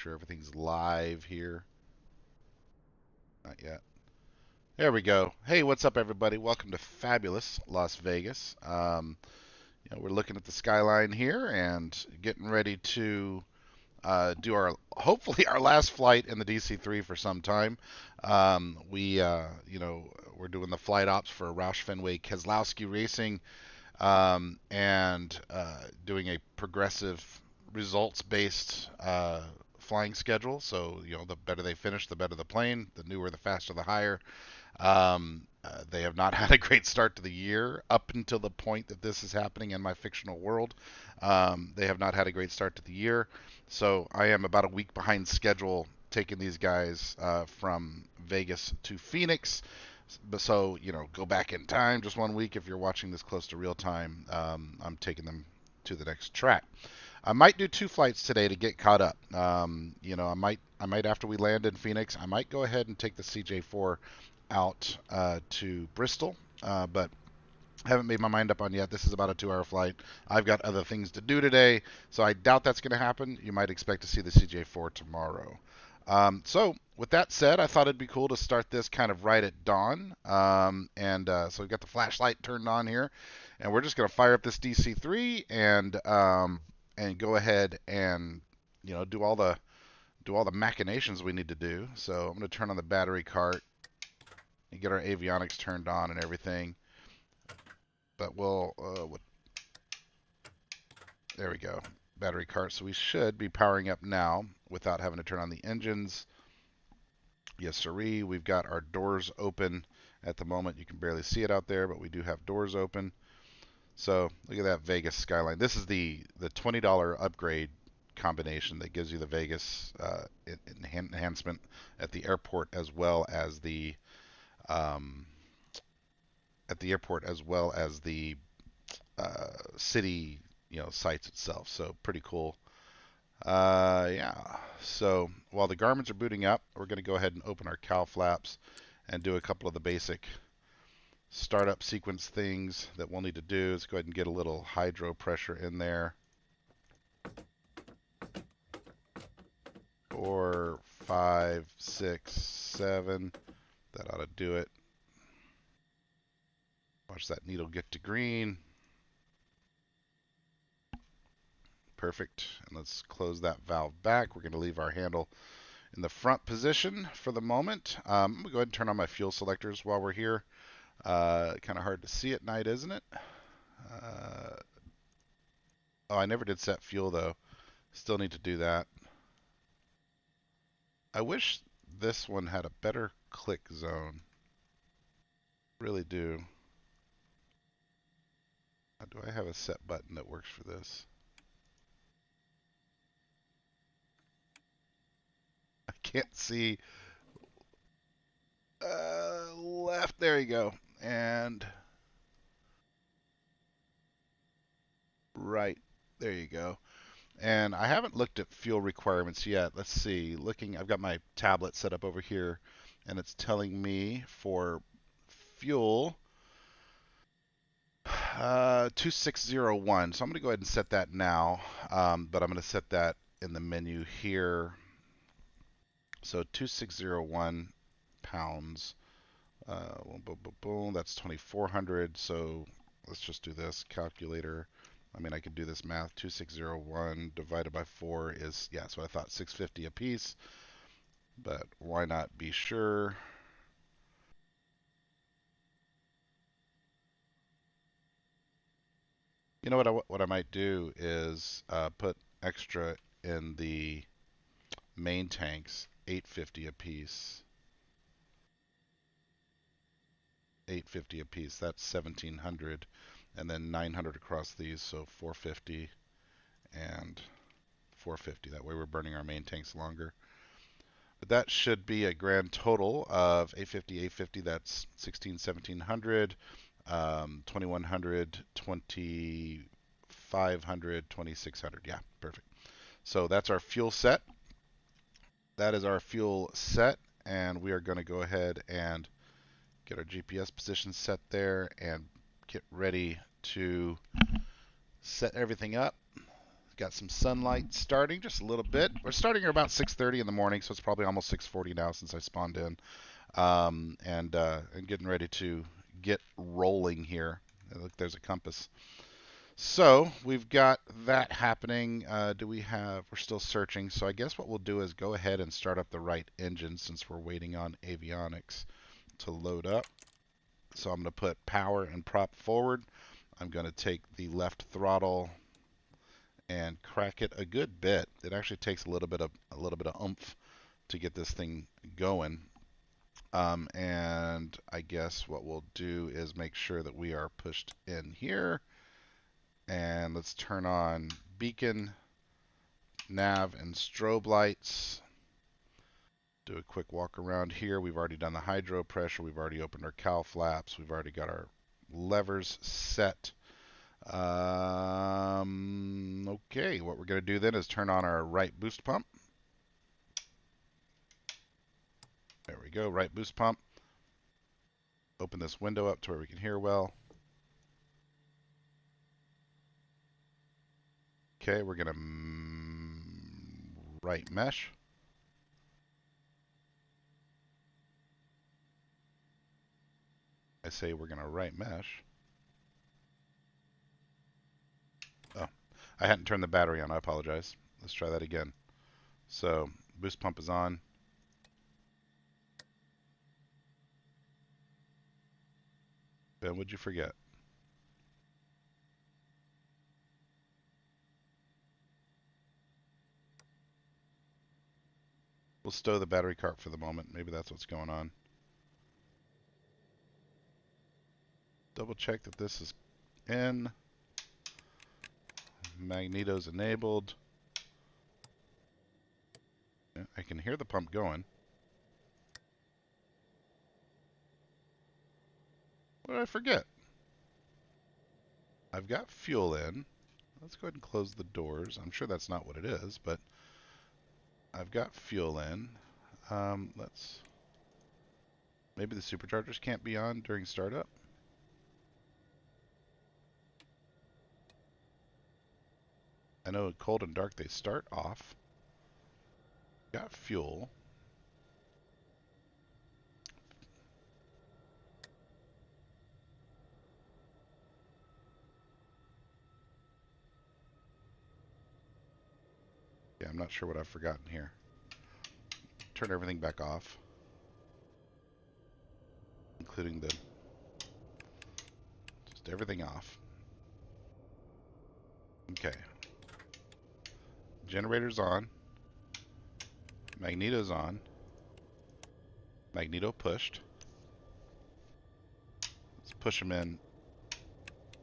sure everything's live here. Not yet. There we go. Hey, what's up, everybody? Welcome to fabulous Las Vegas. We're looking at the skyline here and getting ready to do our hopefully our last flight in the DC-3 for some time. We're doing the flight ops for Roush Fenway Keselowski Racing, and doing a progressive results-based flying schedule. So, the better they finish, the better the plane. The newer, the faster, the higher. They have not had a great start to the year up until the point that this is happening in my fictional world. They have not had a great start to the year. So I am about a week behind schedule taking these guys from Vegas to Phoenix. So, go back in time just 1 week if you're watching this close to real time. I'm taking them to the next track. I might do 2 flights today to get caught up. I might after we land in Phoenix, I might go ahead and take the CJ4 out to Bristol, but haven't made my mind up on yet. This is about a 2-hour flight. I've got other things to do today, so I doubt that's going to happen. You might expect to see the CJ4 tomorrow. So with that said, I thought it'd be cool to start this kind of right at dawn. So we've got the flashlight turned on here, and we're just going to fire up this DC-3 and go ahead and do all the machinations we need to do. So I'm going to turn on the battery cart and get our avionics turned on and everything. But there we go, battery cart. So we should be powering up now without having to turn on the engines. Yes, sirree. We've got our doors open at the moment. You can barely see it out there, but we do have doors open. So look at that Vegas skyline. This is the $20 upgrade combination that gives you the Vegas enhancement at the airport as well as the city sites itself. So pretty cool. Yeah. So while the Garmins are booting up, we're going to go ahead and open our cowl flaps and do a couple of the basic startup sequence things that we'll need to do. Let's go ahead and get a little hydro pressure in there. 4, 5, 6, 7. That ought to do it. Watch that needle get to green. Perfect. And let's close that valve back. We're going to leave our handle in the front position for the moment. I'm going to go ahead and turn on my fuel selectors while we're here. Kind of hard to see at night, isn't it? Oh, I never did set fuel, though. Still need to do that. I wish this one had a better click zone. Really do. Do I have a set button that works for this? I can't see. Left. There you go. And right. There you go. And I haven't looked at fuel requirements yet. Let's see. I've got my tablet set up over here, and it's telling me for fuel 2601. So I'm going to go ahead and set that now, but I'm going to set that in the menu here. So 2601 pounds. Boom, boom, boom, boom. That's 2400. So let's just do this calculator. I mean, I could do this math. 2601 divided by 4 is, yeah, so I thought 650 a piece. But why not be sure? You know what I might do is put extra in the main tanks, 850 a piece. 850 a piece, that's 1700, and then 900 across these, so 450 and 450. That way we're burning our main tanks longer. But that should be a grand total of 850, 850. That's 1700, 2100, 2500, 2600. Yeah, perfect. So that's our fuel set. That is our fuel set, and we are going to go ahead and get our GPS position set there and get ready to set everything up. Got some sunlight starting just a little bit. We're starting at about 6:30 in the morning, so it's probably almost 6:40 now since I spawned in. And getting ready to get rolling here. Look, there's a compass. So we've got that happening. We're still searching. So I guess what we'll do is go ahead and start up the right engine since we're waiting on avionics to load up. So I'm going to put power and prop forward. I'm going to take the left throttle and crack it a good bit. It actually takes a little bit of oomph to get this thing going. And I guess what we'll do is make sure that we are pushed in here. And let's turn on beacon, nav, and strobe lights. Do a quick walk around here. We've already done the hydro pressure. We've already opened our cowl flaps. We've already got our levers set. Okay, what we're going to do then is turn on our right boost pump. There we go, right boost pump. Open this window up to where we can hear well. Okay, we're going to right mesh. I say we're going to right mesh. Oh, I hadn't turned the battery on. I apologize. Let's try that again. So, boost pump is on. Ben, what'd you forget? We'll stow the battery cart for the moment. Maybe that's what's going on. Double check that this is in. Magneto's enabled. I can hear the pump going. What did I forget? I've got fuel in. Let's go ahead and close the doors. I'm sure that's not what it is, but I've got fuel in. Maybe the superchargers can't be on during startup. I know in cold and dark they start off. Got fuel. Yeah, I'm not sure what I've forgotten here. Turn everything back off, including just everything off. Okay. Generator's on. Magneto's on. Magneto pushed. Let's push them in,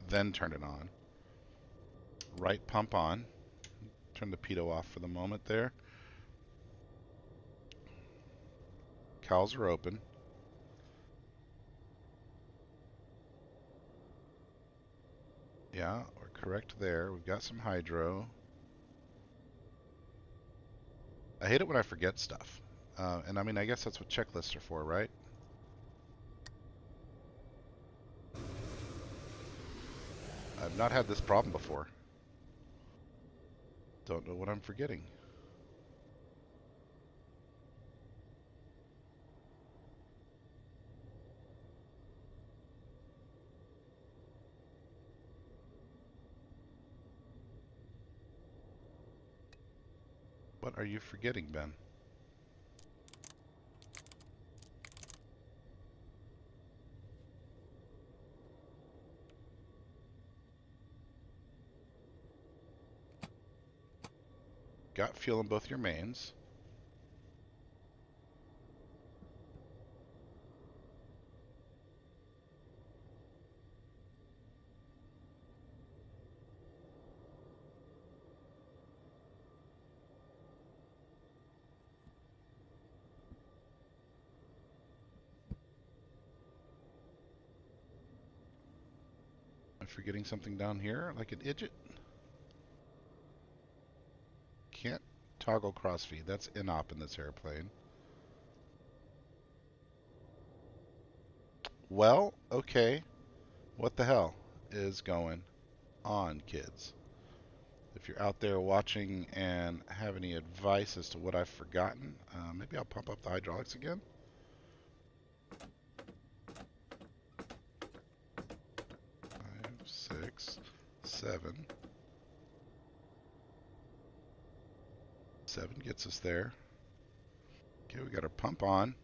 then turn it on. Right pump on. Turn the pitot off for the moment there. Cowls are open. Yeah, we're correct there. We've got some hydro. I hate it when I forget stuff. And I mean, I guess that's what checklists are for, right? I've not had this problem before. Don't know what I'm forgetting. What are you forgetting, Ben? Got fuel in both your mains. I'm forgetting something down here, like an idiot. Can't toggle crossfeed. That's inop in this airplane. Well, okay. What the hell is going on, kids? If if you're out there watching and have any advice as to what I've forgotten, maybe I'll pump up the hydraulics again. 5, 6, 7. 7 gets us there. Okay, we got our pump on.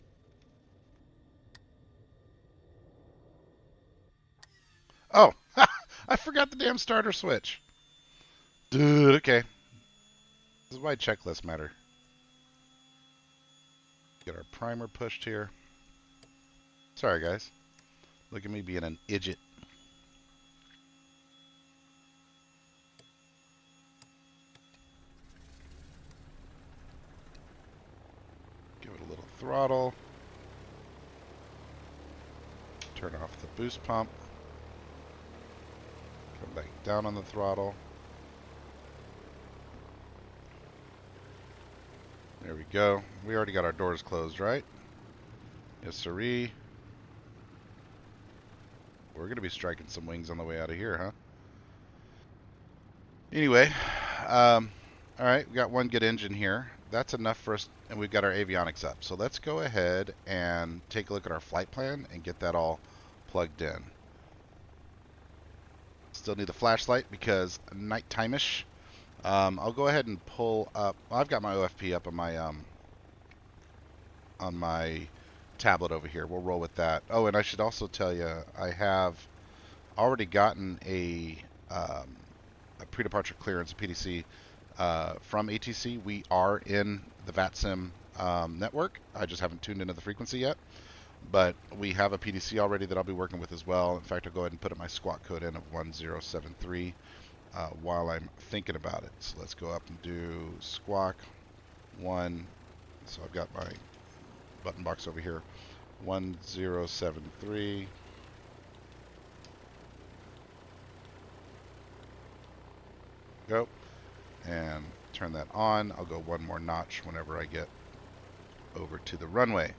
Oh, I forgot the damn starter switch. Dude, okay. This is why checklists matter. Get our primer pushed here. Sorry, guys. Look at me being an idiot. Give it a little throttle. Turn off the boost pump. Come back down on the throttle. There we go. We already got our doors closed, right? Yes, sirree. We're going to be striking some wings on the way out of here, huh? Anyway, all right, we got one good engine here. That's enough for us, and we've got our avionics up. So let's go ahead and take a look at our flight plan and get that all plugged in. Still need the flashlight because nighttime-ish. I'll go ahead and pull up. Well, I've got my OFP up on my tablet over here. We'll roll with that. Oh, and I should also tell you, I have already gotten a pre-departure clearance, a PDC, from ATC. We are in the VATSIM network. I just haven't tuned into the frequency yet. But we have a PDC already that I'll be working with as well. In fact, I'll go ahead and put my squawk code in of 1073 while I'm thinking about it. So let's go up and do squawk 1. So I've got my button box over here. 1073. Go. And turn that on. I'll go one more notch whenever I get over to the runway.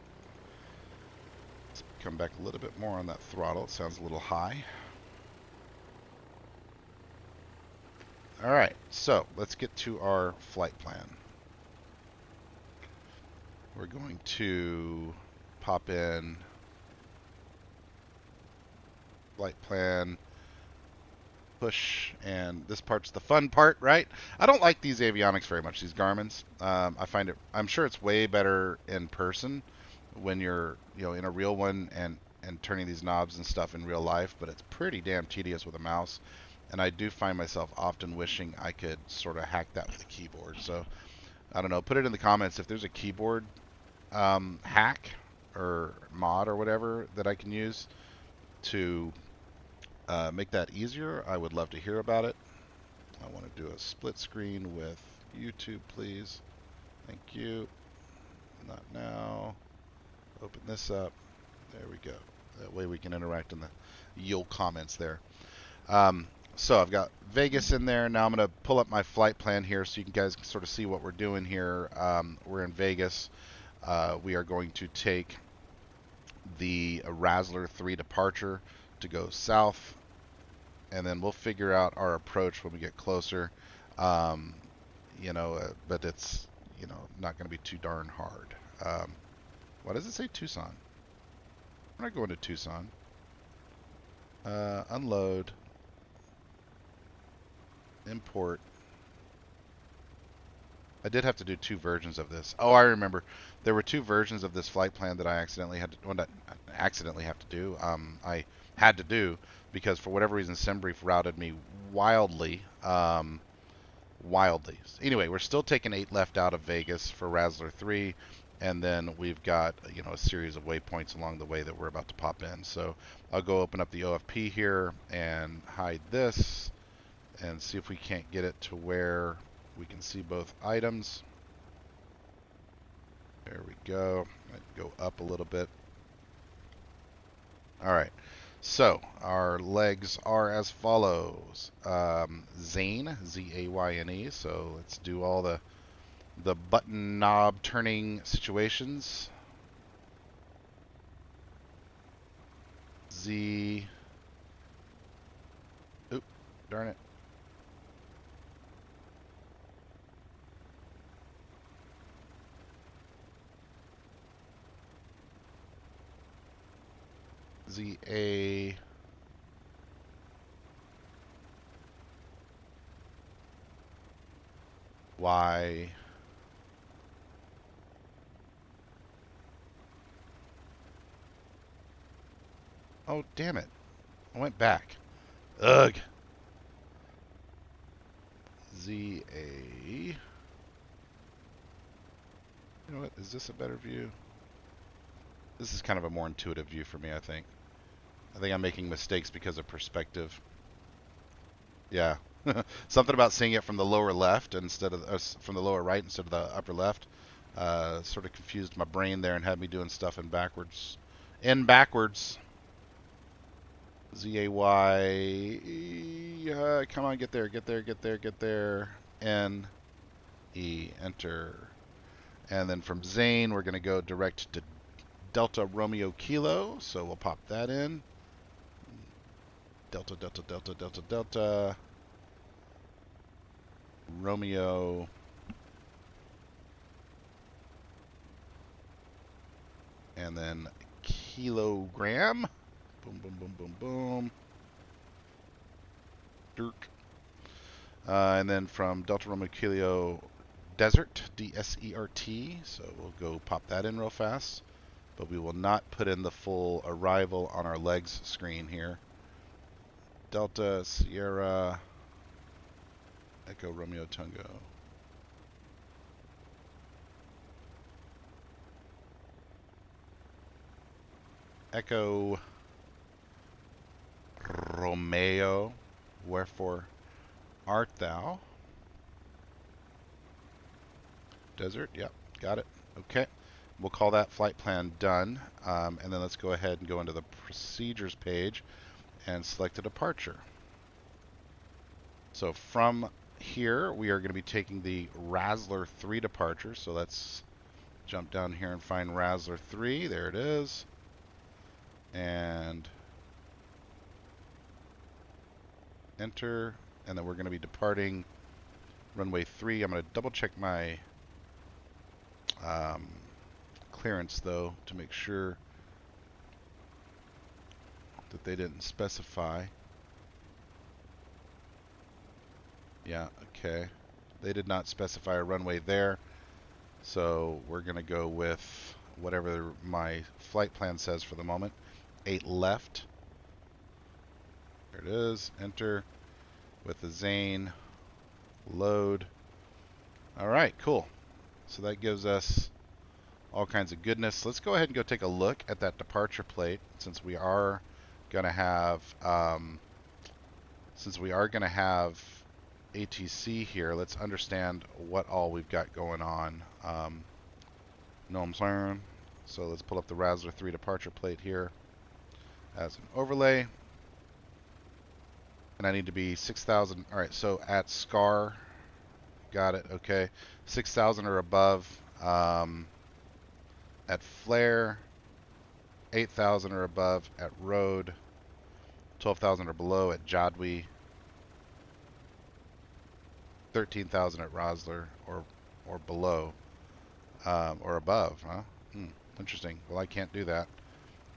Let's come back a little bit more on that throttle. It sounds a little high. All right, so let's get to our flight plan. We're going to pop in flight plan, push, and this part's the fun part, right? I don't like these avionics very much, these Garmin's. I find it, I'm sure it's way better in person when you're, in a real one and turning these knobs and stuff in real life, but it's pretty damn tedious with a mouse. And I do find myself often wishing I could sort of hack that with a keyboard. So, I don't know, put it in the comments if there's a keyboard hack or mod or whatever that I can use to make that easier. I would love to hear about it. I want to do a split screen with YouTube, please. Thank you. Not now. Open this up. There we go. That way we can interact in the Yule comments there. So I've got Vegas in there. Now I'm going to pull up my flight plan here so you guys can sort of see what we're doing here. We're in Vegas. We are going to take the Razzler 3 departure to go south, and then we'll figure out our approach when we get closer. But it's, not going to be too darn hard. Why does it say Tucson? We're not going to Tucson. Unload. Import. I did have to do 2 versions of this. Oh, I remember. There were 2 versions of this flight plan that I accidentally had to, well, not accidentally have to do. I had to do because for whatever reason, SimBrief routed me wildly. Wildly. Anyway, we're still taking 8 left out of Vegas for Razzler 3, and then we've got, a series of waypoints along the way that we're about to pop in. So I'll go open up the OFP here and hide this and see if we can't get it to where we can see both items. There we go. Go up a little bit. All right. So our legs are as follows. Zane, Z-A-Y-N-E. So let's do all the button knob turning situations. Z. Oop, darn it. ZA Y. Oh, damn it. I went back. Ugh. ZA. You know what? Is this a better view? This is kind of a more intuitive view for me, I think. I think I'm making mistakes because of perspective. Yeah. Something about seeing it from the lower left instead of from the lower right instead of the upper left sort of confused my brain there and had me doing stuff in backwards. In backwards. ZAY. Come on, get there, get there, get there, get there. N E, enter. And then from Zane, we're going to go direct to Delta Romeo Kilo. So we'll pop that in. Delta, Delta, Delta, Delta, Delta. Romeo. And then kilogram. Boom, boom, boom, boom, boom. Dirk. And then from Delta Romeo Kilo, Desert, D-S-E-R-T. So we'll go pop that in real fast. But we will not put in the full arrival on our legs screen here. Delta Sierra Echo Romeo Tango. Echo Romeo, wherefore art thou? Desert, yep, got it. Okay, we'll call that flight plan done. And then let's go ahead and go into the procedures page and select a departure. So from here, we are going to be taking the Razzler 3 departure. So let's jump down here and find Razzler 3. There it is. And enter. And then we're going to be departing runway 3. I'm going to double check my clearance, though, to make sure that they didn't specify. Yeah, okay. They did not specify a runway there. So we're going to go with whatever my flight plan says for the moment. 8 left. There it is. Enter with the Zane. Load. All right, cool. So that gives us all kinds of goodness. Let's go ahead and go take a look at that departure plate since we are going to have ATC here. Let's understand what all we've got going on. Know what I'm saying? So let's pull up the Razzler 3 departure plate here as an overlay. And I need to be 6,000. All right, so at SCAR, got it, okay. 6,000 or above. At Flare, 8,000 or above at Road, 12,000 or below at Jadwe, 13,000 at Rosler or below, or above, huh? Interesting. Well, I can't do that.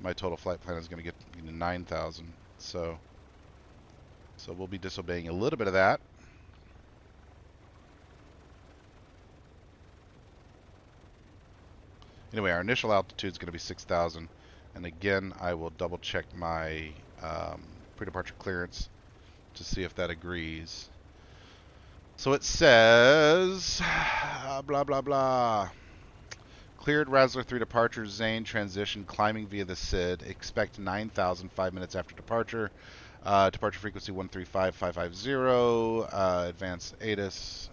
My total flight plan is going to get 9,000. So we'll be disobeying a little bit of that. Anyway, our initial altitude is going to be 6,000. And again, I will double check my pre-departure clearance to see if that agrees. So it says, blah, blah, blah. Cleared Razzler 3 departure, Zane transition, climbing via the SID. Expect 9,000 5 minutes after departure. Departure frequency 135,550. Advanced ATIS,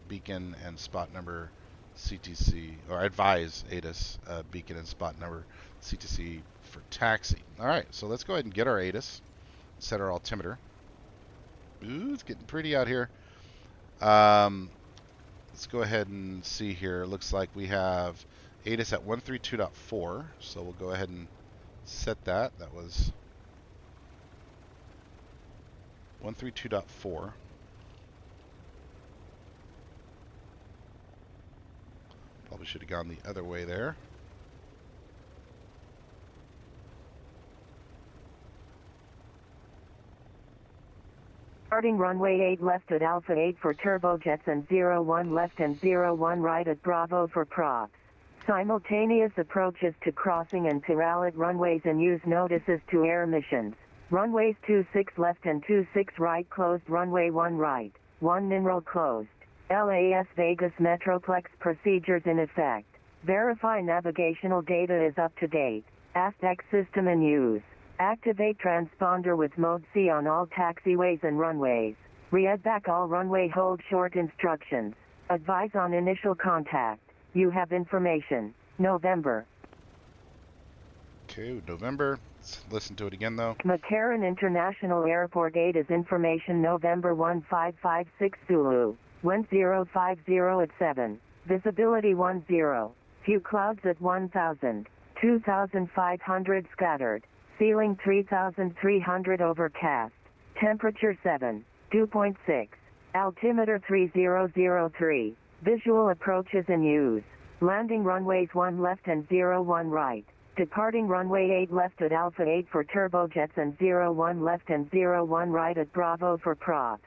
beacon and spot number CTC, or advise ATIS, beacon and spot number CTC for taxi. All right, so let's go ahead and get our ATIS. Set our altimeter. Ooh, it's getting pretty out here. Let's go ahead and see here. It looks like we have ATIS at 132.4, so we'll go ahead and set that. That was 132.4. Probably should have gone the other way there. Departing runway 8 left at Alpha 8 for turbojets and 01 left and 01 right at Bravo for props. Simultaneous approaches to crossing and parallel runways and use notices to air missions. Runways 26 left and 26 right closed, runway 1 right, 1 NINRAL closed. LAS Vegas Metroplex procedures in effect. Verify navigational data is up to date. ASTEC system in use. Activate transponder with mode C on all taxiways and runways. Read back all runway hold short instructions. Advise on initial contact. You have information. November. Okay, November. Let's listen to it again, though. McCarran International Airport 8 is information November 1556 Zulu. Wind 050 at 7. Visibility 10. Few clouds at 1000. 2500 scattered. Ceiling 3300 overcast. Temperature 7. Dew point 6. Altimeter 3003. Visual approaches in use. Landing runways 1 left and 01 right. Departing runway 8 left at Alpha 8 for turbojets and 01 left and 01 right at Bravo for props.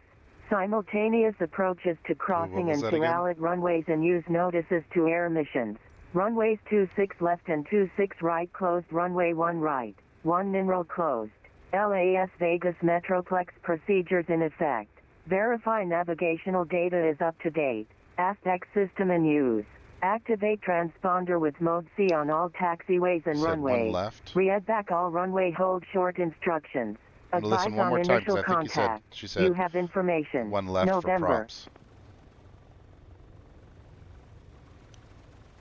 Simultaneous approaches to crossing and parallel runways and use notices to air missions. Runways 26 left and 26 right closed, runway 1 right, 1 NINRAL closed. LAS Vegas Metroplex procedures in effect. Verify navigational data is up to date. ASTEC system in use. Activate transponder with mode C on all taxiways and runways. Read back all runway hold short instructions. Advise on initial contact. You have information. 1 left November. for props.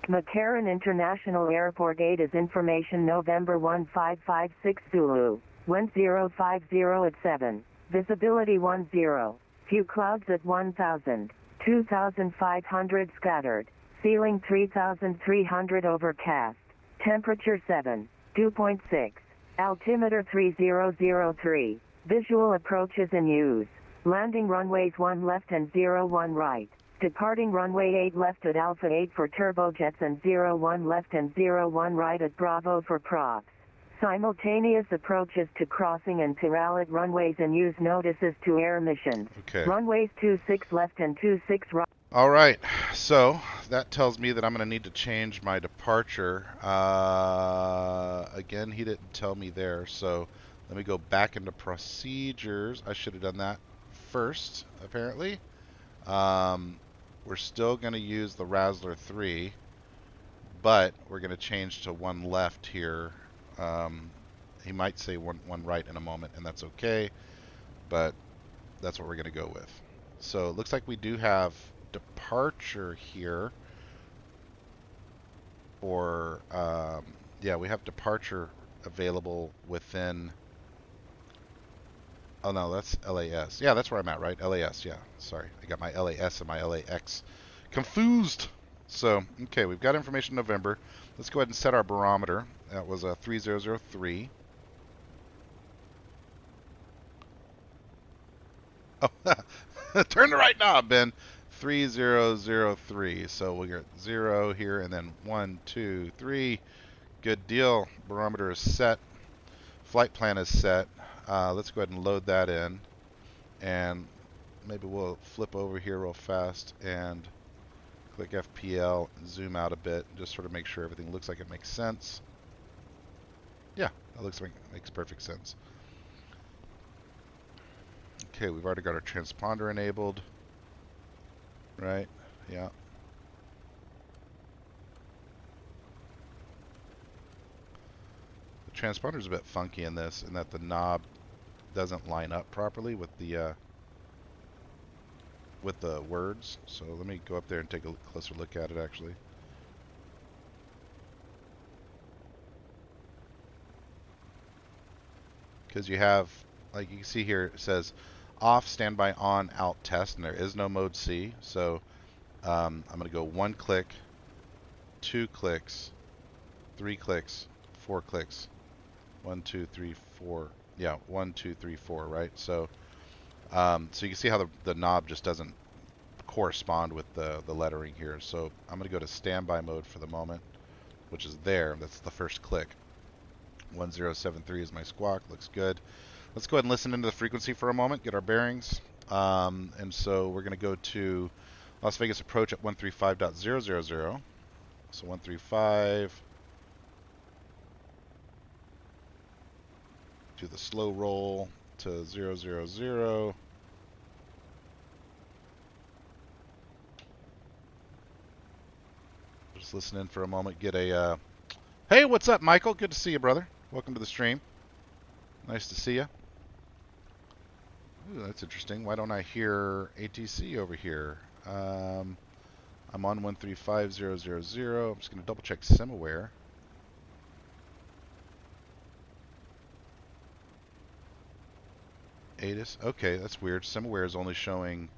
McCarran International Airport 8 is information November 1556 Zulu. Wind 050 at 7. Visibility 10. Few clouds at 1000. 2500 scattered. Ceiling 3300 overcast. Temperature 7. Dew point 6. Altimeter 3003. Visual approaches in use. Landing runways 1 left and 01 right. Departing runway 8 left at Alpha 8 for turbojets and 01 left and 01 right at Bravo for props. Simultaneous approaches to crossing and parallel runways and use notices to air missions. Okay. Runways 26 left and 26 right. All right, so that tells me that I'm going to need to change my departure. Again, he didn't tell me there, so let me go back into procedures. I should have done that first, apparently. We're still going to use the Razzler 3, but we're going to change to 1 left here. He might say one right in a moment, and that's okay, but that's what we're going to go with. So it looks like we do have departure here, or yeah, we have departure available within. Oh no, that's LAS. Yeah, that's where I'm at, right? LAS. Yeah, sorry, I got my LAS and my LAX confused. So okay, we've got information November. Let's go ahead and set our barometer. That was a 3003. Oh, turn the right knob, Ben. 3003. So we got 0 here, and then 1, 2, 3. Good deal. Barometer is set. Flight plan is set. Let's go ahead and load that in, and maybe we'll flip over here real fast and click FPL, zoom out a bit, just sort of make sure everything looks like it makes sense. Yeah, that looks like it makes perfect sense. Okay, we've already got our transponder enabled. Right, yeah. The transponder is a bit funky in this, in that the knob doesn't line up properly with the words. So let me go up there and take a closer look at it actually. Because you have, like you can see here, it says off, standby, on, out, test, and there is no mode C. So I'm going to go 1 click, 2 clicks, 3 clicks, 4 clicks, 1, 2, 3, 4. Yeah, 1, 2, 3, 4. Right. So so you can see how the knob just doesn't correspond with the lettering here. So I'm going to go to standby mode for the moment, which is there. That's the first click. 1073 is my squawk. Looks good. Let's go ahead and listen into the frequency for a moment, get our bearings. And so we're going to go to Las Vegas approach at 135.000. So 135. Do the slow roll to 000. Just listen in for a moment. Get a hey, what's up, Michael? Good to see you, brother. Welcome to the stream. Nice to see you. Ooh, that's interesting. Why don't I hear ATC over here? I'm on 135.000. I'm just going to double check SimAware. ATIS. Okay, that's weird. SimAware is only showing.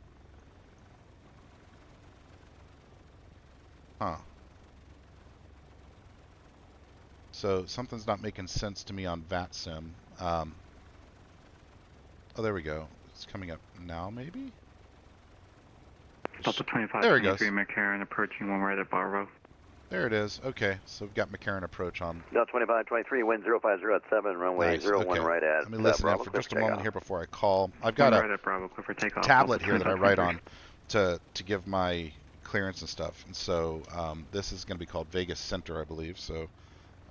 Huh. So something's not making sense to me on VATSIM. Oh, there we go. It's coming up now, maybe? Delta There it 2523 goes. McCarran approaching one right at Barrow. There it is. Okay, so we've got McCarran approach on. Delta 2523, wind 050 at 7, runway Nice. 01 Okay. right at Let me listen in Bravo, for clear just a for moment takeoff. here before I call. I've got One a right at Bravo, clear for takeoff. tablet Delta here that I write 2523. on to give my clearance and stuff. And so this is going to be called Vegas Center, I believe. So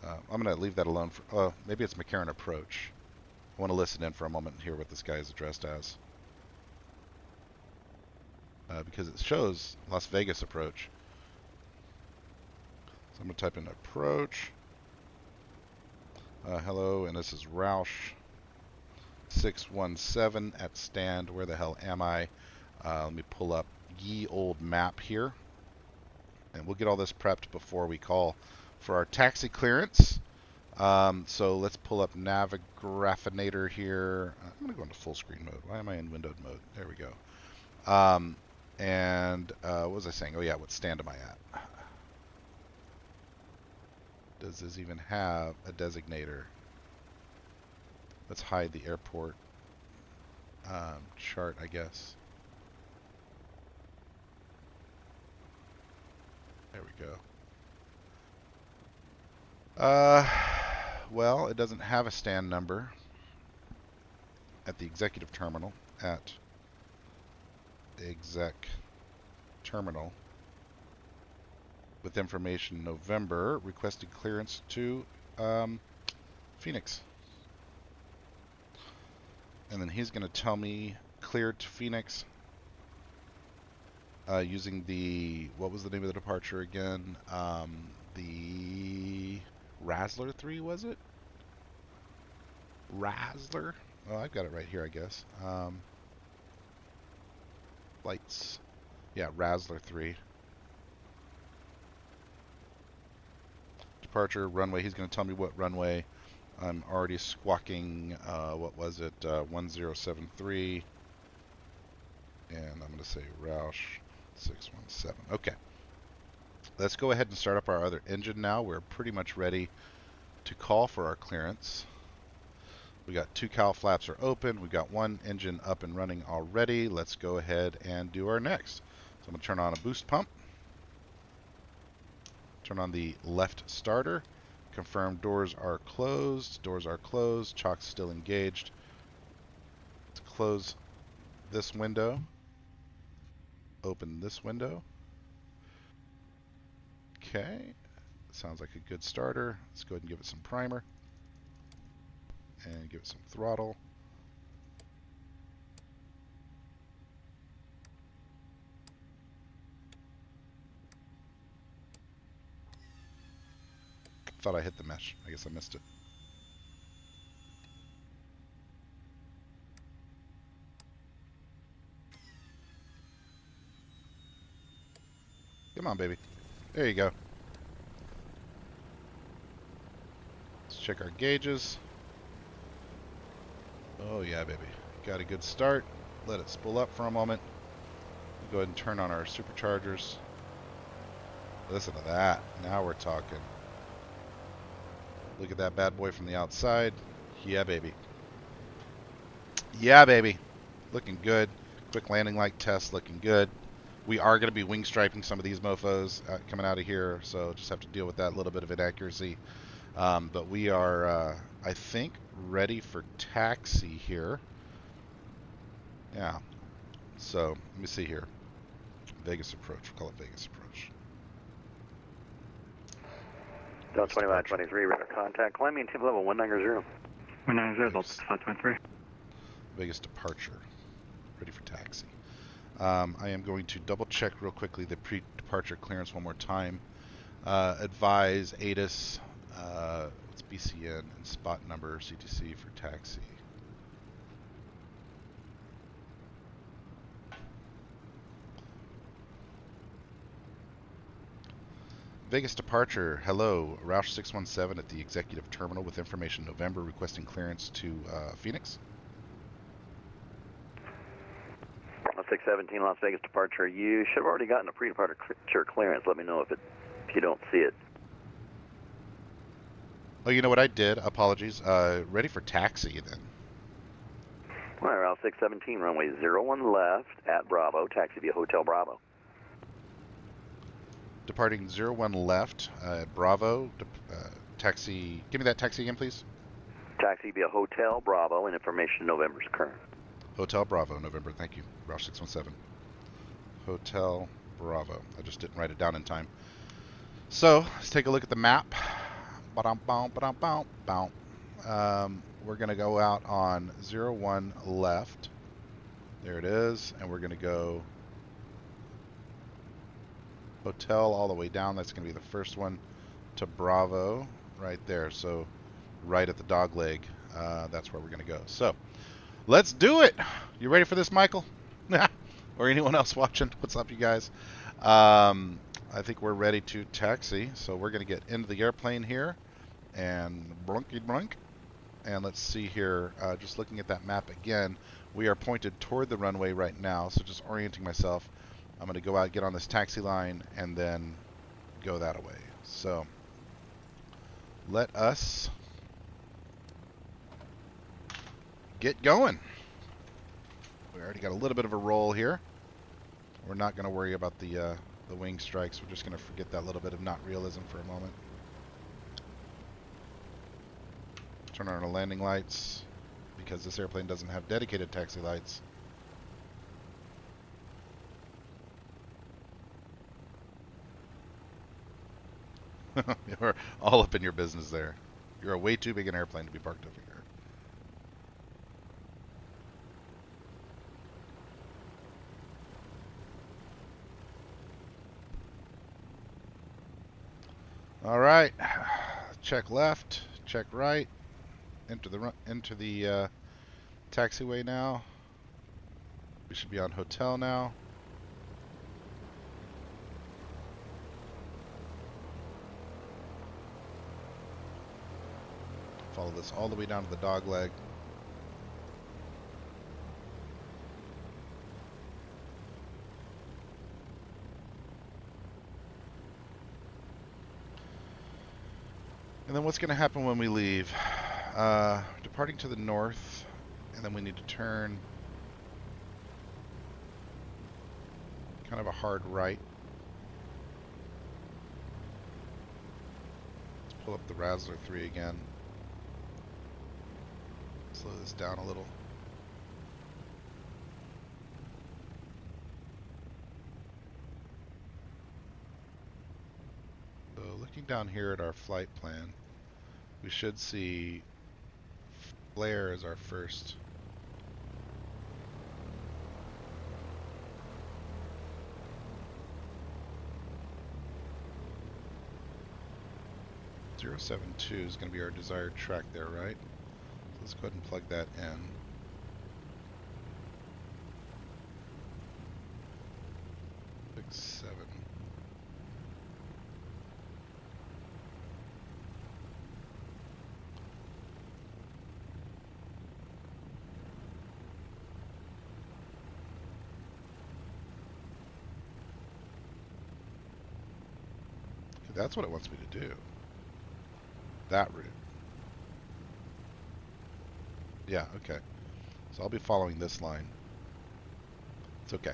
I'm going to leave that alone. For maybe it's McCarran approach. I want to listen in for a moment and hear what this guy is addressed as. Because it shows Las Vegas approach. So I'm going to type in approach. Hello, and this is Roush 617 at stand. Where the hell am I? Let me pull up ye old map here. And we'll get all this prepped before we call for our taxi clearance. So let's pull up Navigraphinator here. I'm going to go into full screen mode. Why am I in windowed mode? There we go. What was I saying? Oh yeah, what stand am I at? Does this even have a designator? Let's hide the airport chart, I guess. There we go. Well, it doesn't have a stand number at the executive terminal at exec terminal with information November requested clearance to Phoenix. And then he's going to tell me cleared to Phoenix using the, what was the name of the departure again? The Razzler 3, was it? Razzler? Oh, I've got it right here, I guess. Flights. Yeah, Razzler 3. Departure, runway. He's going to tell me what runway. I'm already squawking, what was it, 1073. And I'm going to say Roush 617. Okay. Let's go ahead and start up our other engine now. We're pretty much ready to call for our clearance. We got 2 cowl flaps are open. We've got 1 engine up and running already. Let's go ahead and do our next. So I'm going to turn on a boost pump. Turn on the left starter. Confirm doors are closed. Doors are closed. Chock's still engaged. Let's close this window. Open this window. Okay. Sounds like a good starter. Let's go ahead and give it some primer. And give it some throttle. Thought I hit the mesh. I guess I missed it. Come on, baby. There you go. Let's check our gauges. Oh yeah, baby. Got a good start. Let it spool up for a moment. We'll go ahead and turn on our superchargers. Listen to that. Now we're talking. Look at that bad boy from the outside. Yeah, baby. Yeah, baby. Looking good. Quick landing light test looking good. We are going to be wing striping some of these mofos coming out of here, so just have to deal with that little bit of inaccuracy. But we are, I think, ready for taxi here. Yeah. So let me see here. Vegas approach. We'll call it Vegas approach. Delta 2523, radar contact. Climbing tip level 190. 190, Delta 523. Vegas departure. Ready for taxi. I am going to double check real quickly the pre-departure clearance one more time. Advise ATIS, what's BCN and spot number CTC for taxi. Vegas departure. Hello, Roush 617 at the executive terminal with information November requesting clearance to Phoenix. 617 Las Vegas departure. You should have already gotten a pre-departure clearance. Let me know if you don't see it. Oh, you know what I did? Apologies. Ready for taxi then. All right, Route 617, runway 01 left at Bravo. Taxi via Hotel Bravo. Departing 01 left at Bravo. Taxi. Give me that taxi again, please. Taxi via Hotel Bravo and information November's current. Hotel Bravo, November. Thank you. Roush 617. Hotel Bravo. I just didn't write it down in time. So let's take a look at the map. We're going to go out on 01 left. There it is. And we're going to go Hotel all the way down. That's going to be the first one to Bravo right there. So right at the dog leg. That's where we're going to go. So let's do it. You ready for this, Michael? Or anyone else watching? What's up, you guys? I think we're ready to taxi. So we're going to get into the airplane here. And blunky blunk. And let's see here. Just looking at that map again. We are pointed toward the runway right now. So just orienting myself. I'm going to go out, get on this taxi line, and then go that way. So let us get going. We already got a little bit of a roll here. We're not going to worry about the wing strikes. We're just going to forget that little bit of not realism for a moment. Turn on our landing lights because this airplane doesn't have dedicated taxi lights. You're all up in your business there. You're a way too big an airplane to be parked over here. All right. Check left. Check right. Enter the taxiway now. We should be on hotel now. Follow this all the way down to the dog leg. And then what's going to happen when we leave? Departing to the north, and then we need to turn kind of a hard right. Let's pull up the Razzler 3 again. Slow this down a little. So looking down here at our flight plan, we should see flare as our first. .072 is going to be our desired track there, right? So let's go ahead and plug that in. Six, 7. That's what it wants me to do. That route. Yeah, okay. So I'll be following this line. It's okay.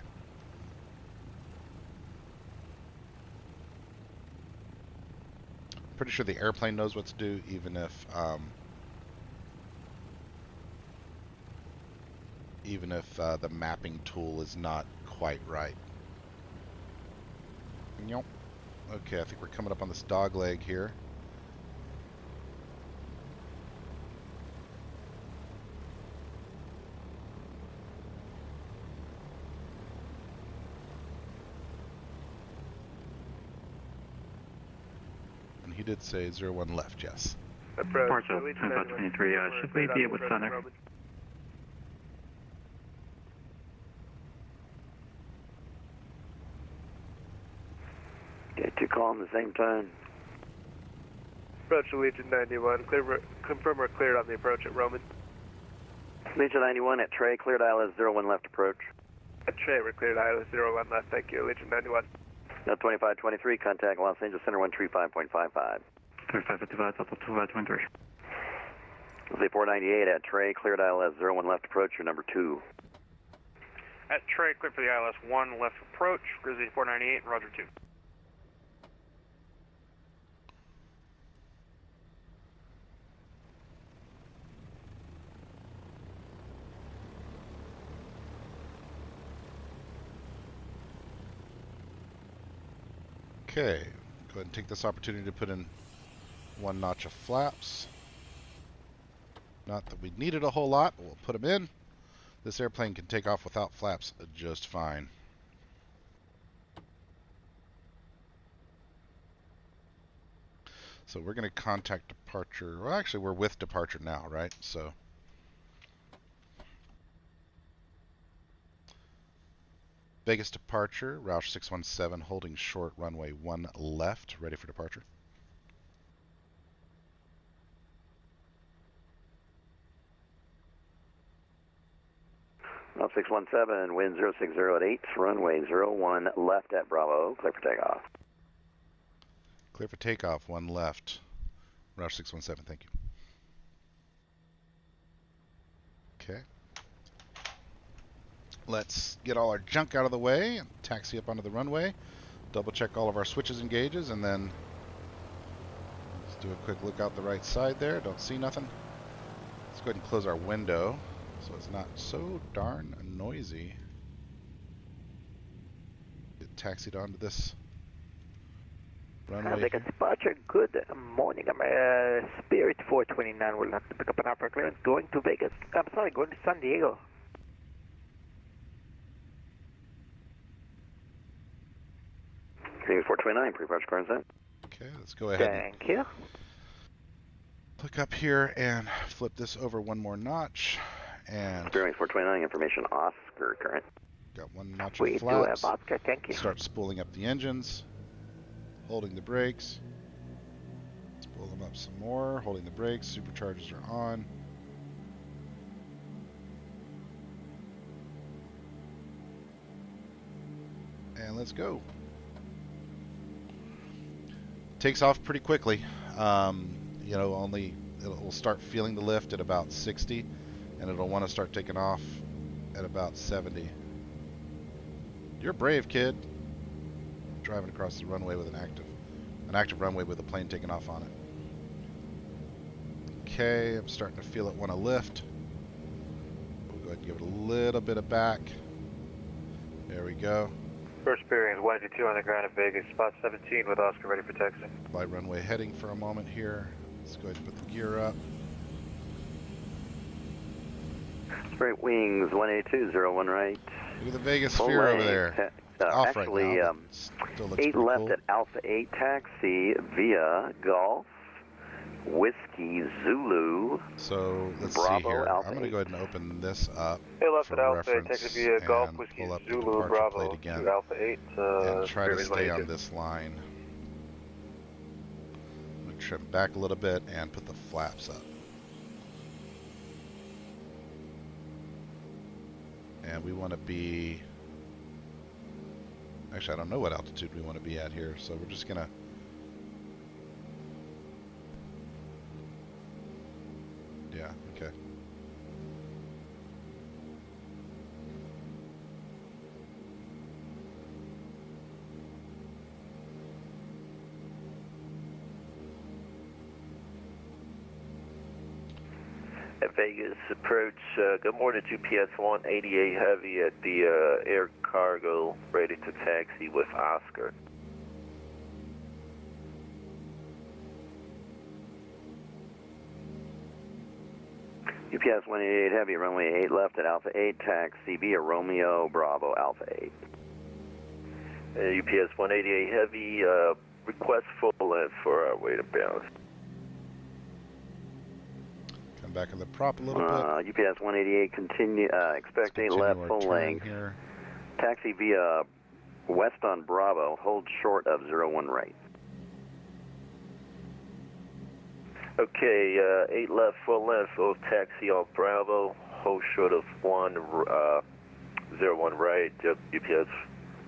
Pretty sure the airplane knows what to do, even if the mapping tool is not quite right. Nope. Okay, I think we're coming up on this dog leg here. And he did say 01 left, yes. Partial, about 23, should we be with center? Okay, 2 call on the same time. Approach to Legion 91. Confirm we're cleared on the approach at Roman. Legion 91 at Trey, cleared ILS 01 left approach. At Trey, we're cleared ILS 01 left. Thank you, Legion 91. Now 2523, contact Los Angeles Center 135.55. 3555, Delta 2523. Grizzly 498 at Trey, cleared ILS 01 left approach, your number 2. At Trey, clear for the ILS 1 left approach, Grizzly 498, Roger 2. Okay, go ahead and take this opportunity to put in 1 notch of flaps. Not that we needed a whole lot, but we'll put them in. This airplane can take off without flaps just fine. So we're going to contact departure. Well, actually, we're with departure now, right? So Vegas departure, Roush 617, holding short, runway 1 left, ready for departure. Roush 617, wind 060 at 8, runway 01 left at Bravo, clear for takeoff. Clear for takeoff, 1 left. Roush 617, thank you. Okay. Let's get all our junk out of the way and taxi up onto the runway. Double check all of our switches and gauges, and then let's do a quick look out the right side there. Don't see nothing. Let's go ahead and close our window so it's not so darn noisy. Get taxied onto this runway. Vegas departure, good morning. I'm Spirit 429. We'll have to pick up an upper clearance going to Vegas. I'm sorry, going to San Diego. King 429, pre-departure clearance set. Okay, let's go ahead. Thank you. Look up here and flip this over 1 more notch. And Bearing 429, information Oscar current. got 1 notch We of do have flaps. Oscar, thank you. Start spooling up the engines, holding the brakes. Spool them up some more, holding the brakes. Superchargers are on. And let's go. Takes off pretty quickly. You know, it'll start feeling the lift at about 60, and it'll want to start taking off at about 70. You're a brave kid. Driving across the runway with an active runway with a plane taking off on it. Okay, I'm starting to feel it want to lift. We'll go ahead and give it a little bit of back. There we go. First bearings 182 on the ground at Vegas, spot 17 with Oscar ready for taxi. Fly runway heading for a moment here. Let's go ahead and put the gear up. Straight wings 182, 01 right. Look at the Vegas Full sphere over length, there. Off actually, right now, but still looks 8 pretty left cool. at Alpha 8 taxi via Golf, Whiskey Zulu. So let's Bravo, see here. Alpha I'm going to 8. go ahead and open this up 8 left for at Alpha 8, reference taxi via Golf, and Whiskey pull up the Zulu, departure Bravo plate again to Alpha 8. and try to bearings stay 182. on this line. I'm going to trim back a little bit and put the flaps up. And we want to be... Actually, I don't know what altitude we want to be at here, so we're just going to... Yeah, okay. At Vegas approach, good morning, UPS 188 Heavy at the air cargo, ready to taxi with Oscar. UPS 188 Heavy, runway 8 left at Alpha 8, taxi via Romeo Bravo Alpha 8. UPS 188 Heavy, request full length for our weight and balance. Come back in the prop a little bit. UPS 188, continue, expecting left full length. Here. Taxi via west on Bravo, hold short of 01 right. Okay, 8 left full length, so taxi on Bravo, hold short of 01 right, UPS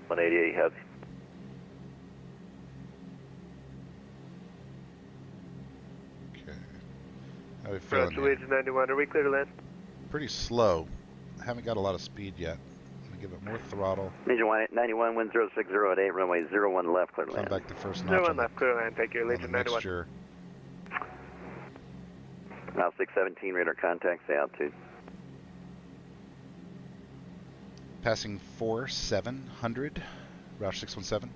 188 Heavy. Okay. How are we feeling? Approach 91, are we clear to land? Pretty slow. Haven't got a lot of speed yet. I'm gonna give it more throttle. Major 91, wind 060 at 8, runway 01 left, clear to land. Come back the first notch. 01 left, clear to land, thank you, Legion 91. Mixture. Now 617, radar contact, say altitude. Passing 4700, Roush 617.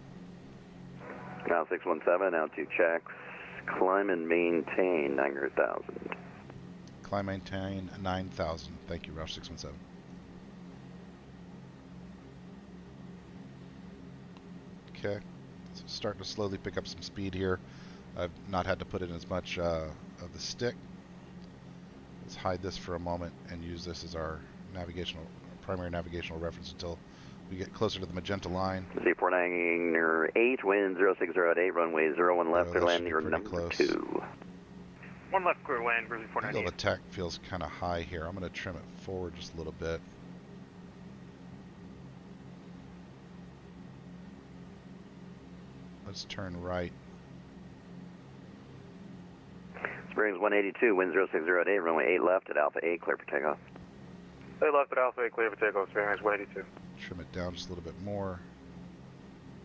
Now 617, altitude checks. Climb and maintain 900,000. Climb, maintain 9,000. Thank you, Roush 617. Okay, so starting to slowly pick up some speed here. I've not had to put in as much of the stick. Let's hide this for a moment and use this as our primary navigational reference until we get closer to the magenta line. Z498, wind 060 at 8, runway 01 left, clear land near number close. 2. 1 left, clear land, Grizzly Angle of 498. attack feels kind of high here. I'm going to trim it forward just a little bit. Let's turn right. Springs 182, wind 060 at 8, runway 8 left at Alpha 8, clear for takeoff. 8 left at Alpha 8, clear for takeoff, Springs 182. Trim it down just a little bit more.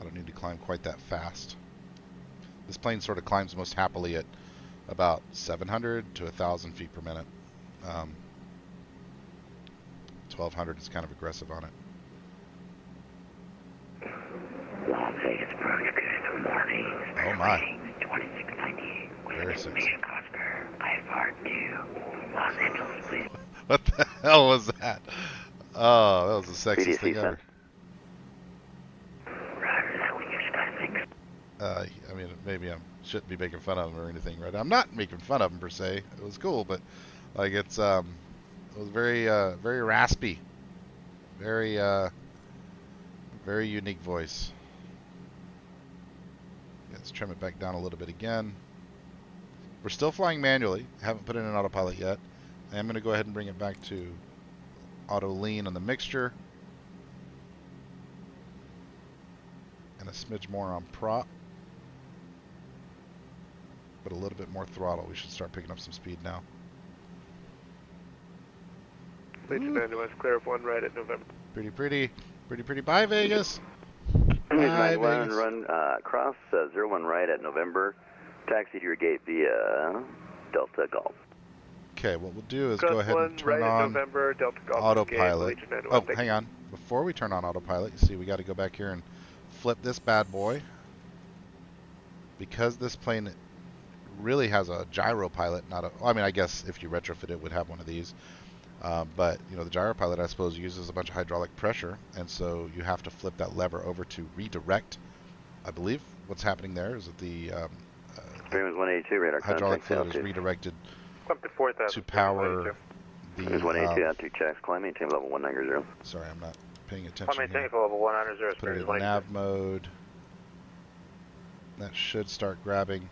I don't need to climb quite that fast. This plane sort of climbs most happily at about 700 to 1,000 feet per minute. 1,200 is kind of aggressive on it. Las Vegas approach, good morning. Oh my. 2698. Very sexy. Information Oscar, IFR to Los Angeles, please. What the hell was that? Oh, that was the sexiest thing ever. Roger that, we just got things. I mean, maybe I shouldn't be making fun of him or anything, right? I'm not making fun of him per se. It was cool, but like it was very, very raspy, very, very unique voice. Let's trim it back down a little bit again. We're still flying manually. Haven't put in an autopilot yet. I am going to go ahead and bring it back to auto lean on the mixture. And a smidge more on prop. But a little bit more throttle. We should start picking up some speed now. Legion 91, clear of 1 right at November. Pretty, pretty. Pretty, pretty. Bye, Vegas. Legion Bye, 91, Vegas. run cross 01 right at November. Taxi to your gate via Delta Golf. Okay, what we'll do is Cross go ahead 1 and turn right at on November, Delta Golf autopilot. Legion 91, Oh, thank hang you. on. Before we turn on autopilot, you see we got to go back here and flip this bad boy. Because this plane really has a gyro pilot, not a... I mean, I guess if you retrofit it, it would have one of these. But, you know, the gyro pilot, I suppose, uses a bunch of hydraulic pressure. And so you have to flip that lever over to redirect. I believe what's happening there is that the Springs 182, radar hydraulic contact, fluid is altitude. redirected Up to 4,000. to power the... Springs 182, altitude checks, climb, maintain level 190. sorry, I'm not paying attention Climb here. maintain for level 190, Put it Springs in 182. nav mode. That should start grabbing.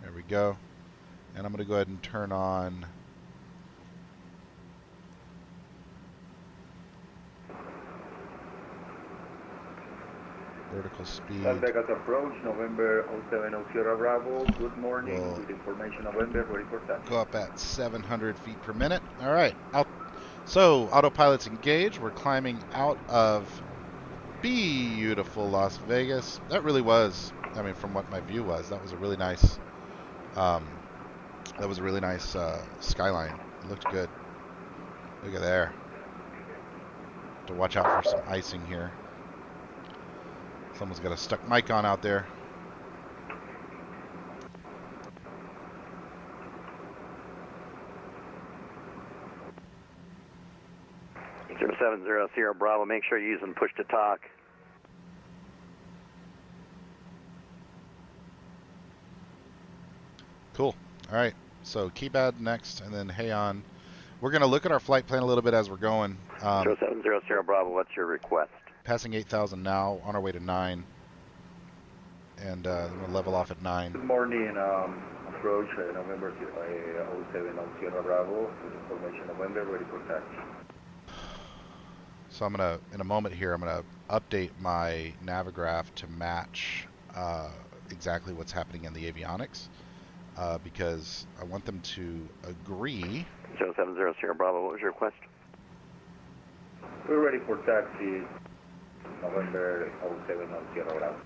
There we go. And I'm going to go ahead and turn on vertical speed. Las Vegas approach, November 07 Sierra Bravo. Good morning. We'll With information November, ready for taxi. go up at 700 feet per minute. All right. So autopilot's engaged. We're climbing out of beautiful Las Vegas. That really was, I mean, from what my view was, that was a really nice That was a really nice skyline. It looked good. Look at there. To watch out for some icing here. Someone's got a stuck mic on out there. Zero 70 Sierra Bravo, make sure you're using push to talk. Cool. All right. So keypad next, and then hey on. We're going to look at our flight plan a little bit as we're going. 070 Sierra Bravo, what's your request? Passing 8,000 now, on our way to 9. And then we'll level off at 9. Good morning, approach November 07 on Sierra Bravo, with information November, ready for taxi. So I'm going to, in a moment here, I'm going to update my Navigraph to match exactly what's happening in the avionics. Because I want them to agree. 070 Sierra Bravo, what was your request? We're ready for taxi, November 07 on Sierra Bravo.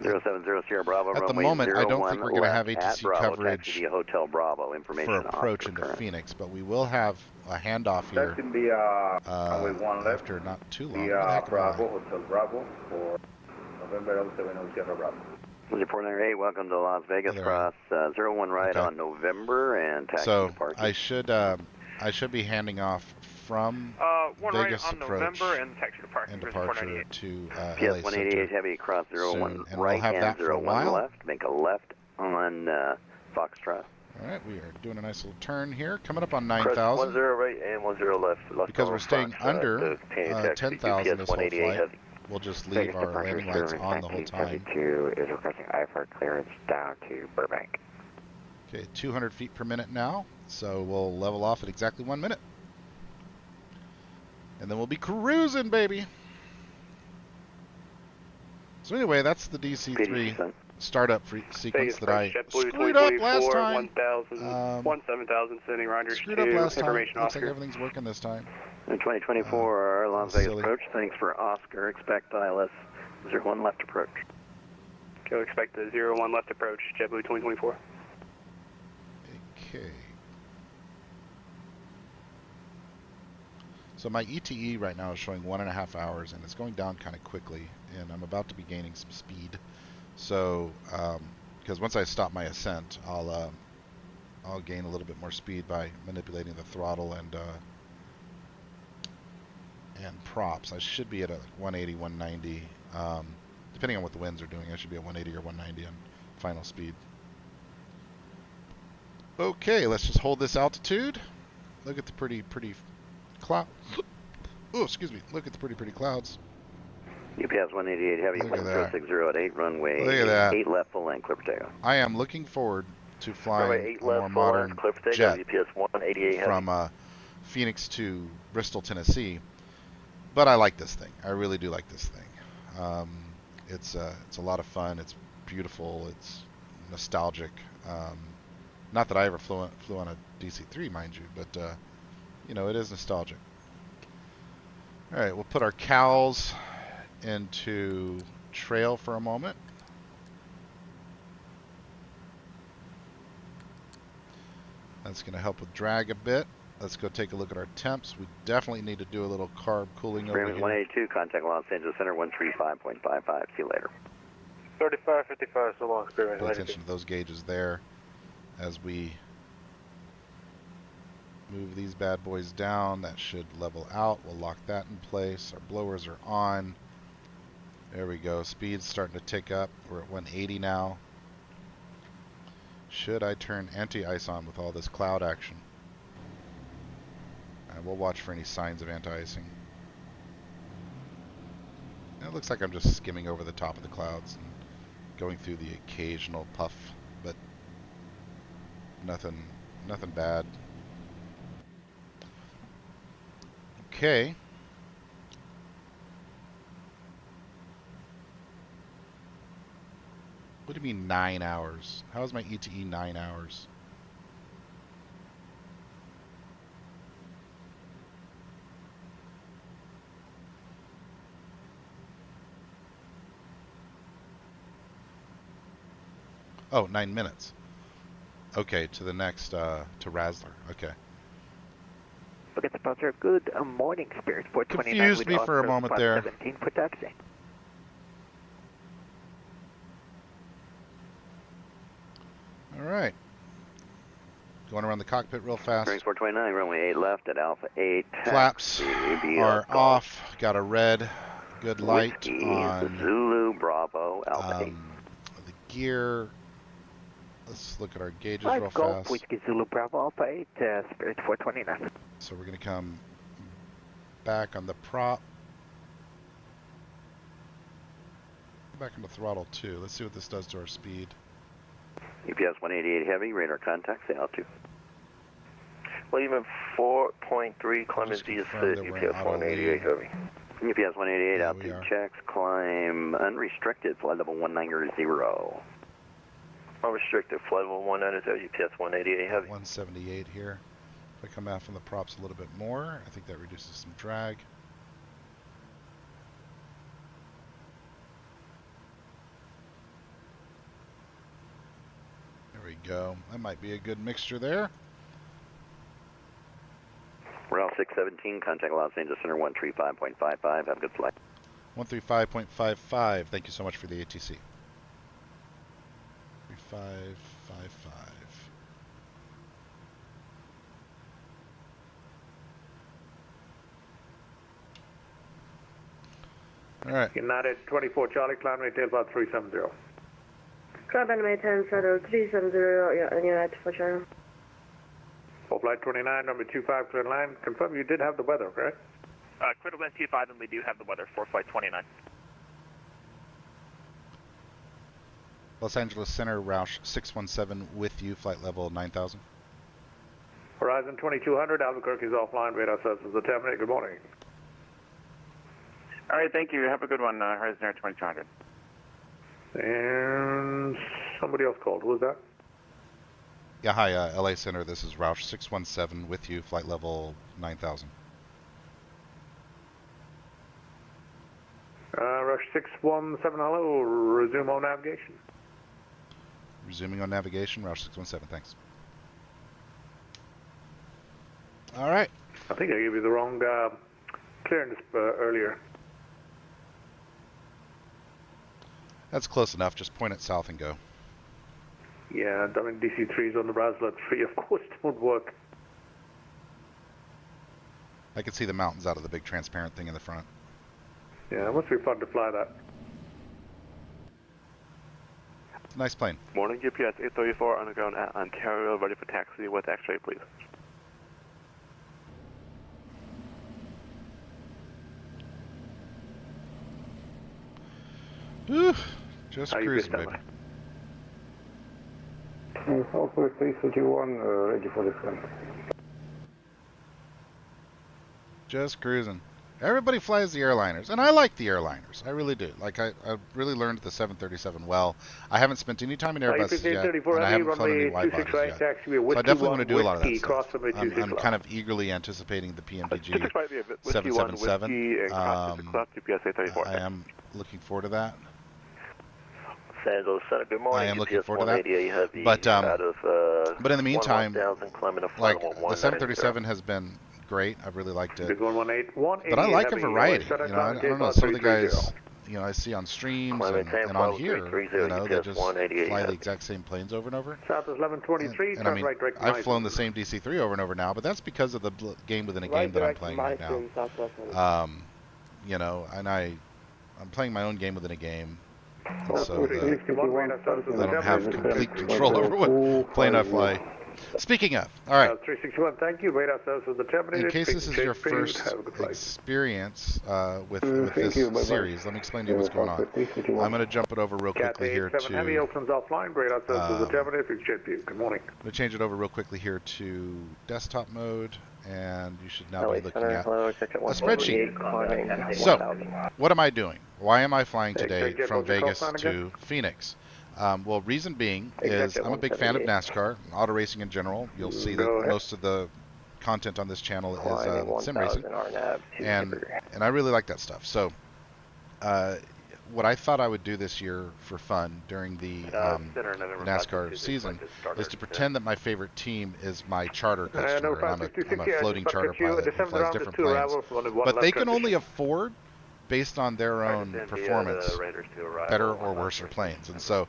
070 Sierra Bravo, at the runway moment, I don't think we're going to have at ATC Bravo, coverage taxi via Hotel Bravo, information for approach off into current. Phoenix, but we will have a handoff here Taxi via runway 1 left, after not too long. via Bravo, Hotel Bravo, for November 07 on Sierra Bravo. 0498, welcome to Las Vegas, cross 01 right on November, and taxi so departure. I should be handing off from one Vegas right on approach November and taxi departure, and departure to PS LA 188 Center heavy, cross 01 and right we'll have and that for a 01 while. left, make a left on Foxtrot. All right, we are doing a nice little turn here, coming up on Cross 9,000. 10 right and 10 left. Because we're staying under 10,000 this whole flight. We'll just leave our landing lights on the whole time. 1972 is requesting IFR clearance down to Burbank. Okay, 200 feet per minute now, so we'll level off at exactly 1 minute. And then we'll be cruising, baby. So anyway, that's the DC-3 startup sequence that I screwed up last time. 7,000 sending Rogers Screwed to up last time. information Looks Oscar. like everything's working this time. 2024 Las Vegas silly. approach, thanks for Oscar, expect ILS 01 left approach. Okay, we expect the 01 left approach, JetBlue 2024. Okay. So my ETE right now is showing 1.5 hours, and it's going down kind of quickly, and I'm about to be gaining some speed. So, because once I stop my ascent, I'll gain a little bit more speed by manipulating the throttle and props. I should be at a 180, 190, depending on what the winds are doing. I should be at 180 or 190 on final speed. Okay, let's just hold this altitude. Look at the pretty cloud. Oh, excuse me. Look at the pretty clouds. UPS 188 heavy, Look at wind that. 060 at 8 runway. Look at that. 8 left full length, clear for takeoff. I am looking forward to flying Runway 8 a more left full modern length, clear for jet takeoff. UPS 188 heavy. from Phoenix to Bristol, Tennessee. But I like this thing. I really do like this thing. It's a lot of fun. It's beautiful. It's nostalgic. Not that I ever flew on a DC-3, mind you, but you know, it is nostalgic. All right, we'll put our cowls into trail for a moment. That's going to help with drag a bit. Let's go take a look at our temps. We definitely need to do a little carb cooling over Greenwich here. 182, contact Los Angeles Center 135.55. See you later. 3555, so long, Greenwich Pay 182. attention to those gauges there as we move these bad boys down. That should level out. We'll lock that in place. Our blowers are on. There we go. Speed's starting to tick up. We're at 180 now. Should I turn anti-ice on with all this cloud action? We'll watch for any signs of anti-icing. It looks like I'm just skimming over the top of the clouds and going through the occasional puff, but nothing bad. Okay. What do you mean 9 hours? How is my ETE 9 hours? Oh, 9 minutes. Okay, to the next, to Razzler. Okay. Look at the departure. Good morning, Spirit 429. Confused me for a moment there. 17 for taxi. All right. Going around the cockpit real fast. Springs 429, runway 8 left at Alpha 8. Flaps are off. Got a red, good light Whiskey, on Zulu Bravo Alpha 8. the gear. Let's look at our gauges 5 real Golf, fast. Whiskey Zulu Bravo Alpha 8, Spirit 429. So we're going to come back on the prop. Back on the throttle too. Let's see what this does to our speed. UPS 188 heavy, radar contact, say out to. Well, even 4.3, climb is via confirm that UPS we're in auto 188 lead. heavy. UPS 188 Yeah, altitude we are. checks, climb unrestricted, flight level 190. Unrestricted, flight level 190, UPS 188 heavy. 178 here. If I come out from the props a little bit more, I think that reduces some drag. There we go. That might be a good mixture there. Route 617, contact Los Angeles Center 135.55. Have a good flight. 135.55. Thank you so much for the ATC. 3555. All right. United 24 Charlie, climb rate tailbar 370. Climb runway 10 Shadow 370, United for Charlie. For flight 29, number 25, clear line. Confirm you did have the weather, correct? Clear to land 25, and we do have the weather for flight 29. Los Angeles Center, Roush 617 with you, flight level 9000. Horizon 2200, Albuquerque is offline. Radar services are terminated. Good morning. All right, thank you. Have a good one, Horizon Air 2200. And somebody else called. Who was that? Yeah, hi, LA Center. This is Roush 617 with you, flight level 9000. Rush 617, hello. Resume on navigation. Resuming on navigation, Roush 617, thanks. All right. I think I gave you the wrong clearance earlier. That's close enough. Just point it south and go. Yeah, I mean, DC-3s on the Razzler 3, of course, don't work. I can see the mountains out of the big transparent thing in the front. Yeah, it must be fun to fly that. It's a nice plane. Morning, UPS 834 underground at Ontario, ready for taxi with X-ray, please. Whew, just cruising, baby. Southwest 331, ready for descent. Just cruising. Everybody flies the airliners, and I like the airliners. I really do. Like, I really learned the 737 well. I haven't spent any time in Airbuses yet, and I haven't flown any wide bodies yet. So I definitely want to do a lot of that stuff. I'm kind of early anticipating the PMDG 777. I am looking forward to that. San Angeles Center, good morning. I am looking forward to that. Heavy But in the meantime, 11000, like, the 737 has been great. I've really liked it. 118, But I like a heavy, variety. You know, I don't know. Some of the guys, 330. you know, I see on streams and on here, you know, they just fly the exact same planes over and over. Southwest 1123, And I mean, I've flown the same DC-3 over and over now, but that's because of the game within a game that I'm playing right now. You know, and I'm playing my own game within a game. And so I don't have complete control over what plane I fly. Speaking of, all right. 361, thank you. Radar services are terminated. In case this is your first experience with this series, let me explain to you what's going on. I'm going to jump it over real quickly here to... Heavy Oakland's offline. Radar services are terminated. Good morning. I'm going to change it over real quickly here to desktop mode, and you should now be looking at a spreadsheet. So, what am I doing? Why am I flying today from Vegas to Phoenix? Well, reason being is I'm a big fan of NASCAR, auto racing in general. You'll see that most of the content on this channel is sim racing, and I really like that stuff. So what I thought I would do this year for fun during the NASCAR season is to pretend that my favorite team is my charter customer. And I'm a floating charter pilot who flies different planes. But they can only afford, based on their own performance, better or worse planes. And so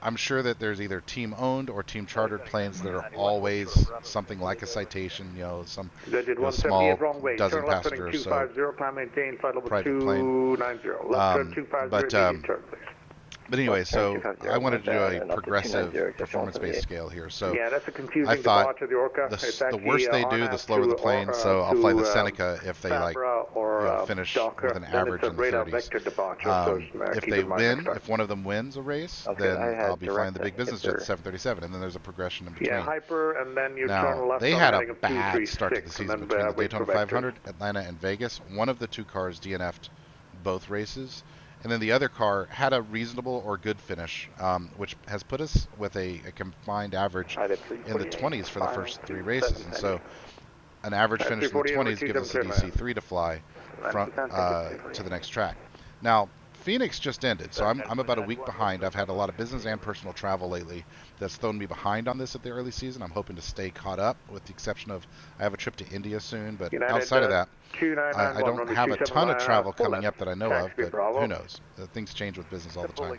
I'm sure that there's either team-owned or team-chartered planes that are always something like a Citation, some small dozen-passenger or so private plane. But anyway, so I wanted to do a progressive performance-based scale here. So I thought the worse they do, the slower the plane. So I'll fly the Seneca if they finish with an average in the 30s. If they win, if one of them wins a race, then I'll be flying the big business jet, the 737, and then there's a progression in between. Now, they had a bad start to the season between the Daytona 500, Atlanta, and Vegas. One of the two cars DNF'd both races. And then the other car had a reasonable or good finish, which has put us with a combined average in the 20s for the first 3 races. And so an average finish in the 20s gives us a DC-3 to fly to the next track. Now, Phoenix just ended, so I'm about a week behind. I've had a lot of business and personal travel lately that's thrown me behind on this at the early season. I'm hoping to stay caught up, with the exception of I have a trip to India soon, but outside of that, I don't have a ton of travel coming up that I know of, but who knows? Things change with business all the time.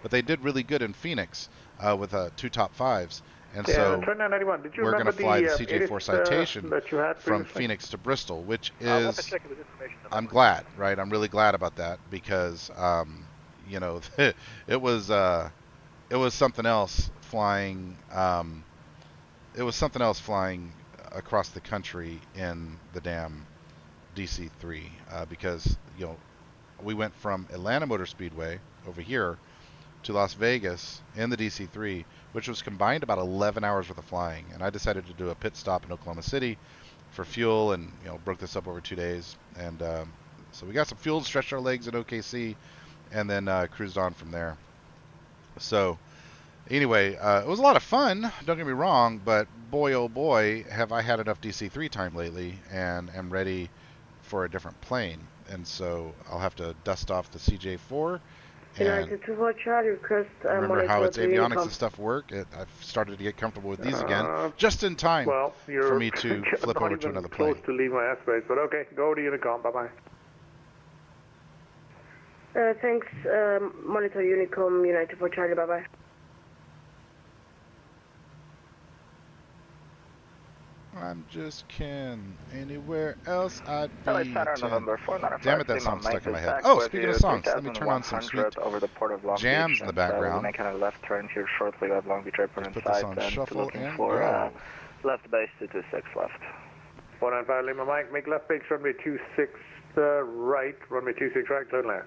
But they did really good in Phoenix with 2 top 5s. And so we're going to fly the CJ4 Citation from Phoenix to Bristol, which is, I'm glad, right? I'm really glad about that because, it was something else flying. It was something else flying across the country in the damn DC-3 because we went from Atlanta Motor Speedway over here to Las Vegas in the DC-3, which was combined about 11 hours worth of flying. And I decided to do a pit stop in Oklahoma City for fuel and, broke this up over 2 days. And so we got some fuel, stretched our legs at OKC, and then cruised on from there. So anyway, it was a lot of fun, don't get me wrong, but boy, oh boy, have I had enough DC-3 time lately and am ready for a different plane. And so I'll have to dust off the CJ4 and remember how its avionics and stuff work. I've started to get comfortable with these again, just in time for me to flip over to another plane. To leave my airspace, but okay, go to Unicom. Bye-bye. Thanks, monitor Unicom, United for Charlie, bye-bye. I'm just Ken. Anywhere else I'd be. Damn it, that song's stuck in my head. Oh, speaking of songs, let me turn on some sweet jams in the background. Make a left turn here shortly at Long Beach Airport put this on shuffle and go. Left base 226 left. 195 Lima Mike, make left base runway 26 right, runway 26 right, clear land.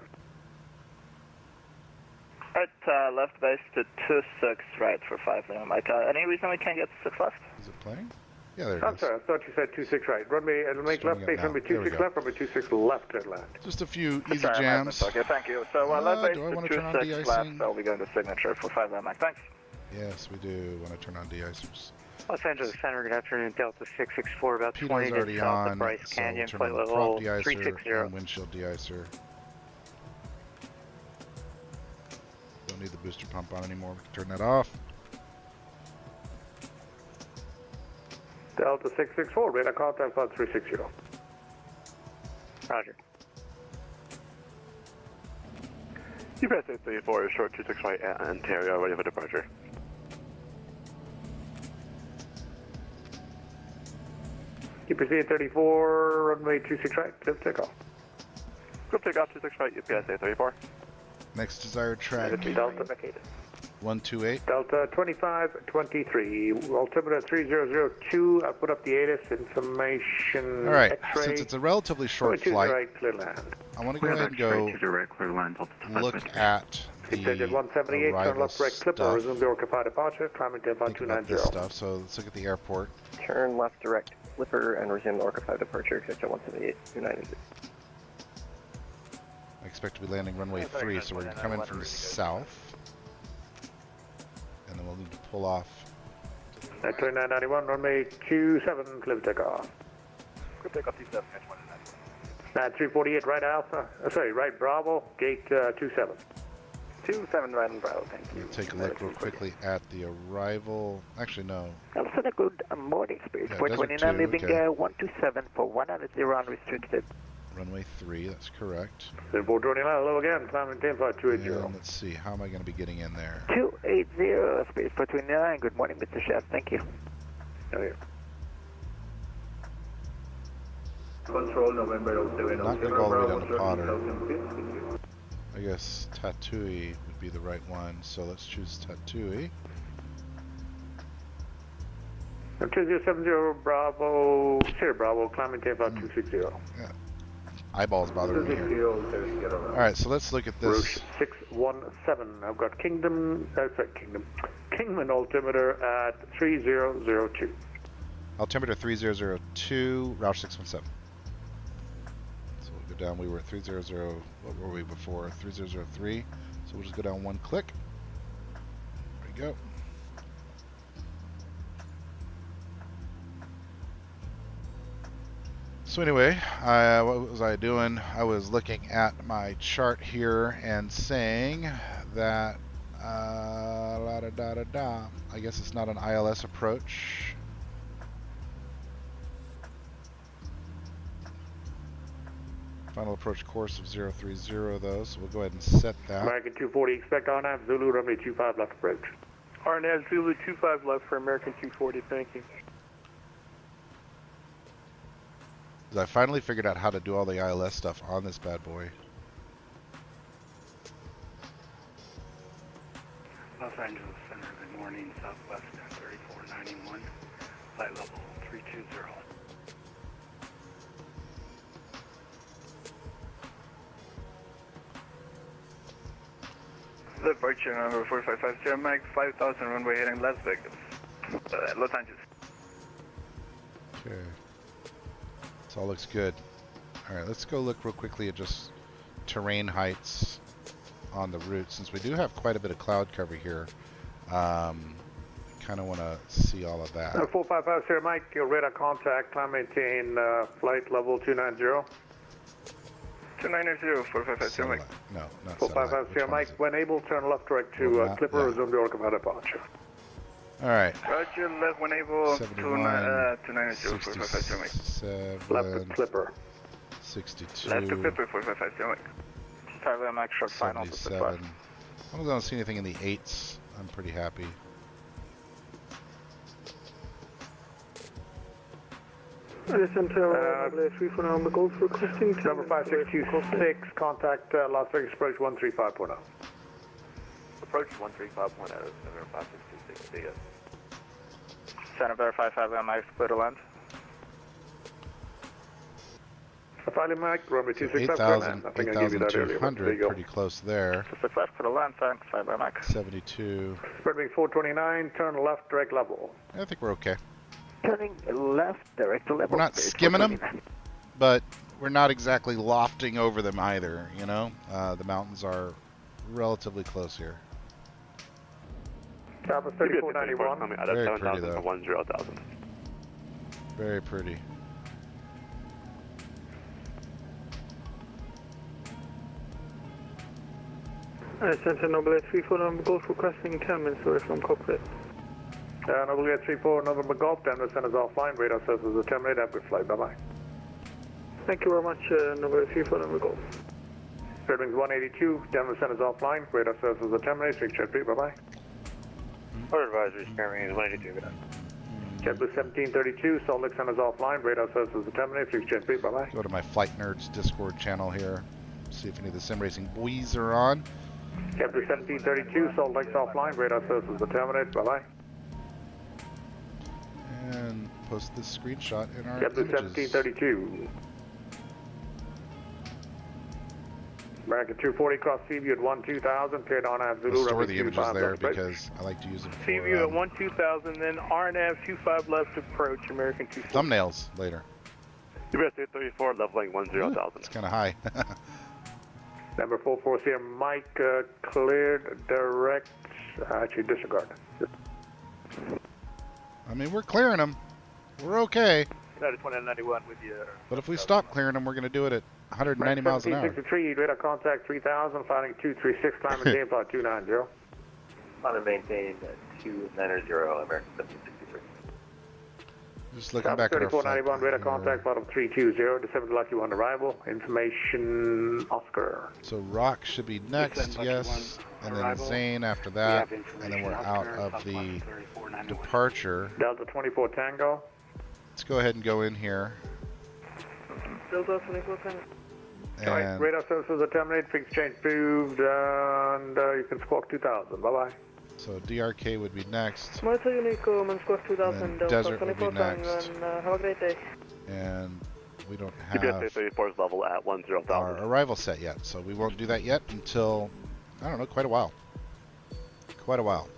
Right, left base to 26 right for 5 Lima Mike. Any reason we can't get 6 left? Is it playing? Yeah, there it I'm is. sorry, I thought you said 26 right. Runway, make left base runway 26 left, runway 26 left, clear land. Just a few easy jams. Okay, thank you. So left base do I want to to turn on 26 left, de-icing? so we go into signature for 5 Lima Mike. Thanks. Yes, we do want to turn on de-icers. Los Angeles Center, good afternoon, Delta 664, about Pito's 20 already minutes south on, of Bryce so Canyon, we'll turn flight on the level prop de-icer 360. and windshield de-icer. Don't need the booster pump on anymore, we can turn that off. Delta 664, radar contact flight 360. Roger. USA 34 is short 26 right at Ontario, ready for departure. UPSA 34, runway 26 right, clear takeoff. Clear takeoff 26 right, UPSA 34. Next desired track, Delta 128. Delta 2523, altimeter 3002. I put up the ATIS information. All right, X-ray. since it's a relatively short flight, right, clear land. I want to go ahead and go look at the Extended 178, turn arrival left right clipper, stuff. resume the Orca departure, climbing to about Think about this 290. stuff. So let's look at the airport. Turn left direct flipper and resume the Orca 5 departure, exit 178, United. I expect to be landing runway 3, so we're going to come in from the south. And then we'll need to pull off. 2991, runway 27, clear takeoff. Clear takeoff 27, 348 right Alpha, right Bravo, gate 27. 27 right on Bravo, thank you. Take a look real quickly at the arrival. Actually, no. Also, a good morning, Spirit. Yeah, 429 leaving okay. 127 for 100 unrestricted. Runway 3, that's correct. 429, hello again, climbing 105280. And let's see, how am I going to be getting in there? 280, Spirit 429, good morning, Mr. Chef, thank you. Oh, yeah. Control November 07. Not going to go all the way down to Potter. I guess Tatooine would be the right one, so let's choose Tatooine. 2070 Bravo, Sierra Bravo, climbing 105260. Yeah. Eyeballs bothering me here. Alright, so let's look at this. Route 617. I've got Kingman altimeter at 3002. Altimeter 3002, Roush 617. So we'll go down. We were at 300. What were we before? 3003. So we'll just go down one click. There we go. So anyway, what was I doing? I was looking at my chart here and saying that I guess it's not an ILS approach. Final approach course of 030 though, so we'll go ahead and set that. American 240, expect RNAV Zulu runway 25 left approach. RNAV Zulu 25 left for American 240, thank you. I finally figured out how to do all the ILS stuff on this bad boy. Los Angeles Center, good morning, Southwest 3491, flight level 320. Departure number 4550, Mike 5000, runway heading Las Vegas, Los Angeles. Okay. This all looks good. Alright, let's go look real quickly at just terrain heights on the route, since we do have quite a bit of cloud cover here. Kind of want to see all of that. 455 Sierra Mike, your radar contact, climb maintain flight level 290. 290, 455 Sierra Mike. No, not 455 Sierra Mike, when able, turn left direct to Clipper, resume the Orca departure. Alright. Roger, left when able, 290, 455 Sierra Mike. Left to Clipper. 62. Left to Clipper, 455 Sierra Mike. Tyler Mike, short final to the 77. As long as I don't see anything in the 8s, I'm pretty happy. Number 5626, contact Las Vegas approach 135.0. Approach 135.0, Center 5626, see ya. Center verify 5 Mike, split a land. Finally, Mike, runway 8,000, 8,200, pretty close there. Left for the land, thanks, 5 Mike. 72. Spread wing 429, turn left direct level. I think we're okay. Turning left direct level. We're not skimming them, but we're not exactly lofting over them either, you know? The mountains are relatively close here. Top of 3491. Very pretty though. 10,000. Very pretty. Center Noble 34 Golf requesting 10 minutes away from cockpit. Noble 34 November Golf, Denver Center's offline, radar services are terminated, have a good flight, bye-bye. Thank you very much, Noble 34 November Golf. Spread wings 182, Denver Center's offline, radar services are terminated, 6 jet 3, bye-bye. Our advisory, Sierra Wings 182, good night. JetBlue 1732, Salt Lake Center's offline, radar services are terminated, 6 jet 3, bye-bye. Go to my Flight Nerds Discord channel here, see if any of the sim racing boys are on. JetBlue 1732, Salt Lake's offline, radar services are terminated, bye-bye. And post this screenshot in our JetBlue images. 1732. American 240 cross Seaview at 12000, cleared RNAV Zulu. I'll store the images there because I like to use them for Seaview at 12000, then RNAV 25 left approach, American 240. thumbnails later. US 834, leveling 10,000. It's kind of high. Number 44 Sierra Mike, cleared direct, actually disregard. I mean, we're clearing them. We're okay. United 2991 with you. But if we stop clearing them, we're going to do it at 190 miles an hour. 1763, radar contact 3000, flying 236, climb and maintain flight 290. On and maintain 290, American 1763. Just looking back at our flight. 3491, radar contact, bottom 320, December lucky one arrival, information Oscar. So Rock should be next, yes, and then Zane after that, and then we're out of the departure. Delta 24 Tango. Let's go ahead and go in here. Delta 24 Tango. And Radar services are terminated, fixed change proved, and you can squawk 2000. Bye-bye. So DRK would be next. Malta Unico, Squawk 2000, Delta Desert would be 24 Tango, next. and have a great day. And we don't have GPS 34's level at 10,000. our arrival set yet, so we won't do that yet until, I don't know, quite a while. Quite a while.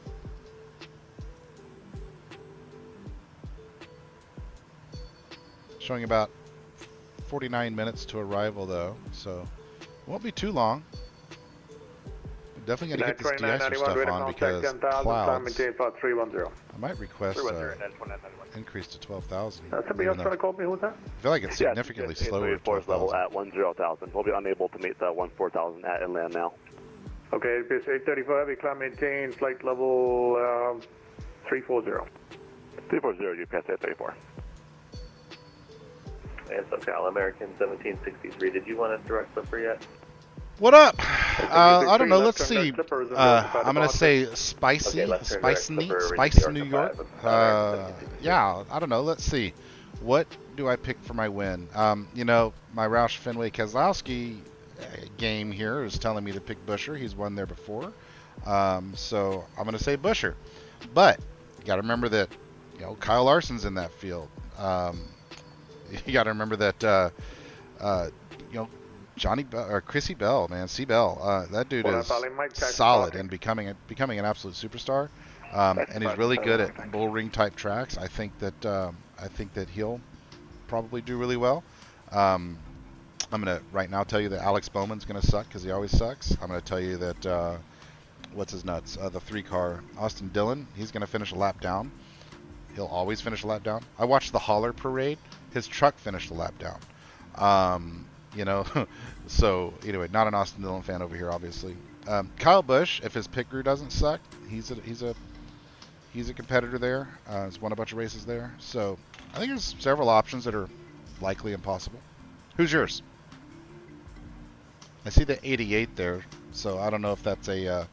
Showing about 49 minutes to arrival though, so won't be too long. We're definitely going to get this de-icer stuff on because clouds. I might request increase to 12,000. Somebody else trying to call me? Who's that? I feel like it's significantly slower at 34's level 12,000. at 10,000. We'll be unable to meet the 14,000 at inland now. Okay, PS 834 heavy, climb maintain, flight level 340. 340, GPS 834. And SoCal American 1763. Did you want a direct slipper yet? What up? I don't know. Let's see. I'm gonna say spicy, spicy New York. Yeah, I don't know. Let's see. What do I pick for my win? You know, my Roush Fenway Keselowski game here is telling me to pick Buescher. He's won there before, so I'm gonna say Buescher. But you got to remember that Kyle Larson's in that field. You got to remember that Johnny Bell, or Chrissy Bell, man, C Bell, that dude is solid and becoming an absolute superstar. And he's really good at bull ring type tracks. I think that he'll probably do really well. I'm gonna right now tell you that Alex Bowman's gonna suck because he always sucks. I'm gonna tell you that what's his nuts, the 3-car Austin Dillon, he's gonna finish a lap down. He'll always finish a lap down. I watched the Holler Parade. His truck finished a lap down. So anyway, not an Austin Dillon fan over here, obviously. Kyle Busch, if his pit crew doesn't suck, he's a competitor there. He's won a bunch of races there. So I think there's several options that are likely impossible. Who's yours? I see the 88 there, so I don't know if that's a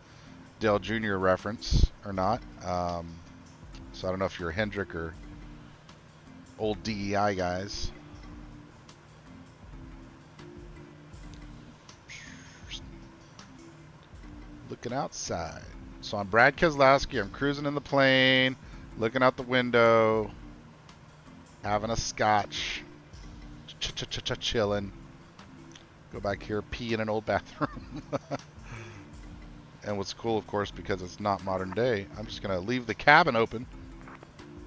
Dale Jr. reference or not. So I don't know if you're Hendrick or old DEI guys. Looking outside. So I'm Brad Keselowski. I'm cruising in the plane, looking out the window, having a scotch, chilling. Go back here, pee in an old bathroom. And what's cool, of course, because it's not modern day, I'm just gonna leave the cabin open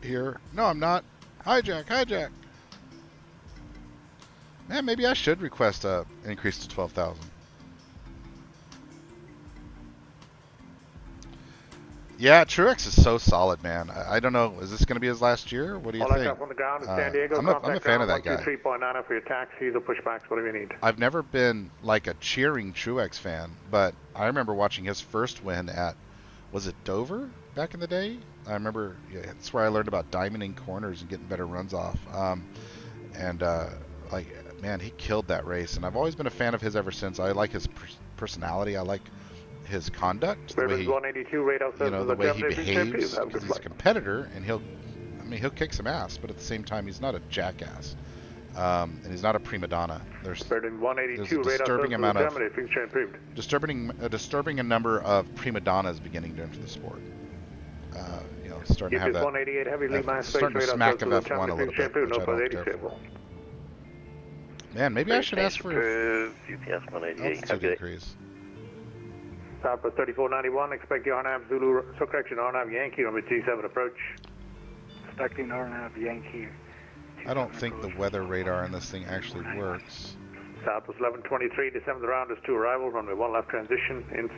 here. No, I'm not. Hijack. Man, maybe I should request a increase to 12,000. Yeah, Truex is so solid, man. I don't know. Is this going to be his last year? What do you think? On the ground in San Diego. I'm a fan of that guy. 3.9 for your taxis or pushbacks, whatever you need. I've never been like a cheering Truex fan, but I remember watching his first win at, was it Dover back in the day? I remember, yeah, that's where I learned about diamonding corners and getting better runs off. Man, he killed that race, and I've always been a fan of his ever since. I like his personality. I like his conduct, the way he, the way he behaves. Because he's a competitor, and he'll kick some ass, but at the same time, he's not a jackass, and he's not a prima donna. There's a disturbing amount of disturbing a number of prima donnas beginning to enter the sport. Starting to have that, starting to smack of F1 a little bit, which I don't care for. Man, maybe I should ask for UPS 188. altitude increase. Southwest 3491, expect the RNAV Zulu, so correction, RNAV Yankee, number G7 approach. Expecting RNAV Yankee. I don't think the weather radar in this thing actually works. Southwest 1123, December the round is 2 arrivals, runway 1 left transition, and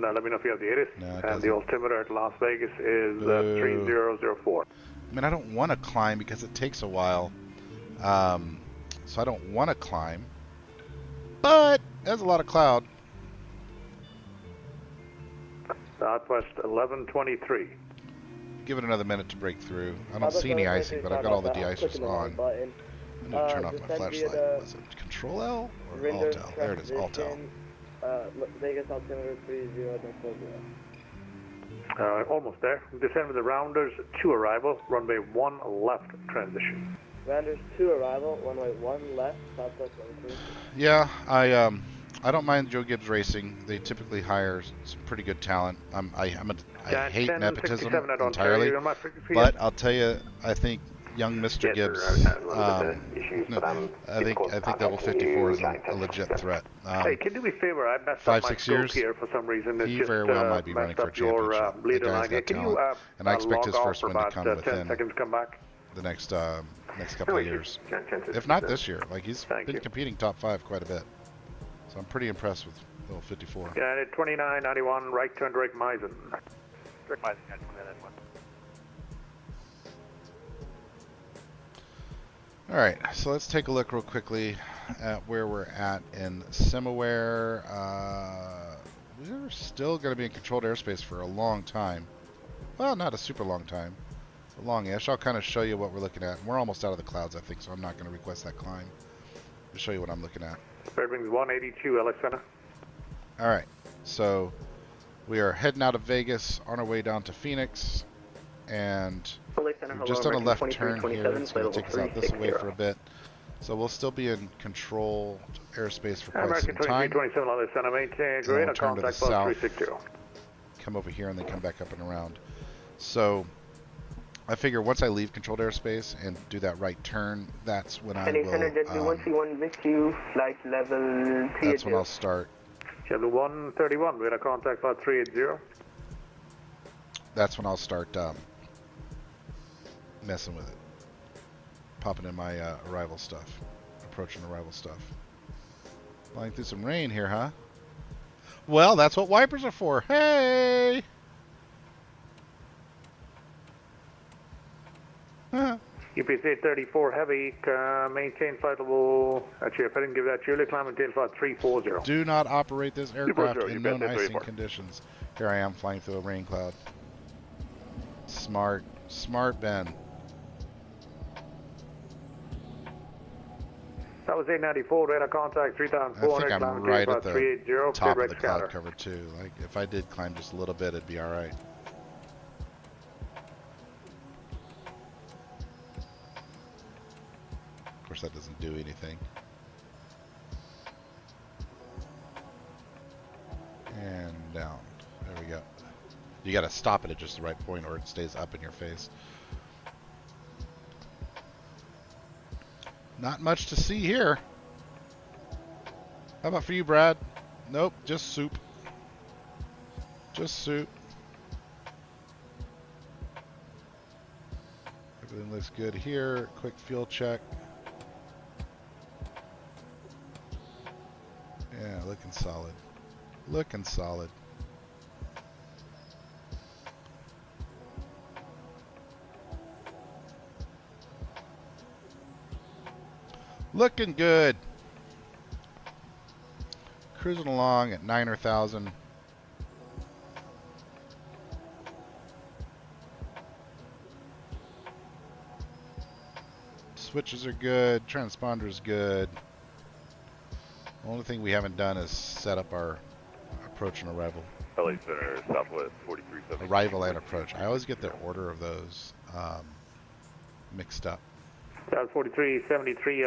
let me know if you have the ATIS. No, and the altimeter at Las Vegas is 3004. I mean, I don't want to climb because it takes a while, so I don't want to climb. but there's a lot of cloud. Southwest 1123. Give it another minute to break through. I don't see any icing, but I've got all the de-icers on. I need to turn off my flashlight. Was it Control L or Alt L? There it is, Alt L. Vegas altimeter 30.40. Almost there. Descend with the Rounders 2 arrival, runway 1 left transition. Rounders 2 arrival, runway 1 left, Southwest 123. Yeah, I don't mind Joe Gibbs Racing. They typically hire some pretty good talent. I hate nepotism entirely, but I'll tell you, I think young Mr. Gibbs, I think Double 54 is a legit threat. Hey, can you do me a favor? I messed 5, up my 6 scope years. here for some reason. He very well might be running for a championship. The guy's got talent, and I expect his first win to come within the next couple of years, if not this year. Like he's been competing top 5 quite a bit, so I'm pretty impressed with little 54. Yeah, 2991, right turn direct Meisen. Direct Meisen, guys, that one. All right, so let's take a look real quickly at where we're at in Simaware. We're still going to be in controlled airspace for a long time. Well, not a super long time. Long-ish. I'll kind of show you what we're looking at. We're almost out of the clouds, I think, so I'm not going to request that climb. I'll show you what I'm looking at. Birdwings 182, LX Center. All right, so we are heading out of Vegas on our way down to Phoenix, and we're just on a left turn here. It's going to take us out this way for a bit, so we'll still be in controlled airspace for quite some time. And we'll turn to the south, come over here, and then come back up and around. So I figure once I leave controlled airspace and do that right turn, that's when I will. That's when I'll start. Channel 131, radar contact about 380. That's when I'll start messing with it, popping in my arrival stuff, approaching arrival stuff. Flying through some rain here, huh? Well, that's what wipers are for. Hey! UPC 34 heavy, maintain flight level. Actually, if I didn't give that to you, climb and tail flight 340. Do not operate this aircraft in known icing conditions. Here I am flying through a rain cloud. Smart, smart Ben. That was 894, radar contact 3,400. I think I'm right at the top of the cloud cover too. Like if I did climb just a little bit, it'd be all right. Of course, that doesn't do anything. And down. There we go. You got to stop it at just the right point, or it stays up in your face. Not much to see here. How about for you, Brad? Nope, just soup. Just soup. Everything looks good here. Quick fuel check. Yeah, looking solid. Looking solid. Looking good. Cruising along at 9,000. Switches are good. Transponder's good. The only thing we haven't done is set up our approach and arrival. LA Center, Southwest 4370. Arrival and approach. I always get the order of those mixed up. 4373,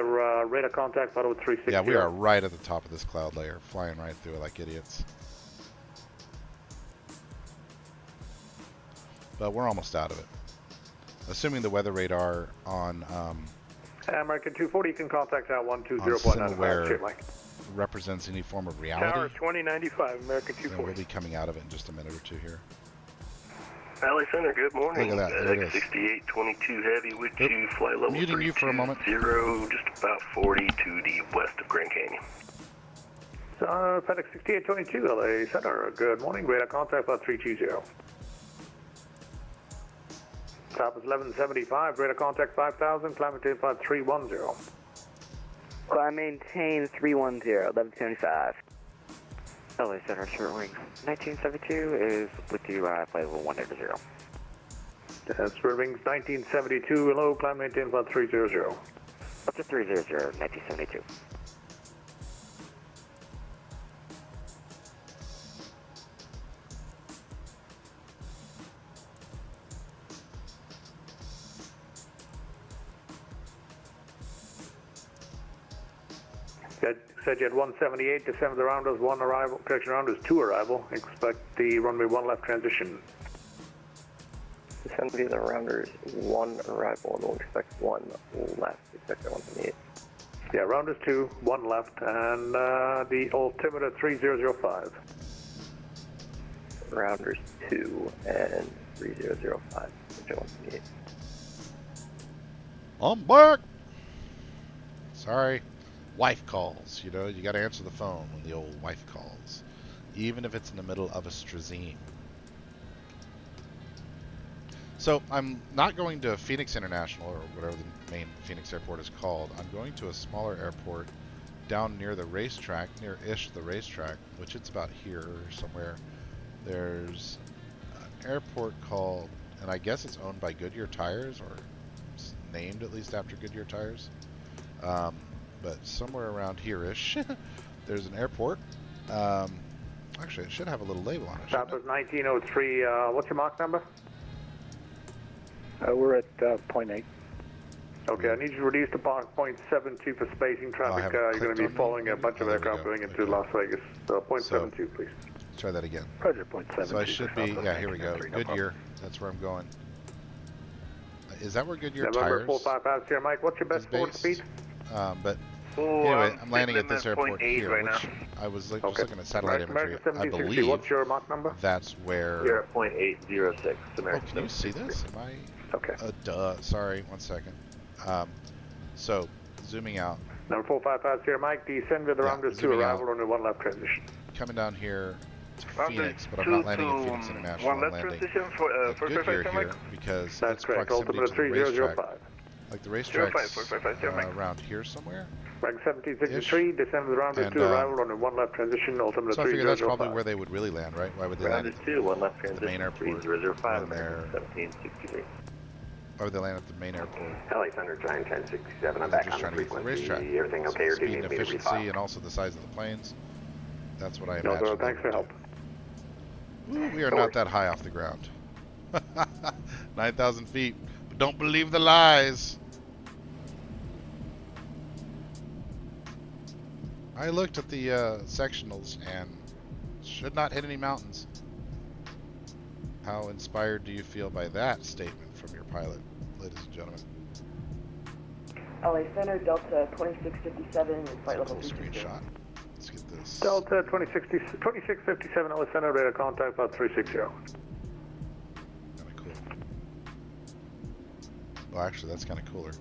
radar contact, photo 360. Yeah, we are right at the top of this cloud layer, flying right through it like idiots. But we're almost out of it. Assuming the weather radar on American 240, you can contact out 120.95. Represents any form of reality. Tower 2095, American 240. We'll be coming out of it in just a minute or two here. Valley Center, good morning. Look at that, there it is. 6822 Heavy with you, flight level Muting you for a moment. 30, just about 40 to the west of Grand Canyon. FedEx 6822, LA Center, good morning, radar contact about 320. Top is 1175, radar contact 5000, climate tail flight 310. Climb maintain 310, 1175. LA Center, short wings. 1972 is with you, flight level 180. Spirit Wings 1972, hello, climb maintain flight 300. Up to 300, 1972. Said you had 178, descend the rounders, 1 arrival, correction, rounders 2 arrival. Expect the runway 1 left transition. Descend via the rounders, 1 arrival, and we'll expect 1 left, expect at 178. Yeah, rounders 2, 1 left, and the altimeter 3005. Rounders 2 and 3005, expect 178. I'm back! Sorry. Wife calls, you know, you got to answer the phone when the old wife calls, even if it's in the middle of a strazine. So I'm not going to Phoenix International, or whatever the main Phoenix airport is called. I'm going to a smaller airport down near the racetrack, near-ish the racetrack, which it's about here or somewhere. There's an airport called, and I guess it's owned by Goodyear Tires, or it's named at least after Goodyear Tires. But somewhere around here-ish, there's an airport. Actually, it should have a little label on it. Southwest 1903, what's your Mach number? We're at 0.8. Okay, I need you to reduce to 0.72 for spacing traffic. You're going to be following a bunch of aircraft going into Las Vegas. So 0.72, please. Let's try that again. Roger, 0.72. So I should be, yeah, here we go. Goodyear, that's where I'm going. Is that where Goodyear Tires? November 455 Sierra Mike, what's your best forward speed? But anyway, I'm landing at this airport here, right which I was just looking at satellite imagery. I believe what's your Mach number? That's where... You're at 0.806. Oh, can you see this? Am I... Okay. Duh. Sorry, 1 second. So, zooming out. Number 455 Sierra Mike, descend with the rounders 2 arrival on the 1 left transition. Coming down here to Phoenix, but I'm not landing in Phoenix International. I'm landing at Goodyear here because that's it's correct. proximity to the racetrack. Like the racetrack's 05, around here somewhere. Rank 1763, descend with the rounders 2 arrival on the 1 left transition, altimeter 3005. So I figure that's probably where they would really land, right? Why would they land at 2, 1 left transition, the main airport? 3005, 1763. Why would they land at the main airport? LA Center, Giant 1067, I'm back on the frequency. Everything okay, or do you need me to efficiency refile? and also the size of the planes. That's what I imagine. No, thanks for help. Ooh, we are not that high off the ground. 9,000 feet. But don't believe the lies. I looked at the sectionals and should not hit any mountains. How inspired do you feel by that statement from your pilot, ladies and gentlemen? LA Center, Delta 2657, flight level Cool screenshot. Let's get this. Delta 2657, LA Center, radar contact about 360. Kind of cool. Well, actually, that's kind of cooler.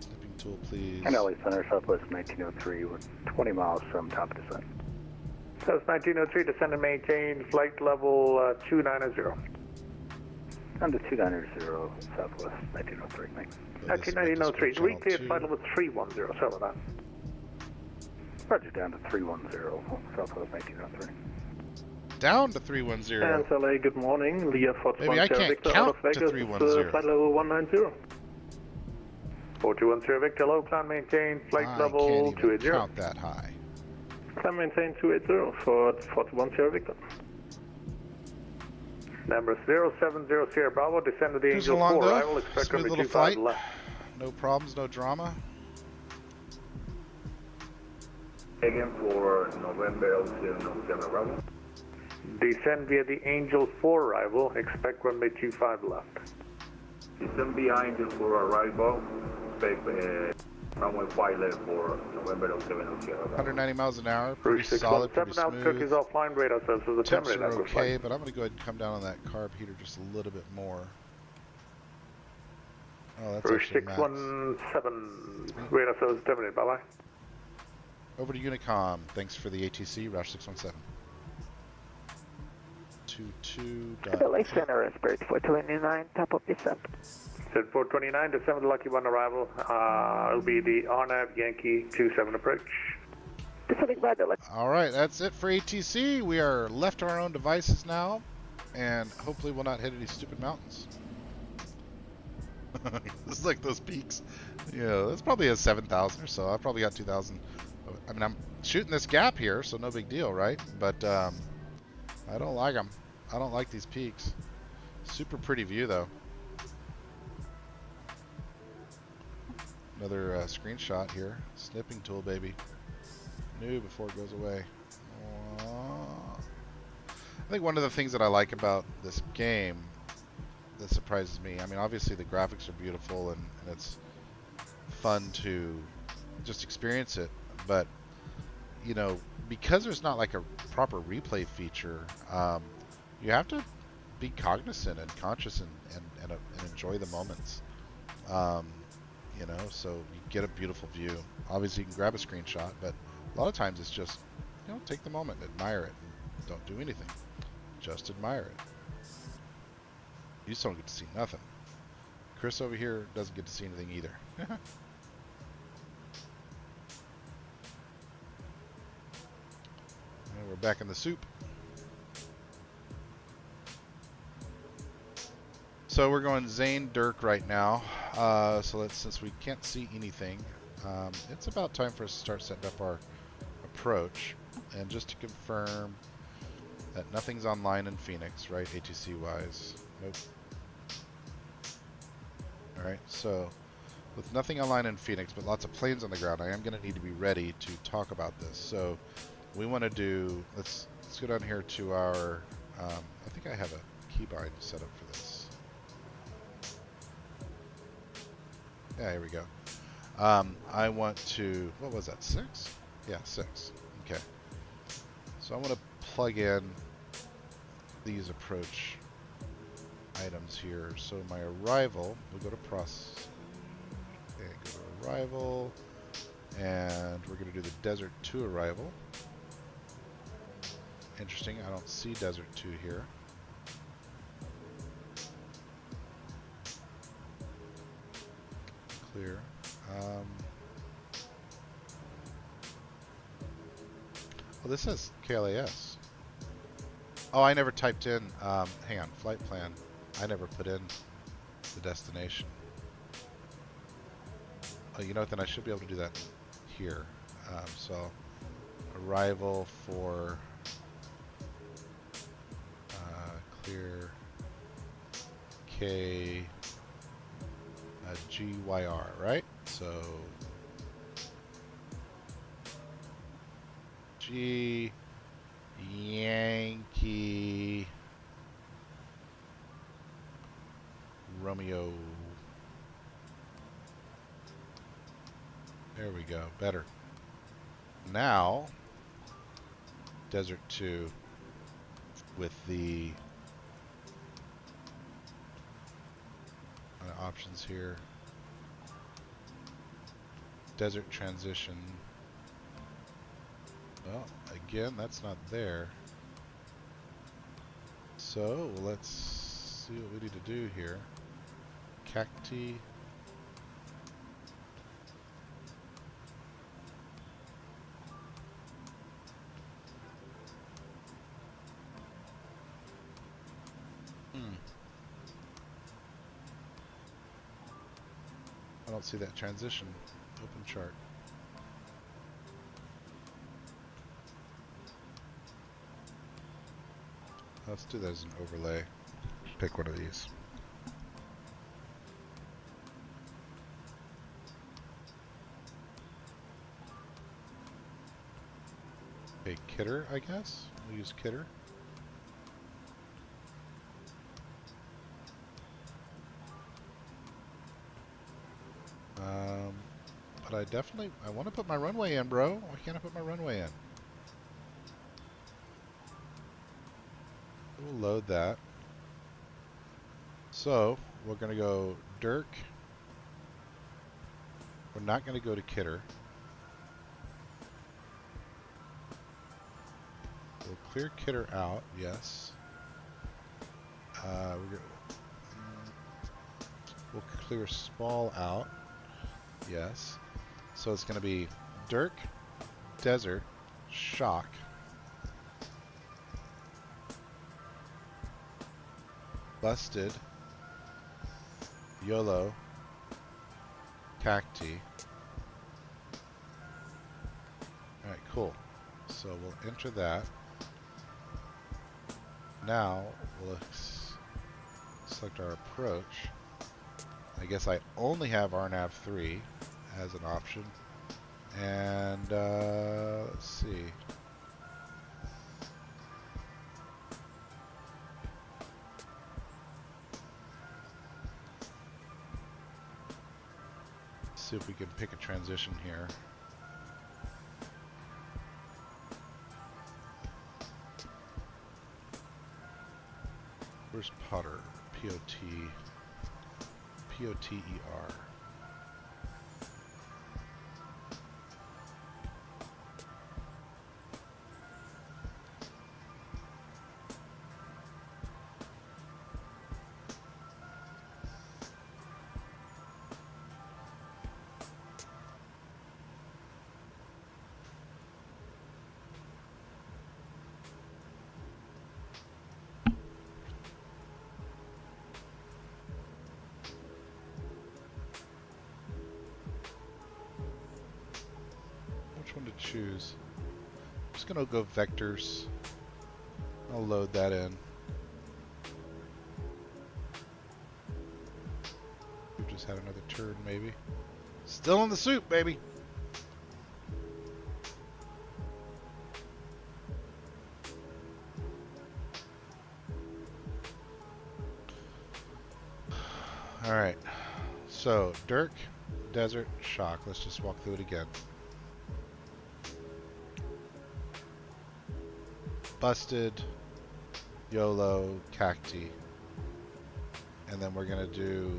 Snipping tool, please. And LA Center, Southwest 1903, we're 20 miles from top of descent. Southwest 1903, descend and maintain flight level 290. Under 290, Southwest 1903, thanks. 1903, we cleared flight level 310, sorry about that. Roger, down to 310, Southwest 1903. Down to 310. And LA, good morning. Leah 41 Maybe I can't Victor, count out of Vegas, to 310. flight level 190. 4210 Victor, low, climb maintain, flight level I can't even 280. count that high. Climb maintain 280 for 41 Victor. Number 070 Sierra Bravo, descend to the Cruise Angel along 4 though. arrival, expect Smooth runway little 25 flight. left. No problems, no drama. Again for November 07 Bravo. Descend via the Angel 4 arrival, expect runway 25 left. Descend via Angel 4 arrival, expect runway 5 left for November 07 Sierra Bravo. 190 miles an hour, pretty Rouge solid, pretty 617 Alpha Cook is smooth. offline radar services for the Temps terminator. are okay, but I'm going to go ahead and come down on that carb heater just a little bit more. Oh, that's Rouge actually max. 617 radar service terminator, bye bye. Over to Unicom. Thanks for the ATC, Rouge 617. 22. LA Center, Spirit 429, top of descent. Said 429 to 7, the lucky one arrival. It'll be the RNAV Yankee 27 approach. All right, that's it for ATC. We are left to our own devices now, and hopefully we'll not hit any stupid mountains. It's like those peaks. Yeah, that's probably a 7,000 or so. I probably got 2,000. I mean, I'm shooting this gap here, so no big deal, right? But I don't like them. I don't like these peaks. Super pretty view, though. Another screenshot here. Snipping tool, baby. New before it goes away. Aww. I think one of the things that I like about this game that surprises me, I mean, obviously the graphics are beautiful and it's fun to just experience it, but you know, because there's not like a proper replay feature, you have to be cognizant and conscious and enjoy the moments. You know, so you get a beautiful view. Obviously you can grab a screenshot, but a lot of times it's just, you know, take the moment, admire it, and don't do anything. Just admire it. You just don't get to see nothing. Chris over here doesn't get to see anything either. And we're back in the soup. So we're going Zane Dirk right now. So let's, since we can't see anything, it's about time for us to start setting up our approach. And just to confirm that nothing's online in Phoenix, right? ATC wise. Nope. Alright, so with nothing online in Phoenix, but lots of planes on the ground, I am going to need to be ready to talk about this. So we want to do, let's go down here to our, I think I have a keybind set up for this. Yeah, here we go. I want to, what was that, 6? Yeah, 6. Okay. So I want to plug in these approach items here. So my arrival, we'll go to process, okay, go to arrival, and we're going to do the Desert 2 arrival. Interesting, I don't see Desert 2 here. Clear. Well, this says KLAS. Oh, I never typed in, hang on, flight plan. I never put in the destination. Oh, you know what, then I should be able to do that here. So, arrival for clear K GYR, right? So, G Yankee Romeo. There we go. Better. Now, Desert 2 with the options here. Desert transition. Well, again, that's not there. So let's see what we need to do here. Cacti. I don't see that transition. Open chart. Let's do that as an overlay. Pick one of these. Okay, Kidder, I guess. We'll use Kidder. But I want to put my runway in, bro. Why can't I put my runway in? We'll load that. So, we're going to go Dirk. We're not going to go to Kidder. We'll clear Kidder out, yes. We'll clear Spall out. Yes. So it's going to be Dirk, Desert, Shock, Busted, YOLO, Cacti. Alright, cool. So we'll enter that. Now we'll select our approach. I guess I only have RNAV3 as an option. And let's see. See if we can pick a transition here. Where's Potter? P-O-T-E-R. Which one to choose? I'm just gonna go vectors. I'll load that in. We've just had another turn, maybe. Still in the soup, baby. All right. So Dirk, Desert, Shock. Let's just walk through it again. Busted, YOLO, Cacti, and then we're gonna do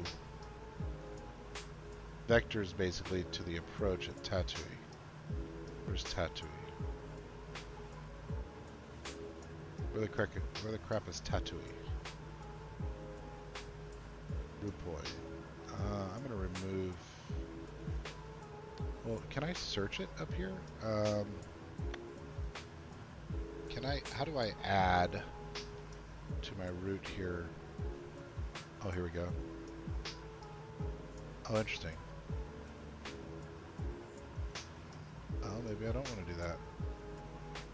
vectors basically to the approach at Tatooine. Where's Tatooine? Where the crap is Tatooine? Rupoi. I'm gonna remove. Well, can I search it up here? How do I add to my route here? Oh, here we go. Oh, interesting. Oh, maybe I don't want to do that.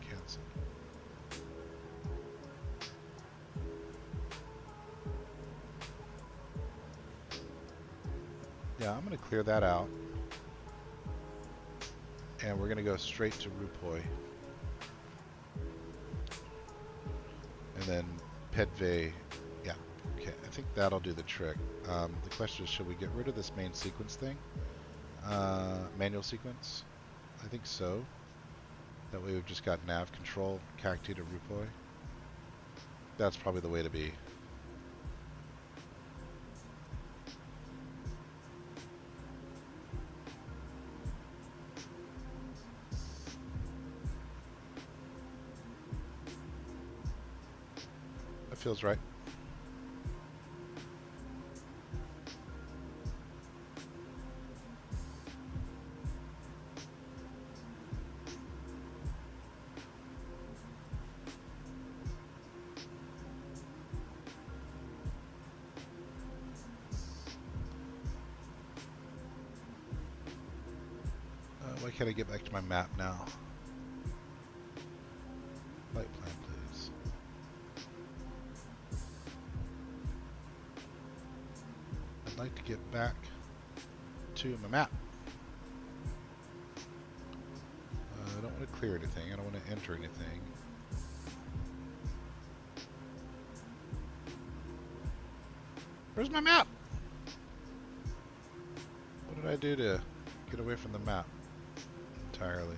Cancel. Yeah, I'm going to clear that out. And we're going to go straight to Rupoi. And then Pedve, yeah, okay, I think that'll do the trick. The question is, should we get rid of this main sequence thing? Manual sequence? I think so. That way we've just got nav control, Cacti to Rupoi. That's probably the way to be. Feels right. Why can't I get back to my map now? Flight plan, please. I'd like to get back to my map. I don't want to clear anything. I don't want to enter anything. Where's my map? What did I do to get away from the map entirely?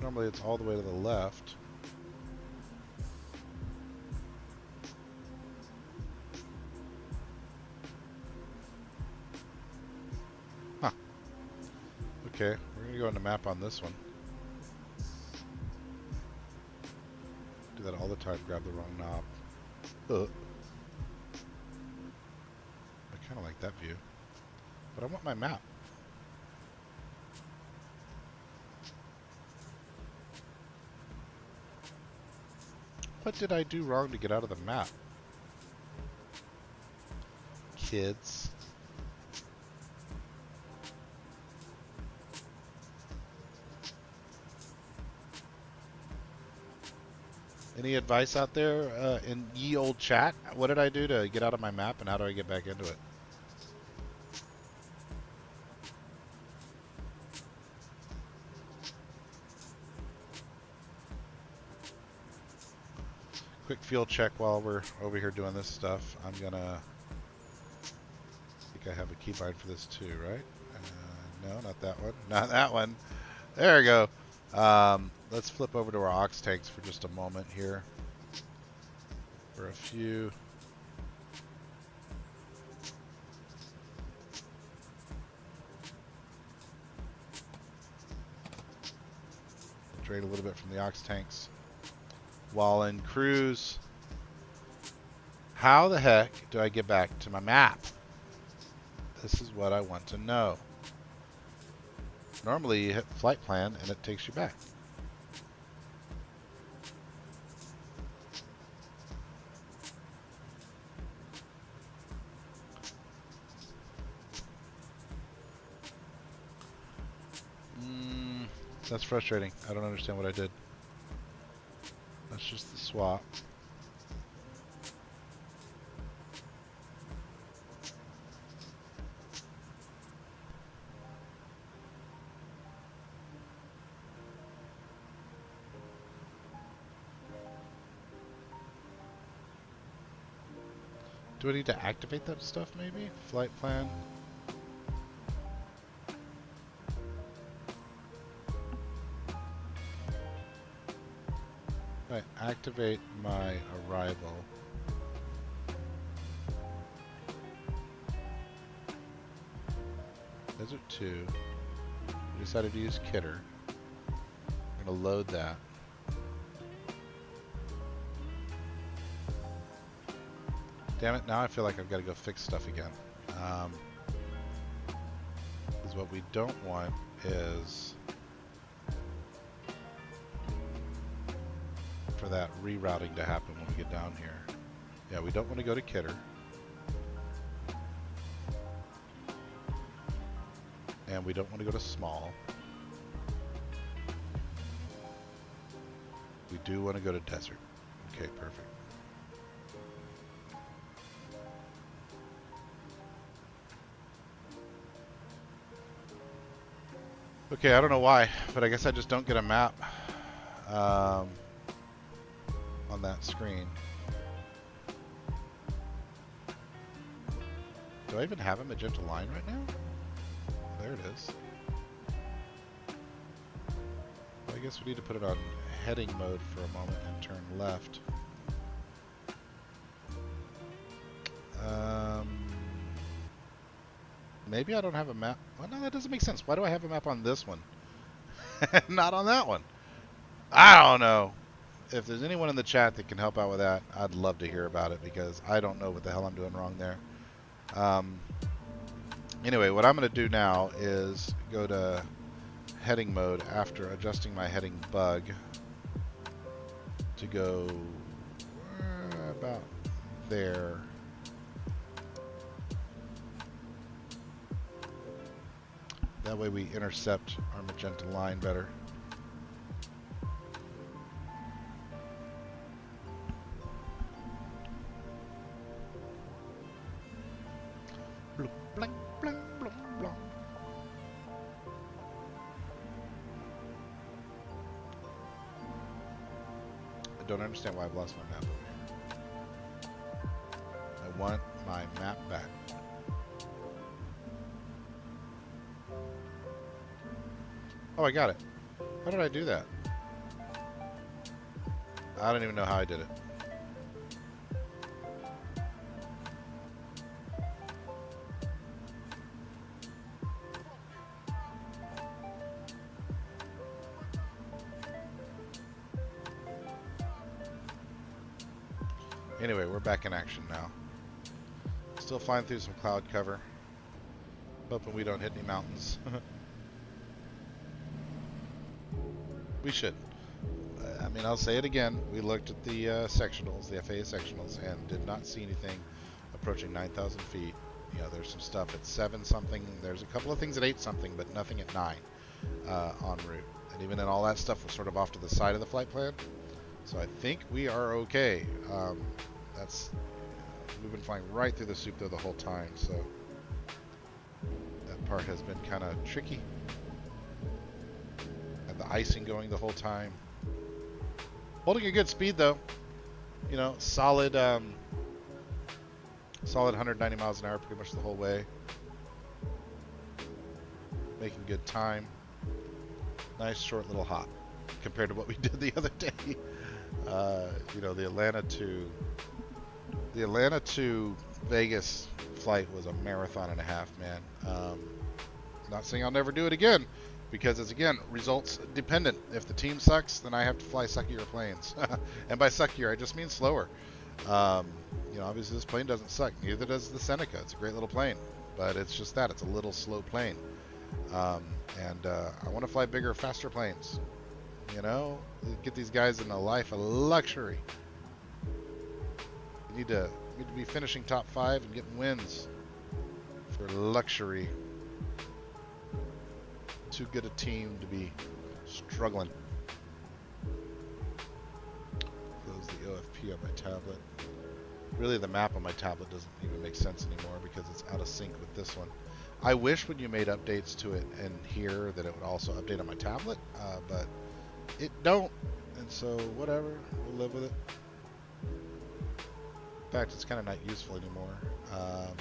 Normally it's all the way to the left. Huh. Okay, we're gonna go on the map on this one. do that all the time, grab the wrong knob. I kind of like that view. But I want my map. What did I do wrong to get out of the map? Kids. Any advice out there in ye old chat? What did I do to get out of my map, and how do I get back into it? Quick field check while we're over here doing this stuff. I'm gonna... I think I have a keybind for this too, right? No, not that one. Not that one. There we go. Let's flip over to our aux tanks for just a moment here. For a few. Drain a little bit from the aux tanks. While in cruise, how the heck do I get back to my map? This is what I want to know. Normally you hit flight plan and it takes you back. That's frustrating. I don't understand what I did. That's just the swap. Do I need to activate that stuff maybe? Flight plan. Right, activate my arrival. Desert 2. I decided to use Kidder. I'm going to load that. Damn it, now I feel like I've got to go fix stuff again. Because what we don't want is for that rerouting to happen when we get down here. Yeah, we don't want to go to Kidder. And we don't want to go to Small. We do want to go to Desert. Okay, perfect. Okay, I don't know why, but I guess I just don't get a map on that screen. Do I even have a magenta line right now? There it is. Well, I guess we need to put it on heading mode for a moment and turn left. Maybe I don't have a map. Well, no, that doesn't make sense. Why do I have a map on this one? Not on that one. I don't know. If there's anyone in the chat that can help out with that, I'd love to hear about it because I don't know what the hell I'm doing wrong there. Anyway, what I'm going to do now is go to heading mode after adjusting my heading bug to go about there. That way we intercept our magenta line better. Bling, bling, bling, bling. I don't understand why I've lost my map over here. I want my map back. Oh, I got it. How did I do that? I don't even know how I did it. Anyway, we're back in action now. Still flying through some cloud cover. Hoping we don't hit any mountains. We should. I mean, I'll say it again. We looked at the sectionals, the FAA sectionals, and did not see anything approaching 9,000 feet. You know, there's some stuff at 7 something. There's a couple of things at 8 something, but nothing at 9 en route. And even then, all that stuff was sort of off to the side of the flight plan. So I think we are okay. We've been flying right through the soup though the whole time, so that part has been kind of tricky. Had the icing going the whole time. Holding a good speed though. You know, solid 190 miles an hour pretty much the whole way. Making good time. Nice short little hop compared to what we did the other day. You know, the Atlanta to Vegas flight was a marathon and a half, man. Not saying I'll never do it again, because it's, again, results dependent. If the team sucks, then I have to fly suckier planes. And by suckier, I just mean slower. You know, obviously this plane doesn't suck. Neither does the Seneca. It's a great little plane, but it's just that. It's a little slow plane. I want to fly bigger, faster planes. You know, get these guys in a life of luxury. You need to be finishing top 5 and getting wins for luxury. Too good a team to be struggling. Close the OFP on my tablet. Really, the map on my tablet doesn't even make sense anymore because it's out of sync with this one. I wish when you made updates to it in here that it would also update on my tablet, but it don't, and so whatever, we'll live with it. In fact, it's kind of not useful anymore. I'm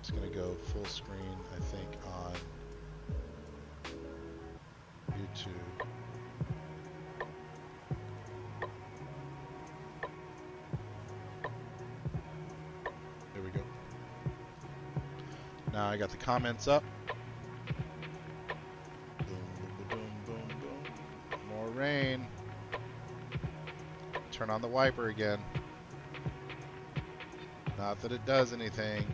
just gonna go full screen, I think, on YouTube. There we go. Now I got the comments up. Rain. Turn on the wiper again. Not that it does anything.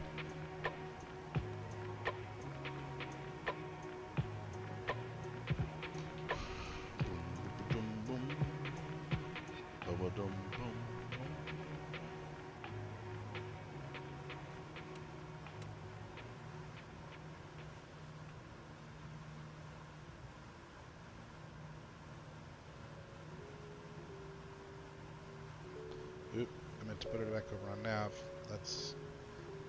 Oop, I meant to put it back over on nav. Let's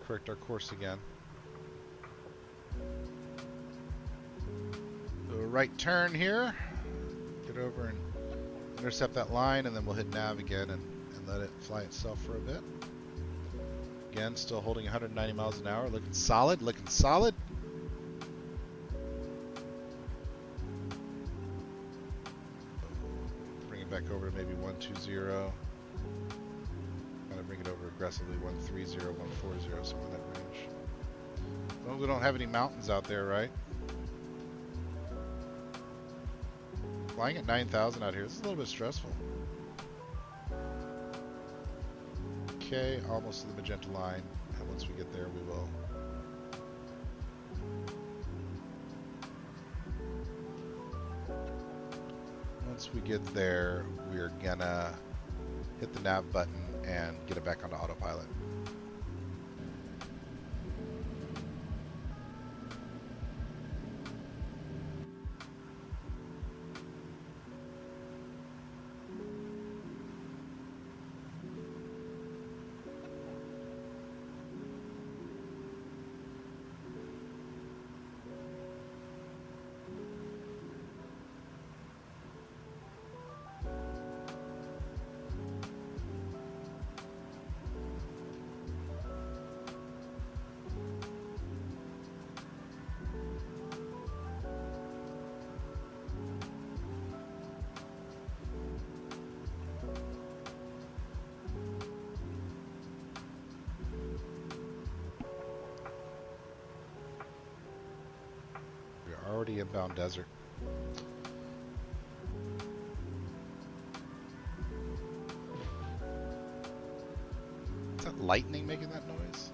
correct our course again. Do a right turn here. Get over and intercept that line, and then we'll hit nav again and let it fly itself for a bit. Again, still holding 190 miles an hour. Looking solid, looking solid. Bring it back over to maybe 120. Bring it over aggressively, 130, 140, somewhere in that range. Well, we don't have any mountains out there, right? Flying at 9,000 out here, this is a little bit stressful. Okay, almost to the magenta line, and once we get there, we will. Once we get there, we're gonna hit the nav button and get it back onto autopilot. Already inbound desert. that lightning making that noise?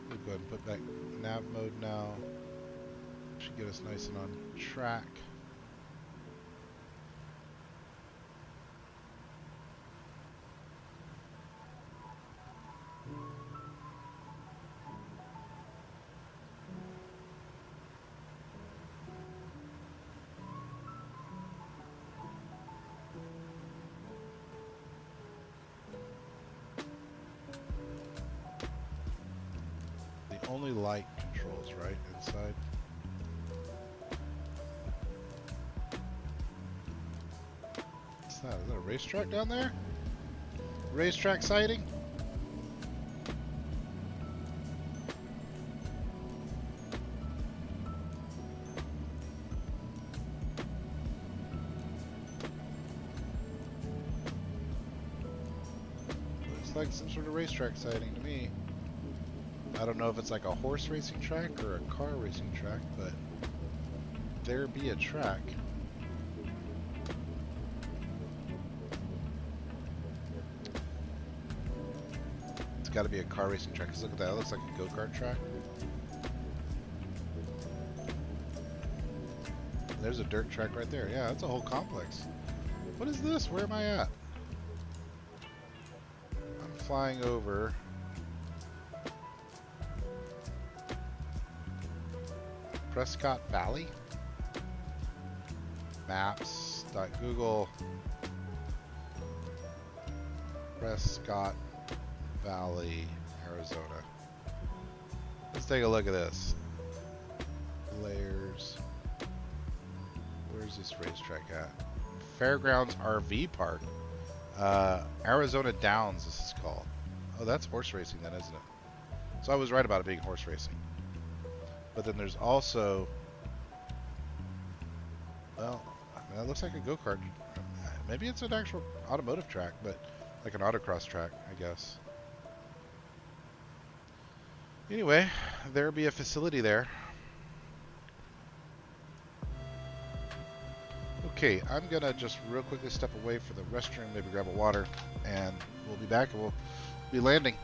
We'll go ahead and put back nav mode now. Should get us nice and on track. The only light controls right inside. What's that? Is that a racetrack down there? Racetrack sighting? Looks like some sort of racetrack sighting to me. I don't know if it's like a horse racing track or a car racing track, but there be a track. It's got to be a car racing track, because look at that, it looks like a go-kart track. There's a dirt track right there. Yeah, that's a whole complex. What is this? Where am I at? I'm flying over Prescott Valley. Maps.google. Prescott Valley, Arizona. Let's take a look at this. Layers. Where's this racetrack at? Fairgrounds RV Park. Arizona Downs, this is called. Oh, that's horse racing then, isn't it? So I was right about it being horse racing. But then there's also, well, I mean, that looks like a go-kart. Maybe it's an actual automotive track, but like an autocross track, I guess. Anyway, there'll be a facility there. Okay, I'm gonna just real quickly step away for the restroom, maybe grab a water, and we'll be back and we'll be landing.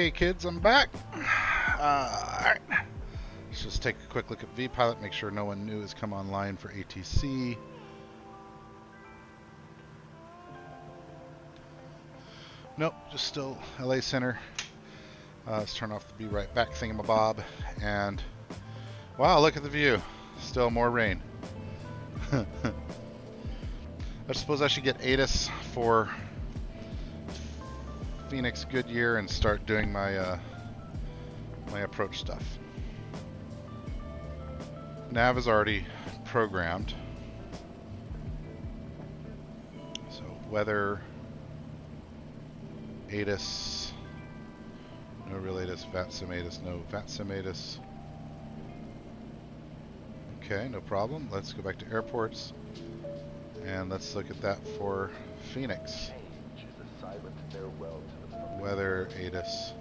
Okay, kids, I'm back. Alright. Let's just take a quick look at vPilot, make sure no one new has come online for ATC. Nope, just still LA Center. Let's turn off the Be Right Back thingamabob. And wow, look at the view. Still more rain. I suppose I should get ATIS for Phoenix Goodyear and start doing my my approach stuff. Nav is already programmed. So weather, ATIS, no real ATIS, VATSIM ATIS, no VATSIM ATIS. Okay, no problem. Let's go back to airports and let's look at that for Phoenix. Weather ATIS.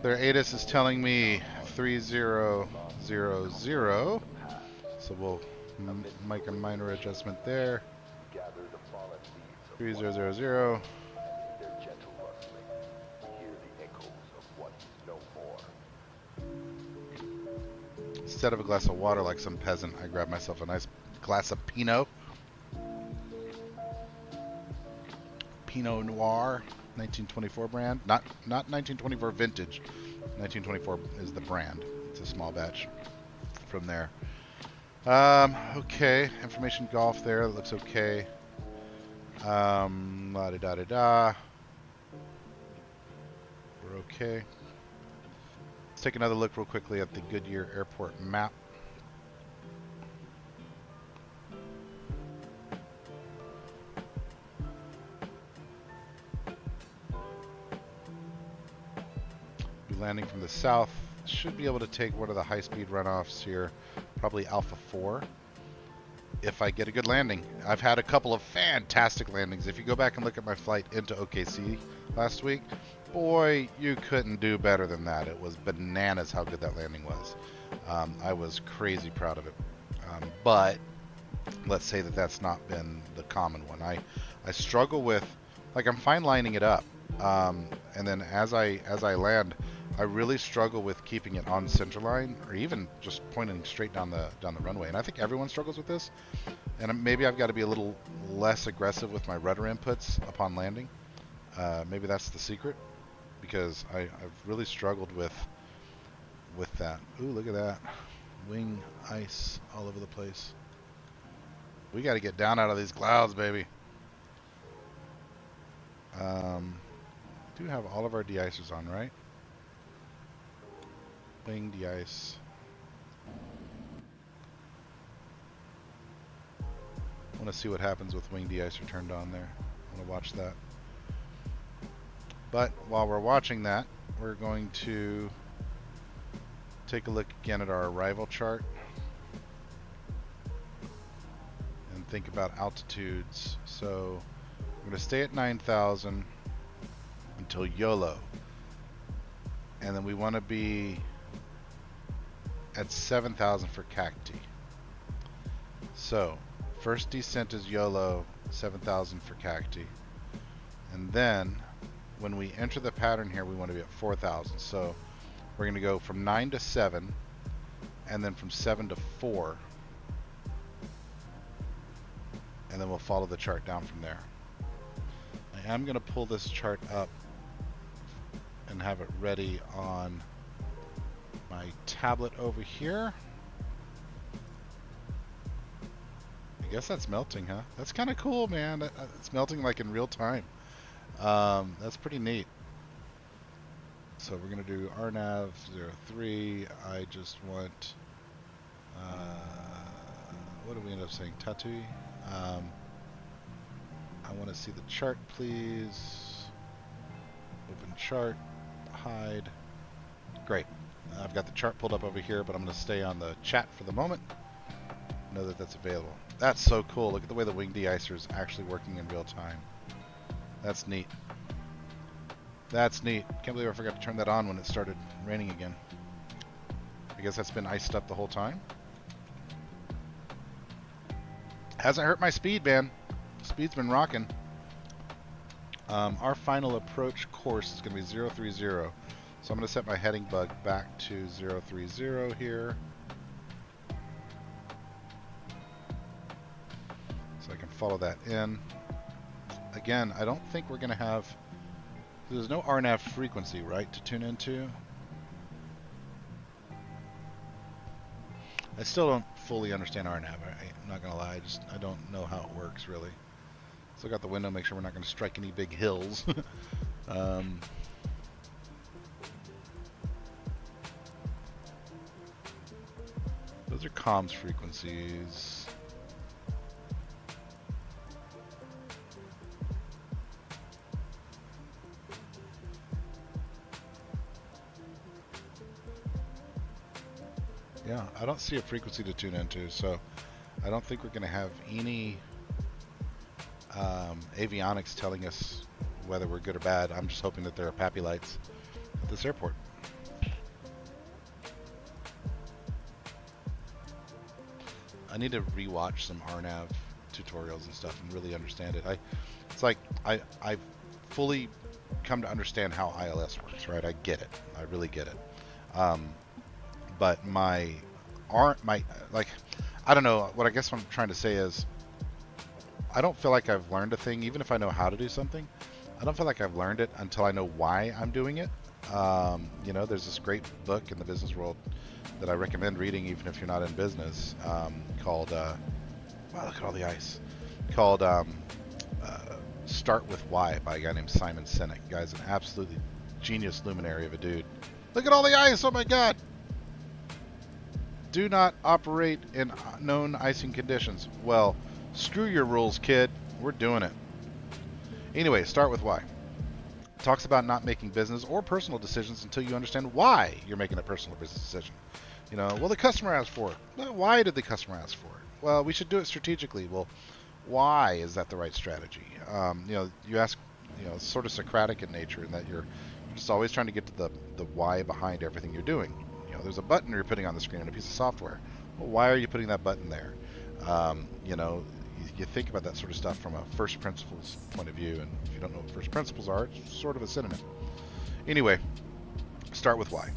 Their ATIS is telling me 3000, so we'll make a minor adjustment there. 3000. Instead of a glass of water like some peasant, I grabbed myself a nice glass of Pinot. Pinot Noir, 1924 brand. Not 1924 vintage. 1924 is the brand. It's a small batch from there. Okay, information golf there. That looks okay. La-da-da-da-da. We're okay. Let's take another look real quickly at the Goodyear Airport map. Landing from the south, should be able to take one of the high-speed runoffs here, probably Alpha 4, if I get a good landing. I've had a couple of fantastic landings. If you go back and look at my flight into OKC last week, boy, you couldn't do better than that. It was bananas how good that landing was. I was crazy proud of it. But let's say that that's not been the common one. I struggle with, like, I'm fine lining it up, and then as I land, I really struggle with keeping it on center line, or even just pointing straight down the runway. And I think everyone struggles with this. And maybe I've got to be a little less aggressive with my rudder inputs upon landing. Maybe that's the secret, because I've really struggled with that. Ooh, look at that, wing ice all over the place. We got to get down out of these clouds, baby. Do have all of our de-icers on, right? Wing de-ice. I want to see what happens with wing de-icer turned on there. I want to watch that. But while we're watching that, we're going to take a look again at our arrival chart and think about altitudes. So we're going to stay at 9,000 until YOLO, and then we want to be at 7,000 for cacti. So first descent is YOLO, 7,000 for cacti, and then when we enter the pattern here, we want to be at 4,000. So we're going to go from 9 to 7, and then from 7 to 4, and then we'll follow the chart down from there. I am going to pull this chart up and have it ready on my tablet over here. I guess that's melting, huh? That's kind of cool, man. It's melting like in real time. That's pretty neat. So we're going to do RNAV 03. I just want, what do we end up saying? Tatui. I want to see the chart, please. Open chart, hide. Great. I've got the chart pulled up over here, but I'm going to stay on the chat for the moment. Know that that's available. That's so cool. Look at the way the wing de-icer is actually working in real time. That's neat. That's neat. Can't believe I forgot to turn that on when it started raining again. I guess that's been iced up the whole time. Hasn't hurt my speed, man. Speed's been rocking. Our final approach course is going to be 030. So I'm going to set my heading bug back to 030 here. So I can follow that in. Again, I don't think we're going to have... There's no RNAV frequency, right, to tune into? I still don't fully understand RNAV. I'm not going to lie. I don't know how it works, really. Still got the window, make sure we're not going to strike any big hills. Those are comms frequencies. Yeah, I don't see a frequency to tune into, so I don't think we're going to have any avionics telling us whether we're good or bad. I'm just hoping that there are PAPI lights at this airport. I need to rewatch some RNAV tutorials and stuff and really understand it. It's like I've fully come to understand how ILS works, right? I get it. I really get it. But I don't know, what I guess what I'm trying to say is I don't feel like I've learned a thing, even if I know how to do something. I don't feel like I've learned it until I know why I'm doing it. You know, there's this great book in the business world that I recommend reading, even if you're not in business, called, wow, look at all the ice, called Start With Why by a guy named Simon Sinek. The guy's an absolutely genius luminary of a dude. Look at all the ice, oh my God! Do not operate in known icing conditions. Well, screw your rules, kid. We're doing it. Anyway, Start With Why. Talks about not making business or personal decisions until you understand why you're making a personal business decision. You know, well, the customer asked for it. Well, why did the customer ask for it? Well, we should do it strategically. Well, why is that the right strategy? You know, you ask, you know, sort of Socratic in nature in that you're just always trying to get to the why behind everything you're doing. You know, there's a button you're putting on the screen and a piece of software. Well, why are you putting that button there? You know, you think about that sort of stuff from a first principles point of view, and if you don't know what first principles are, it's sort of a synonym. Anyway, Start With Why.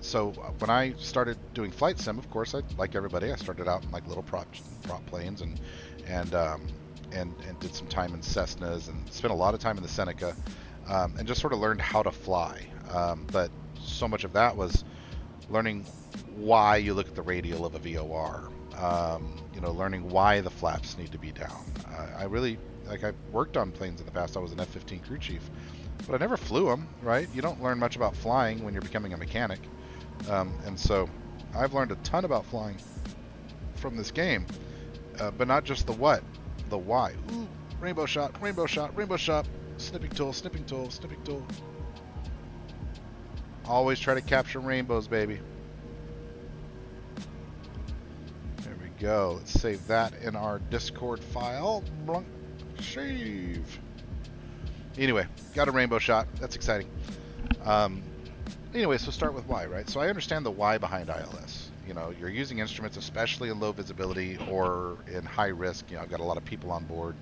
So when I started doing flight sim, of course, like everybody, I started out in like little prop planes and did some time in Cessnas and spent a lot of time in the Seneca, and just sort of learned how to fly. But so much of that was learning why you look at the radial of a VOR. You know, learning why the flaps need to be down. I worked on planes in the past. I was an F-15 crew chief, but I never flew them, right? You don't learn much about flying when you're becoming a mechanic. And so I've learned a ton about flying from this game, but not just the what, the why. Ooh, rainbow shot, rainbow shot, rainbow shot, snipping tool, snipping tool, snipping tool. Always try to capture rainbows, baby. Go. Let's save that in our Discord file. Blunk. Save. Anyway, got a rainbow shot. That's exciting. Anyway, so Start With Why, right? So I understand the why behind ILS. You know, you're using instruments, especially in low visibility or in high risk. You know, I've got a lot of people on board,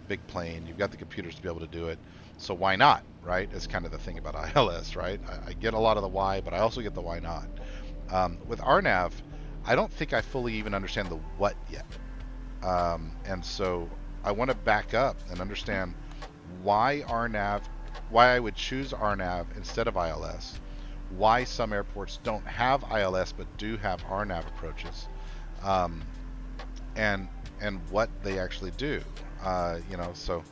big plane. You've got the computers to be able to do it. So why not, right? Is kind of the thing about ILS, right? I get a lot of the why, but I also get the why not. With RNAV, I don't think I fully even understand the what yet. And so I want to back up and understand why RNAV, why I would choose RNAV instead of ILS, why some airports don't have ILS but do have RNAV approaches, and what they actually do. You know, so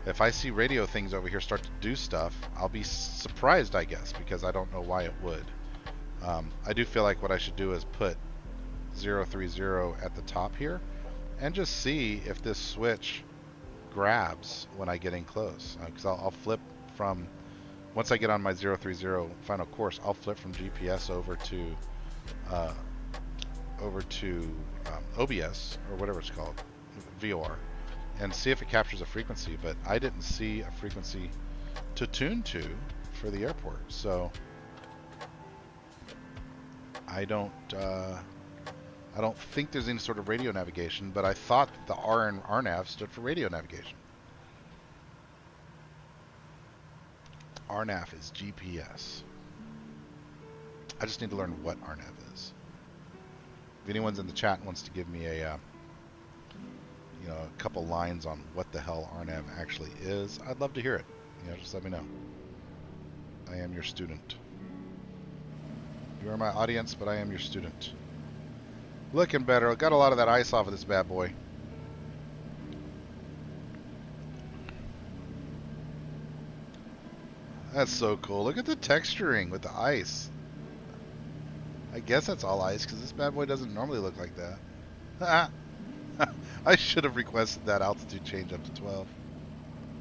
if I see radio things over here start to do stuff, I'll be surprised, I guess, because I don't know why it would. I do feel like what I should do is put 030 at the top here and just see if this switch grabs when I get in close, because I'll flip from, once I get on my 030 final course, I'll flip from GPS over to OBS or whatever it's called, VOR, and see if it captures a frequency. But I didn't see a frequency to tune to for the airport, so I don't think there's any sort of radio navigation, but I thought the R in RNAV stood for radio navigation. RNAV is GPS. I just need to learn what RNAV is. If anyone's in the chat and wants to give me a couple lines on what the hell RNAV actually is, I'd love to hear it. Just let me know. I am your student. You are my audience, but I am your student. Looking better. Got a lot of that ice off of this bad boy. That's so cool. Look at the texturing with the ice. I guess that's all ice because this bad boy doesn't normally look like that. I should have requested that altitude change up to 12.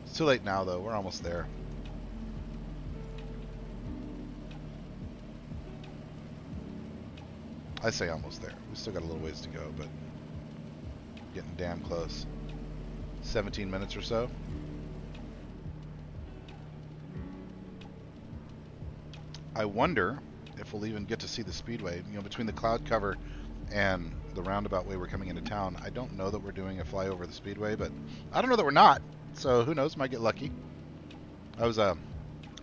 It's too late now though. We're almost there. I say almost there. We still got a little ways to go, but getting damn close. 17 minutes or so. I wonder if we'll even get to see the speedway. Between the cloud cover and the roundabout way we're coming into town, I don't know that we're doing a flyover the speedway, but I don't know that we're not. So who knows? Might get lucky. I was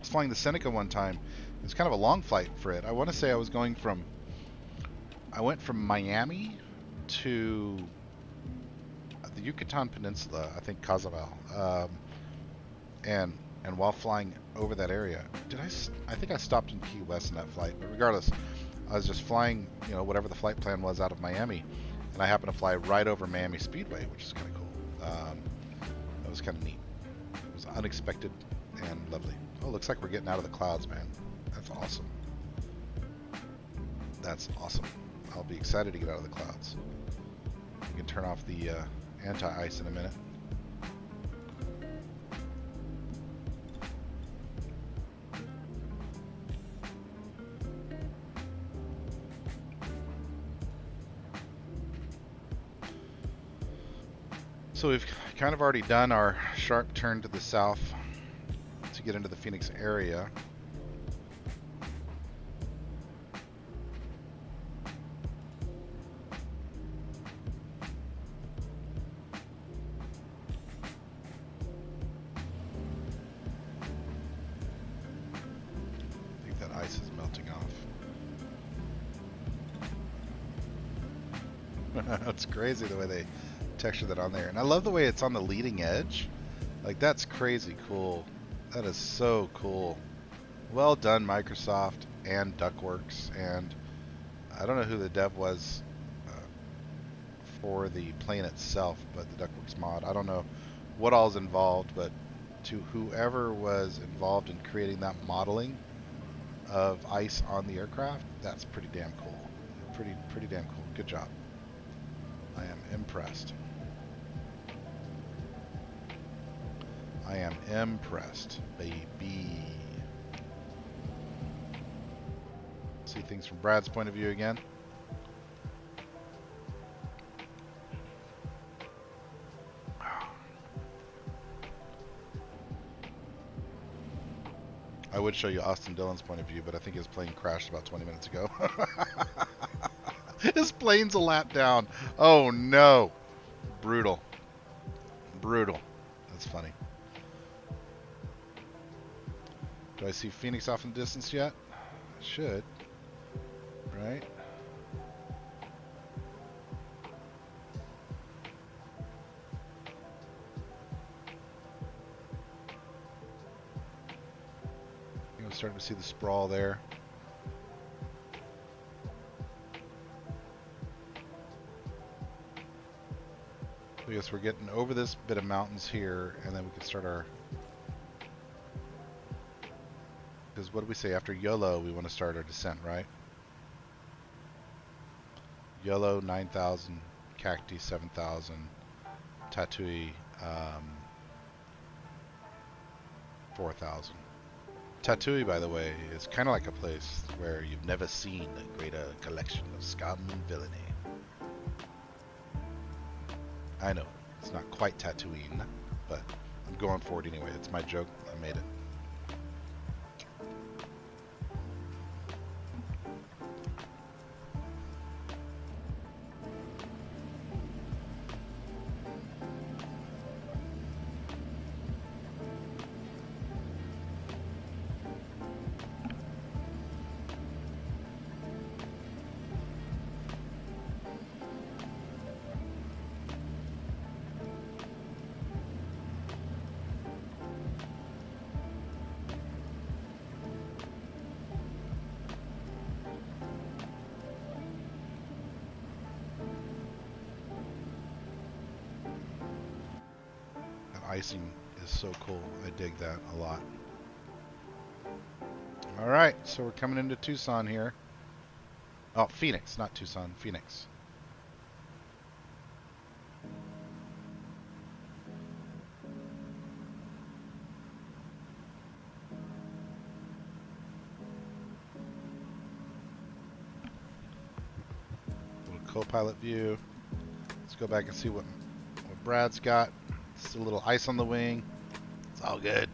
flying the Seneca one time. It was kind of a long flight for it. I want to say I went from Miami to the Yucatan Peninsula, I think Cozumel, and while flying over that area, I think I stopped in Key West in that flight. But regardless, I was just flying, whatever the flight plan was out of Miami, and I happened to fly right over Miami Speedway, which is kind of cool. That was kind of neat. It was unexpected and lovely. Oh, looks like we're getting out of the clouds, man. That's awesome. That's awesome. I'll be excited to get out of the clouds. We can turn off the anti-ice in a minute. So we've kind of already done our sharp turn to the south to get into the Phoenix area. I think that ice is melting off. That's crazy the way they texture that on there, and I love the way it's on the leading edge. Like, that's crazy cool. That is so cool. Well done, Microsoft and Duckworks, and I don't know who the dev was for the plane itself, but the Duckworks mod. I don't know what all is involved, but to whoever was involved in creating that modeling of ice on the aircraft, that's pretty damn cool. Pretty damn cool. Good job. I am impressed. I am impressed, baby. See things from Brad's point of view again. I would show you Austin Dillon's point of view, but I think his plane crashed about 20 minutes ago. His plane's a lap down. Oh no. Brutal. Brutal. That's funny. Do I see Phoenix off in the distance yet? I should. Right? I'm starting to see the sprawl there. I guess we're getting over this bit of mountains here, and then we can start our... Because what do we say? After YOLO, we want to start our descent, right? YOLO 9,000, Cacti 7,000, Tatooine 4,000. Tatooine, by the way, is kind of like a place where you've never seen a greater collection of scum and villainy. I know, it's not quite Tatooine, but I'm going for it anyway. It's my joke. I made it. icing is so cool. I dig that a lot. All right, so we're coming into Tucson here. Oh, Phoenix, not Tucson, Phoenix. Little co-pilot view. Let's go back and see what Brad's got. Just a little ice on the wing. It's all good.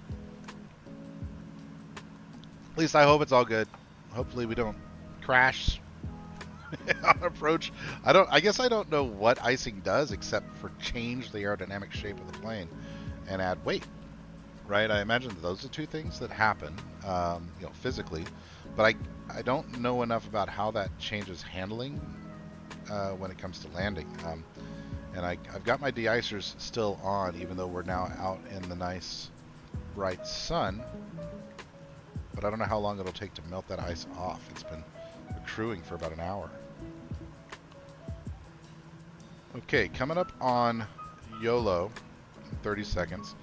At least I hope it's all good. Hopefully we don't crash on approach. I guess I don't know what icing does except for change the aerodynamic shape of the plane and add weight. Right? I imagine those are two things that happen, you know, physically. But I don't know enough about how that changes handling when it comes to landing. And I've got my de-icers still on, even though we're now out in the nice bright sun. But I don't know how long it'll take to melt that ice off. It's been accruing for about an hour. Okay, coming up on YOLO in 30 seconds.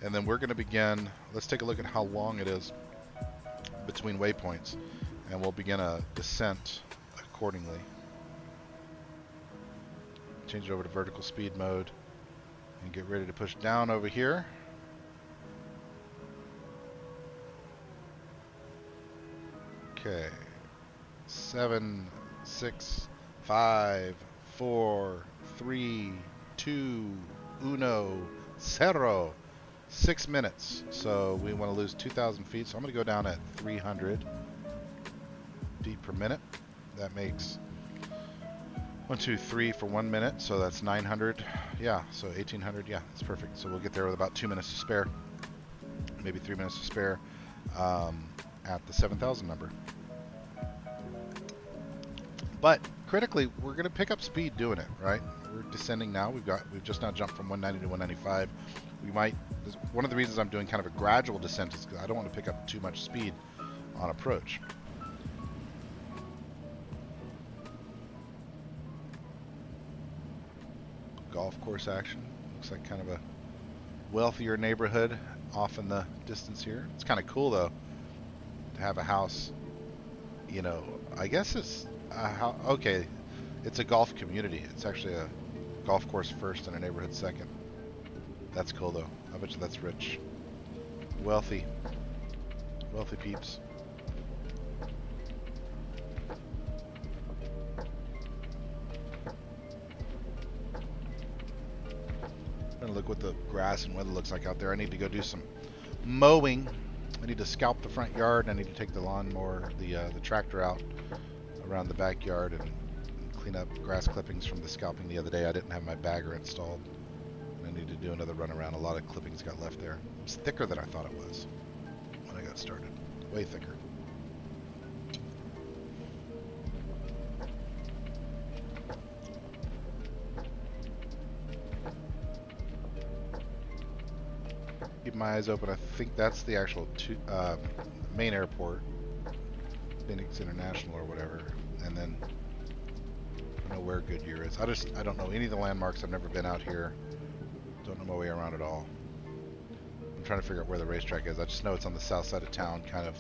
And then we're going to begin, let's take a look at how long it is between waypoints. And we'll begin a descent accordingly. Change it over to vertical speed mode. And get ready to push down over here. Okay, 7, 6, 5, 4, 3, 2, 1, 0. 6 minutes. So we want to lose 2,000 feet. So I'm going to go down at 300 feet per minute. That makes 1, 2, 3 for 1 minute. So that's 900. Yeah, so 1,800. Yeah, that's perfect. So we'll get there with about 2 minutes to spare. Maybe 3 minutes to spare at the 7,000 number. But critically, we're going to pick up speed doing it, right? We're descending now. We've just now jumped from 190 to 195. We might. One of the reasons I'm doing kind of a gradual descent is because I don't want to pick up too much speed on approach. Golf course action. Looks like kind of a wealthier neighborhood off in the distance here. It's kind of cool though to have a house. You know, I guess it's okay. It's a golf community. It's actually a golf course first and a neighborhood second. That's cool though. I bet you that's rich. Wealthy peeps. I'm gonna look what the grass and weather looks like out there. I need to go do some mowing. I need to scalp the front yard. And I need to take the lawnmower, the tractor out around the backyard and clean up grass clippings from the scalping the other day. I didn't have my bagger installed. I need to do another run around. A lot of clippings got left there. It's thicker than I thought it was when I got started. Way thicker. Keep my eyes open. I think that's the actual main airport, Phoenix International or whatever. And then I don't know where Goodyear is. I don't know any of the landmarks. I've never been out here. Don't know my way around at all. I'm trying to figure out where the racetrack is. I just know it's on the south side of town, kind of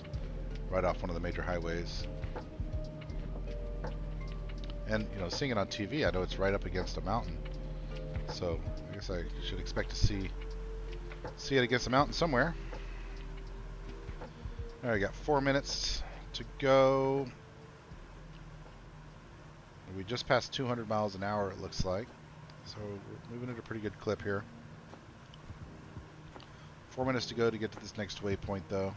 right off one of the major highways. And you know, seeing it on TV, I know it's right up against a mountain. So I guess I should expect to see it against a mountain somewhere. All right, got 4 minutes to go. We just passed 200 miles an hour, it looks like. So we're moving at a pretty good clip here. 4 minutes to go to get to this next waypoint, though.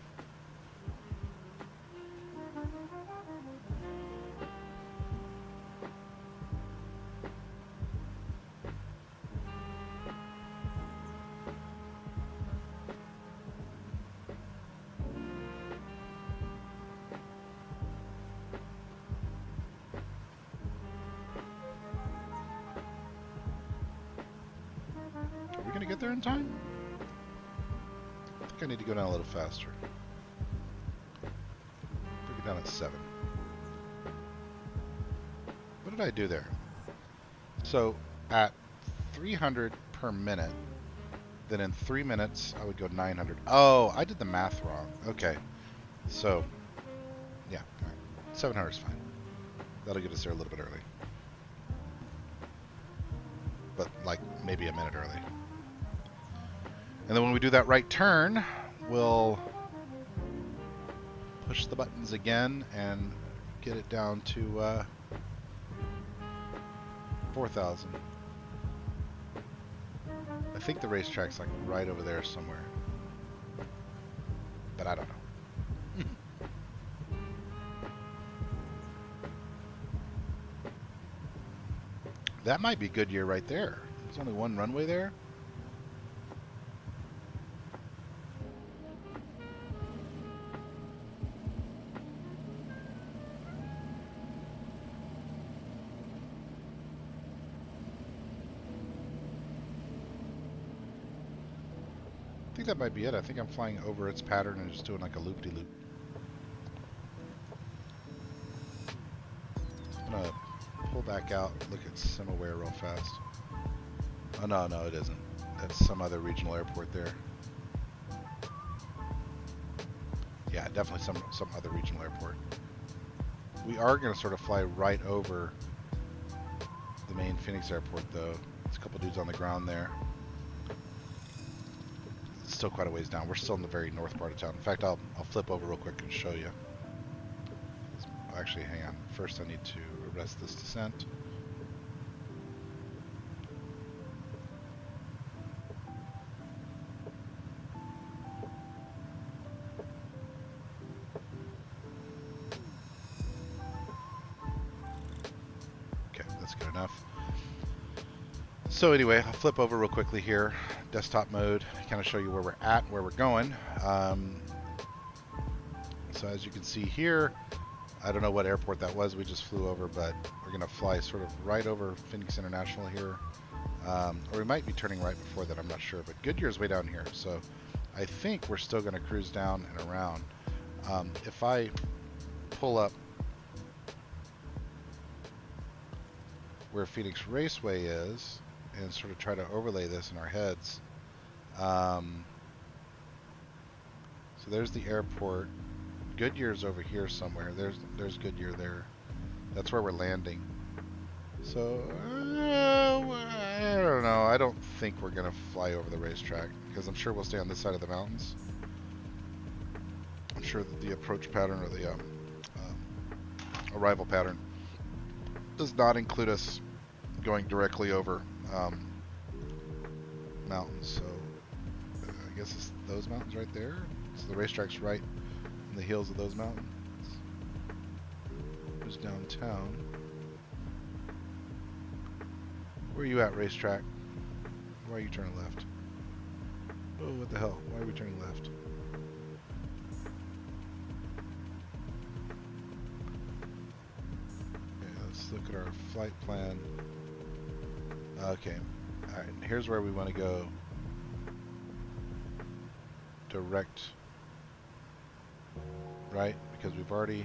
Are we going to get there in time? I think I need to go down a little faster. Bring it down at 7. What did I do there? So at 300 per minute, then in 3 minutes I would go 900. Oh, I did the math wrong. Okay, so yeah, all right. 700 is fine. That'll get us there a little bit early, but like maybe a minute early. And then when we do that right turn, we'll push the buttons again and get it down to 4,000. I think the racetrack's like right over there somewhere, but I don't know. That might be Goodyear right there. There's only one runway there. I think that might be it. I think I'm flying over its pattern and just doing like a loop-de-loop. I'm gonna pull back out, look at Simaware real fast. Oh no, no it isn't. That's some other regional airport there. Yeah, definitely some other regional airport. We are gonna sort of fly right over the main Phoenix airport though. There's a couple dudes on the ground there. It's still quite a ways down. We're still in the very north part of town. In fact, I'll flip over real quick and show you. Actually, hang on. First I need to arrest this descent. Okay, that's good enough. So anyway, I'll flip over real quickly here. Desktop mode, kind of show you where we're at, where we're going. So as you can see here, I don't know what airport that was we just flew over, but we're going to fly sort of right over Phoenix International here. Or we might be turning right before that, I'm not sure. But Goodyear's way down here, so I think we're still going to cruise down and around. If I pull up where Phoenix Raceway is and sort of try to overlay this in our heads. So there's the airport. Goodyear's over here somewhere. There's Goodyear there. That's where we're landing. So I don't know. I don't think we're gonna fly over the racetrack because I'm sure we'll stay on this side of the mountains. I'm sure that the approach pattern or the arrival pattern does not include us going directly over mountains. So I guess it's those mountains right there. So the racetrack's right in the hills of those mountains. Who's downtown? Where are you at, racetrack? Why are you turning left? Oh, what the hell? Why are we turning left? Okay, let's look at our flight plan. Okay, alright, here's where we want to go. Direct, right? Because we've already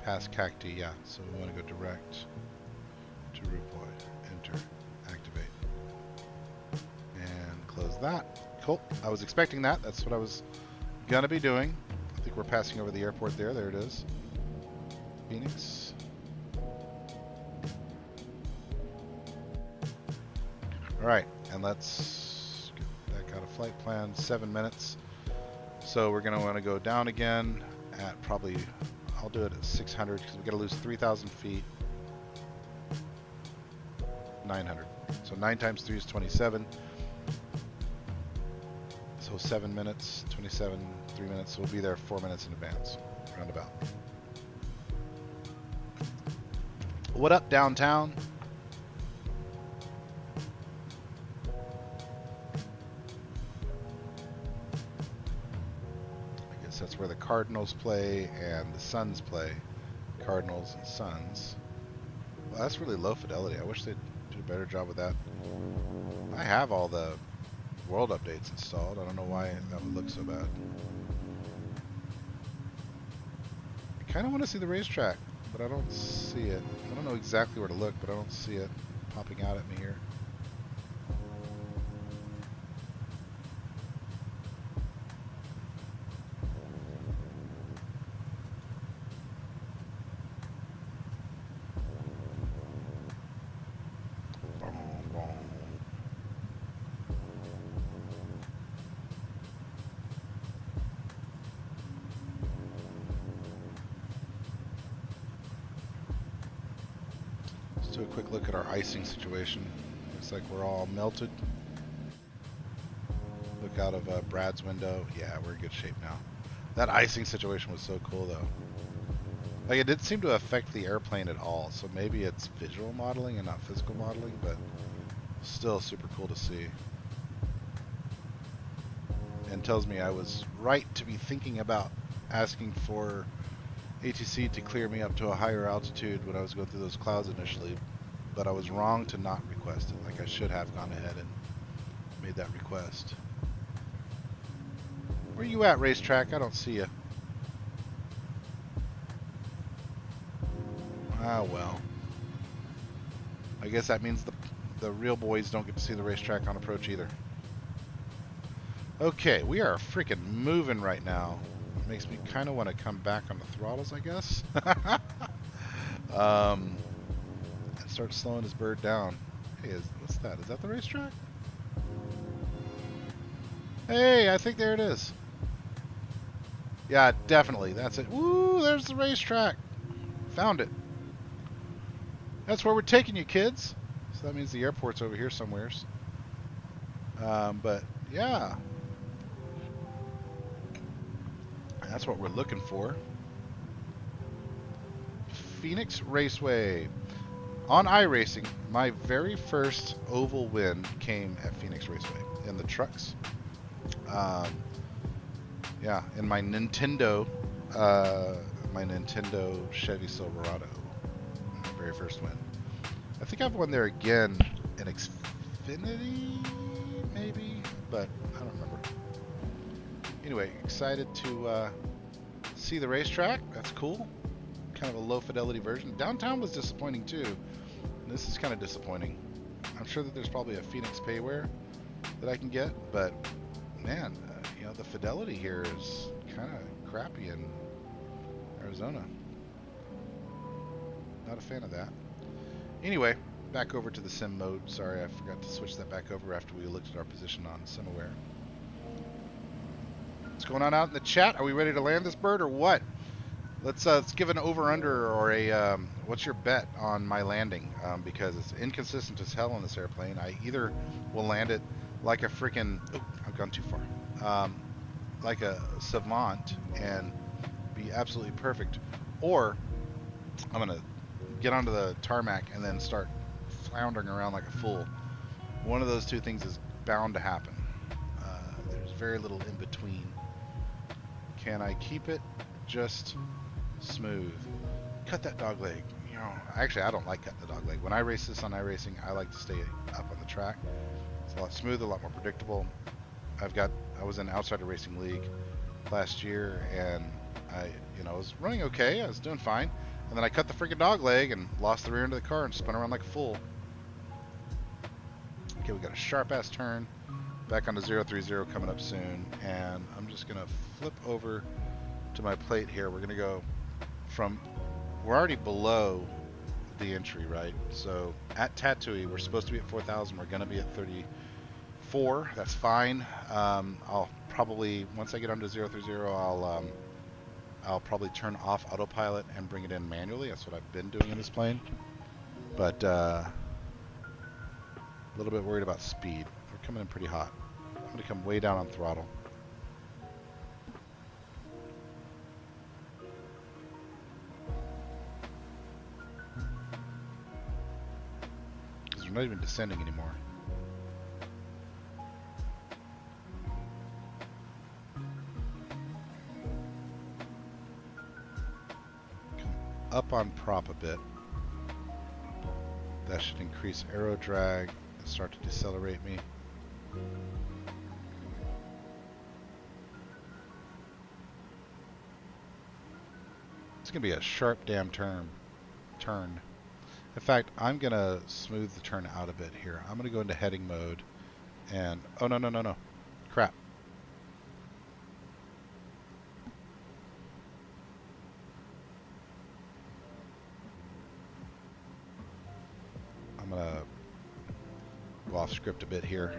passed Cacti, yeah. So we want to go direct to route point, enter, activate, and close that. Cool. I was expecting that. That's what I was gonna be doing. I think we're passing over the airport there. There it is. Phoenix. All right, and let's get back out of flight plan. 7 minutes. So we're gonna want to go down again at probably, I'll do it at 600 because we got to lose 3,000 feet. 900. So 9 times 3 is 27. So 7 minutes, 27, 3 minutes. So we'll be there 4 minutes in advance, roundabout. What up, downtown? That's where the Cardinals play and the Suns play. Cardinals and Suns. Well, that's really low fidelity. I wish they'd do a better job with that. I have all the world updates installed. I don't know why that would look so bad. I kind of want to see the racetrack, but I don't see it. I don't know exactly where to look, but I don't see it popping out at me here. Do a quick look at our icing situation. Looks like we're all melted. Look out of Brad's window. Yeah, we're in good shape now. That icing situation was so cool though. Like, it didn't seem to affect the airplane at all, so maybe it's visual modeling and not physical modeling, but still super cool to see. And tells me I was right to be thinking about asking for ATC to clear me up to a higher altitude when I was going through those clouds initially, but I was wrong to not request it. Like, I should have gone ahead and made that request. Where you at, racetrack? I don't see you. Ah, well. I guess that means the real boys don't get to see the racetrack on approach either. Okay, we are freaking moving right now. It makes me kind of want to come back on the throttles, I guess. And start slowing his bird down. Hey, what's that? Is that the racetrack? Hey, I think there it is. Yeah, definitely. That's it. Woo, there's the racetrack. Found it. That's where we're taking you, kids. So that means the airport's over here somewheres. But yeah, that's what we're looking for. Phoenix Raceway. On iRacing, my very first oval win came at Phoenix Raceway in the trucks. Yeah, in my Nintendo Chevy Silverado. Very first win. I think I've won there again in Xfinity, maybe, but I don't remember. Anyway, excited to see the racetrack. That's cool. Kind of a low fidelity version. Downtown was disappointing too. This is kind of disappointing. I'm sure that there's probably a Phoenix payware that I can get, but man, you know, the fidelity here is kind of crappy in Arizona. Not a fan of that. Anyway, back over to the sim mode. Sorry, I forgot to switch that back over after we looked at our position on SimAware. What's going on out in the chat? Are we ready to land this bird or what? Let's give an over/under or a what's your bet on my landing? Because it's inconsistent as hell on this airplane. I either will land it like a freaking I've gone too far, like a savant and be absolutely perfect, or I'm gonna get onto the tarmac and then start floundering around like a fool. One of those two things is bound to happen. There's very little in between. Can I keep it just smooth? Cut that dog leg. You know, actually, I don't like cutting the dog leg. When I race this on iRacing, I like to stay up on the track. It's a lot smoother, a lot more predictable. I was in Outsider Racing League last year, and I was running okay. I was doing fine. And then I cut the freaking dog leg and lost the rear end of the car and spun around like a fool. Okay, we got a sharp-ass turn. Back onto 030 coming up soon. And I'm just going to flip over to my plate here. We're going to go from... We're already below the entry, right? So at Tatooine, we're supposed to be at 4,000. We're going to be at 34. That's fine. I'll probably, once I get onto 030, I'll probably turn off autopilot and bring it in manually. That's what I've been doing in this plane. But a little bit worried about speed. We're coming in pretty hot. I'm going to come way down on throttle. Because we're not even descending anymore. Up on prop a bit. That should increase aero drag and start to decelerate me. It's gonna be a sharp damn turn. In fact, I'm gonna smooth the turn out a bit here. I'm gonna go into heading mode and oh no. Crap. I'm gonna go off script a bit here.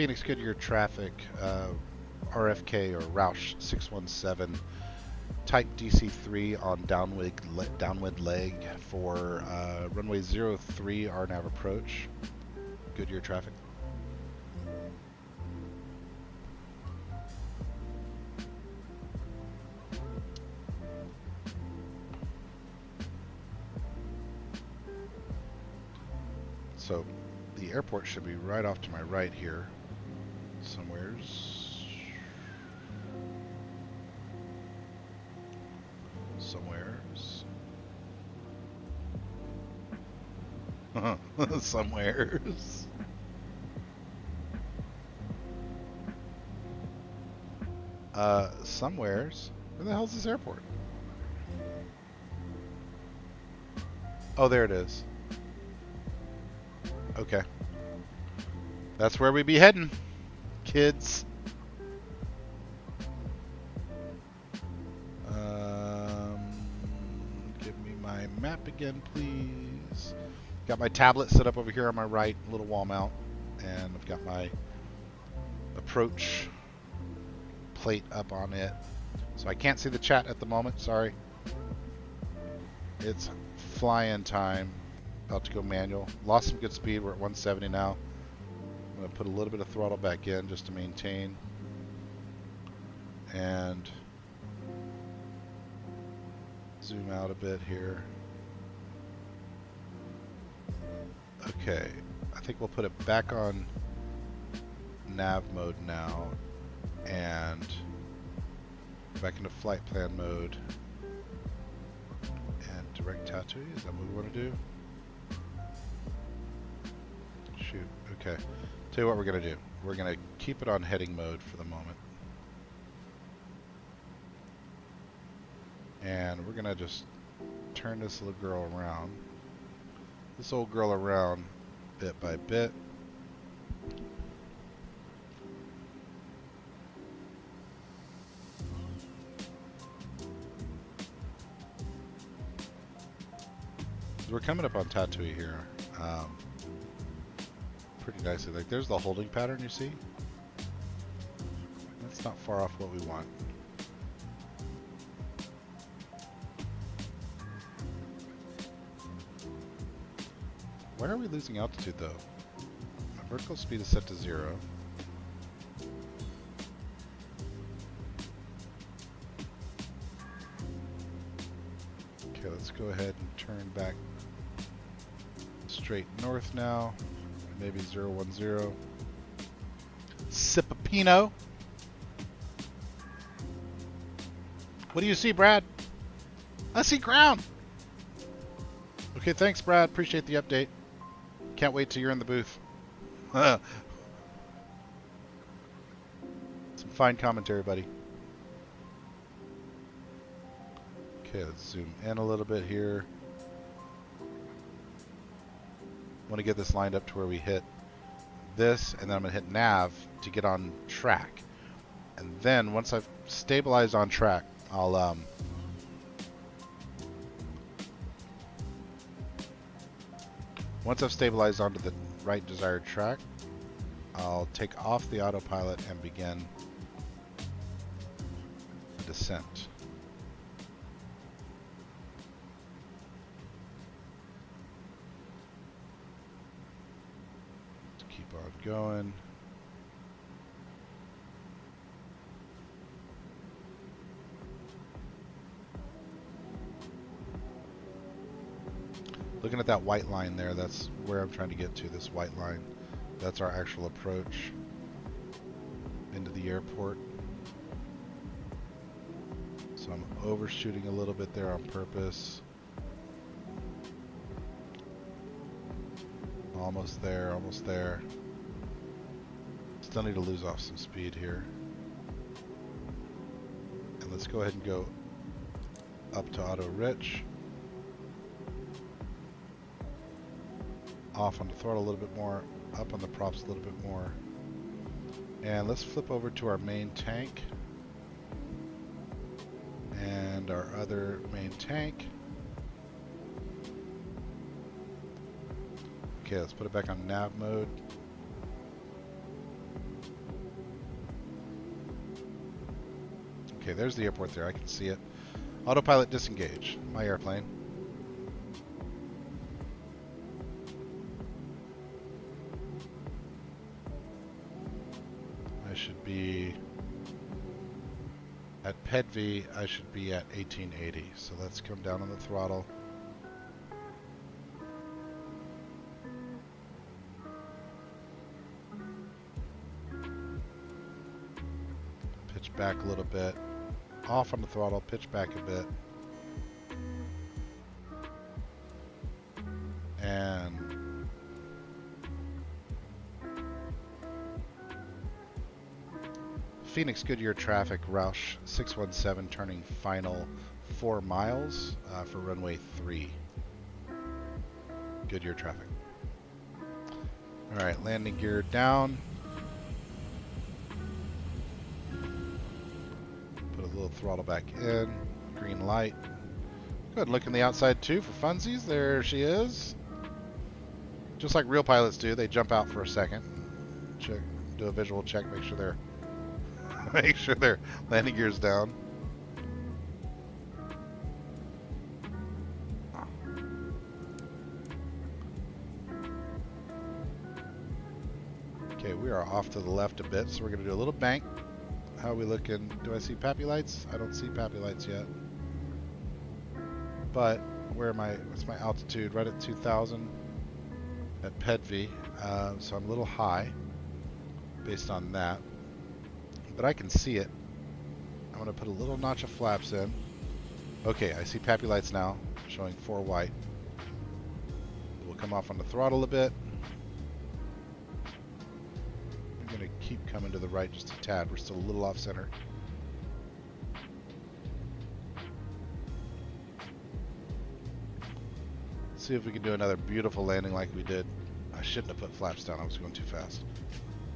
Phoenix Goodyear traffic, RFK or Roush 617, type DC-3 on downwind leg for runway 03 RNAV approach. Goodyear traffic. So the airport should be right off to my right here, somewheres. Somewheres. Somewheres. Where the hell's this airport? Oh, there it is. Okay. That's where we be heading, kids. Give me my map again, please. Got my tablet set up over here on my right, little wall mount, and I've got my approach plate up on it. So I can't see the chat at the moment, sorry. It's fly-in time. About to go manual. Lost some good speed, we're at 170 now. I'm going to put a little bit of throttle back in just to maintain. And zoom out a bit here. Okay, I think we'll put it back on nav mode now and back into flight plan mode and direct tattoo. Is that what we want to do? Shoot, okay. Tell you what we're going to do. We're going to keep it on heading mode for the moment. And we're going to just turn this little girl around. This old girl around bit by bit. We're coming up on Tatooine here. Pretty nicely. Like there's the holding pattern you see. That's not far off what we want. Why are we losing altitude though? My vertical speed is set to 0. Okay, let's go ahead and turn back straight north now. Maybe 010. Sip a Pinot. What do you see, Brad? I see ground. Okay, thanks, Brad. Appreciate the update. Can't wait till you're in the booth. Some fine commentary, buddy. Okay, let's zoom in a little bit here. Want to get this lined up to where we hit this, and then I'm going to hit nav to get on track. And then once I've stabilized on track, I'll once I've stabilized onto the right desired track, I'll take off the autopilot and begin the descent. Let's keep on going. Looking at that white line there, that's where I'm trying to get to, this white line. That's our actual approach into the airport. So I'm overshooting a little bit there on purpose. Almost there, almost there. Still need to lose off some speed here. And let's go ahead and go up to auto rich. Off on the throttle a little bit more, up on the props a little bit more. And let's flip over to our main tank and our other main tank. Okay, let's put it back on nav mode. Okay, there's the airport there. I can see it. Autopilot disengage. My airplane. I should be at PEDV. I should be at 1880. So let's come down on the throttle. Pitch back a little bit. Off on the throttle. Pitch back a bit. And Phoenix Goodyear traffic, Roush 617 turning final 4 miles for runway 3. Goodyear traffic. Alright, landing gear down. Put a little throttle back in. Green light. Go ahead and look in the outside too for funsies. There she is. Just like real pilots do, they jump out for a second. Check, do a visual check, make sure their landing gear's down. Okay, we are off to the left a bit, so we're going to do a little bank. How are we looking? Do I see pappy lights? I don't see pappy lights yet. But where am I? What's my altitude? Right at 2,000 at PEDV. So I'm a little high based on that. But I can see it. I'm going to put a little notch of flaps in. Okay, I see pappy lights now, showing 4 white. We'll come off on the throttle a bit. I'm going to keep coming to the right just a tad. We're still a little off center. See if we can do another beautiful landing like we did. I shouldn't have put flaps down. I was going too fast.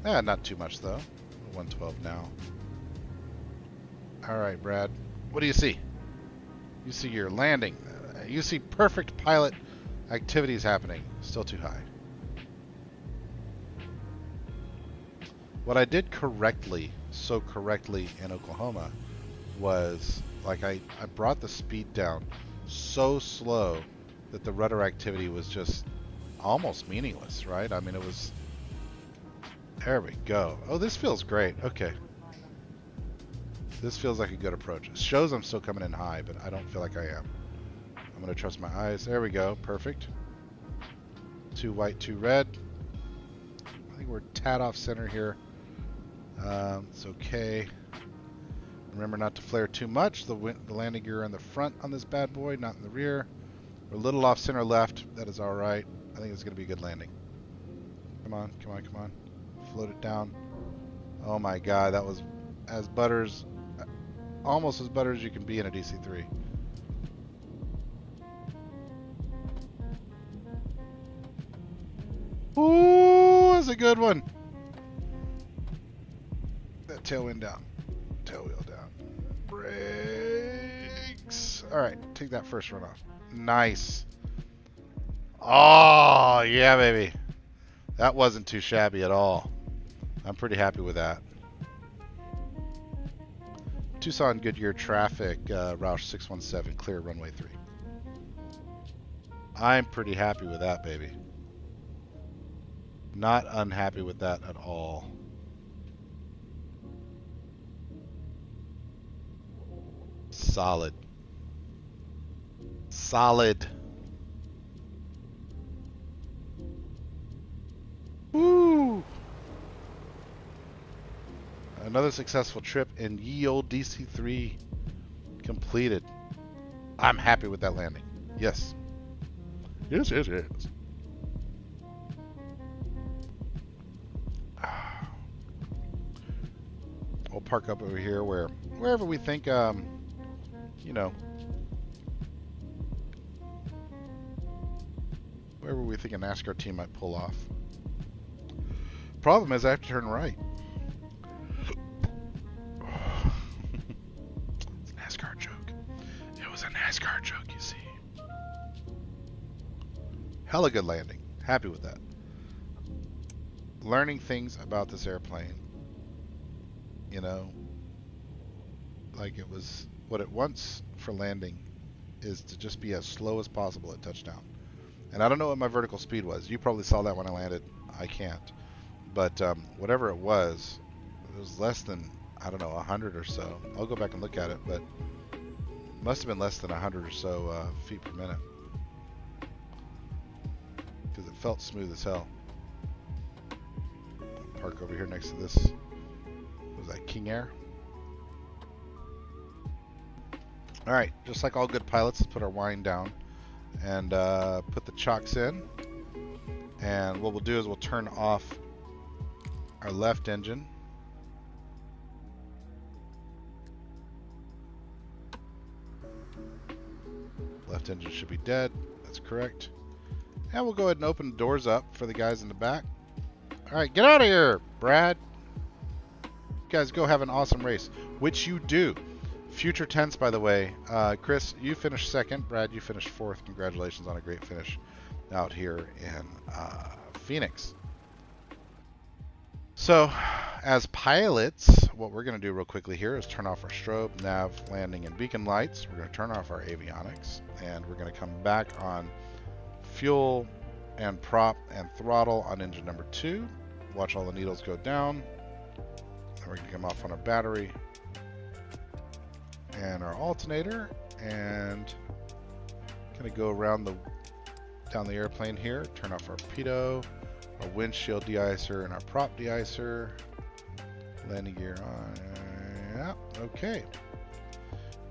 Not too much though. 112 now. All right, Brad. What do you see? You see your landing. You see perfect pilot activities happening. Still too high. What I did correctly, so correctly in Oklahoma, was like I brought the speed down so slow that the rudder activity was just almost meaningless, right? I mean, it was... There we go. Oh, this feels great. Okay. This feels like a good approach. It shows I'm still coming in high, but I don't feel like I am. I'm going to trust my eyes. There we go. Perfect. 2 white, 2 red. I think we're tad off center here. It's okay. Remember not to flare too much. The landing gear in the front on this bad boy, not in the rear. We're a little off center left. That is all right. I think it's going to be a good landing. Come on, come on, come on. Float it down. Oh my God, that was as butters, almost as butter as you can be in a DC-3. Ooh, that's a good one. That tailwind down. Tailwheel down. Brakes. All right, take that first run off. Nice. Oh, yeah, baby. That wasn't too shabby at all. I'm pretty happy with that. Tucson Goodyear traffic, Roush 617, clear runway 3. I'm pretty happy with that, baby. Not unhappy with that at all. Solid. Solid. Woo! Another successful trip in ye old DC-3 completed. I'm happy with that landing. Yes. Yes, yes, yes. We'll park up over here wherever we think, you know, wherever we think a NASCAR team might pull off. Problem is I have to turn right. It's a NASCAR joke. It was a NASCAR joke, you see. Hella good landing. Happy with that. Learning things about this airplane. You know, like it was what it wants for landing is to just be as slow as possible at touchdown. And I don't know what my vertical speed was. You probably saw that when I landed. I can't. But whatever it was less than, I don't know, 100 or so. I'll go back and look at it, but it must have been less than 100 or so feet per minute. Because it felt smooth as hell. Park over here next to this. What was that, King Air? Alright, just like all good pilots, let's put our wind down and put the chocks in. And what we'll do is we'll turn off our left engine. Left engine should be dead. That's correct. And we'll go ahead and open the doors up for the guys in the back. Alright, get out of here, Brad. You guys go have an awesome race, which you do. Future tense, by the way. Chris, you finished second. Brad, you finished fourth. Congratulations on a great finish out here in Phoenix. So, as pilots, what we're going to do real quickly here is turn off our strobe, nav, landing, and beacon lights. We're going to turn off our avionics, and we're going to come back on fuel and prop and throttle on engine number 2. Watch all the needles go down. And we're going to come off on our battery and our alternator, and kind of go around down the airplane here. Turn off our pitot, our windshield de-icer, and our prop de-icer. Landing gear on. Yeah, okay.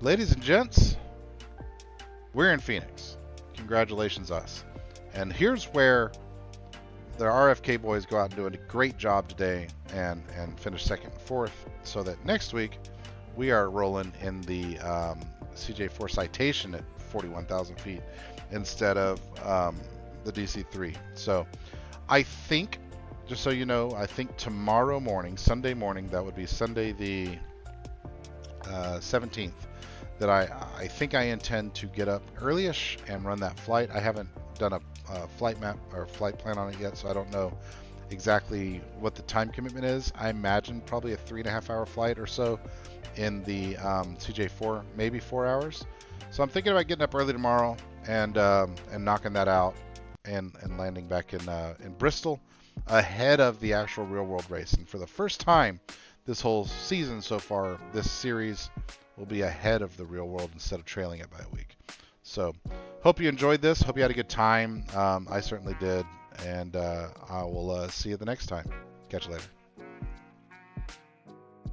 Ladies and gents, we're in Phoenix. Congratulations, us. And here's where the RFK boys go out and do a great job today and finish second and fourth, so that next week we are rolling in the CJ4 Citation at 41,000 feet instead of the DC-3. So I think, just so you know, I think tomorrow morning, Sunday morning, that would be Sunday the 17th, that I think I intend to get up early-ish and run that flight. I haven't done a flight map or flight plan on it yet, so I don't know exactly what the time commitment is. I imagine probably a 3.5 hour flight or so in the CJ4, maybe 4 hours. So I'm thinking about getting up early tomorrow and knocking that out and landing back in Bristol ahead of the actual real world race. And for the first time this whole season so far, this series will be ahead of the real world instead of trailing it by a week. So hope you enjoyed this. Hope you had a good time. I certainly did. And I will see you the next time. Catch you later.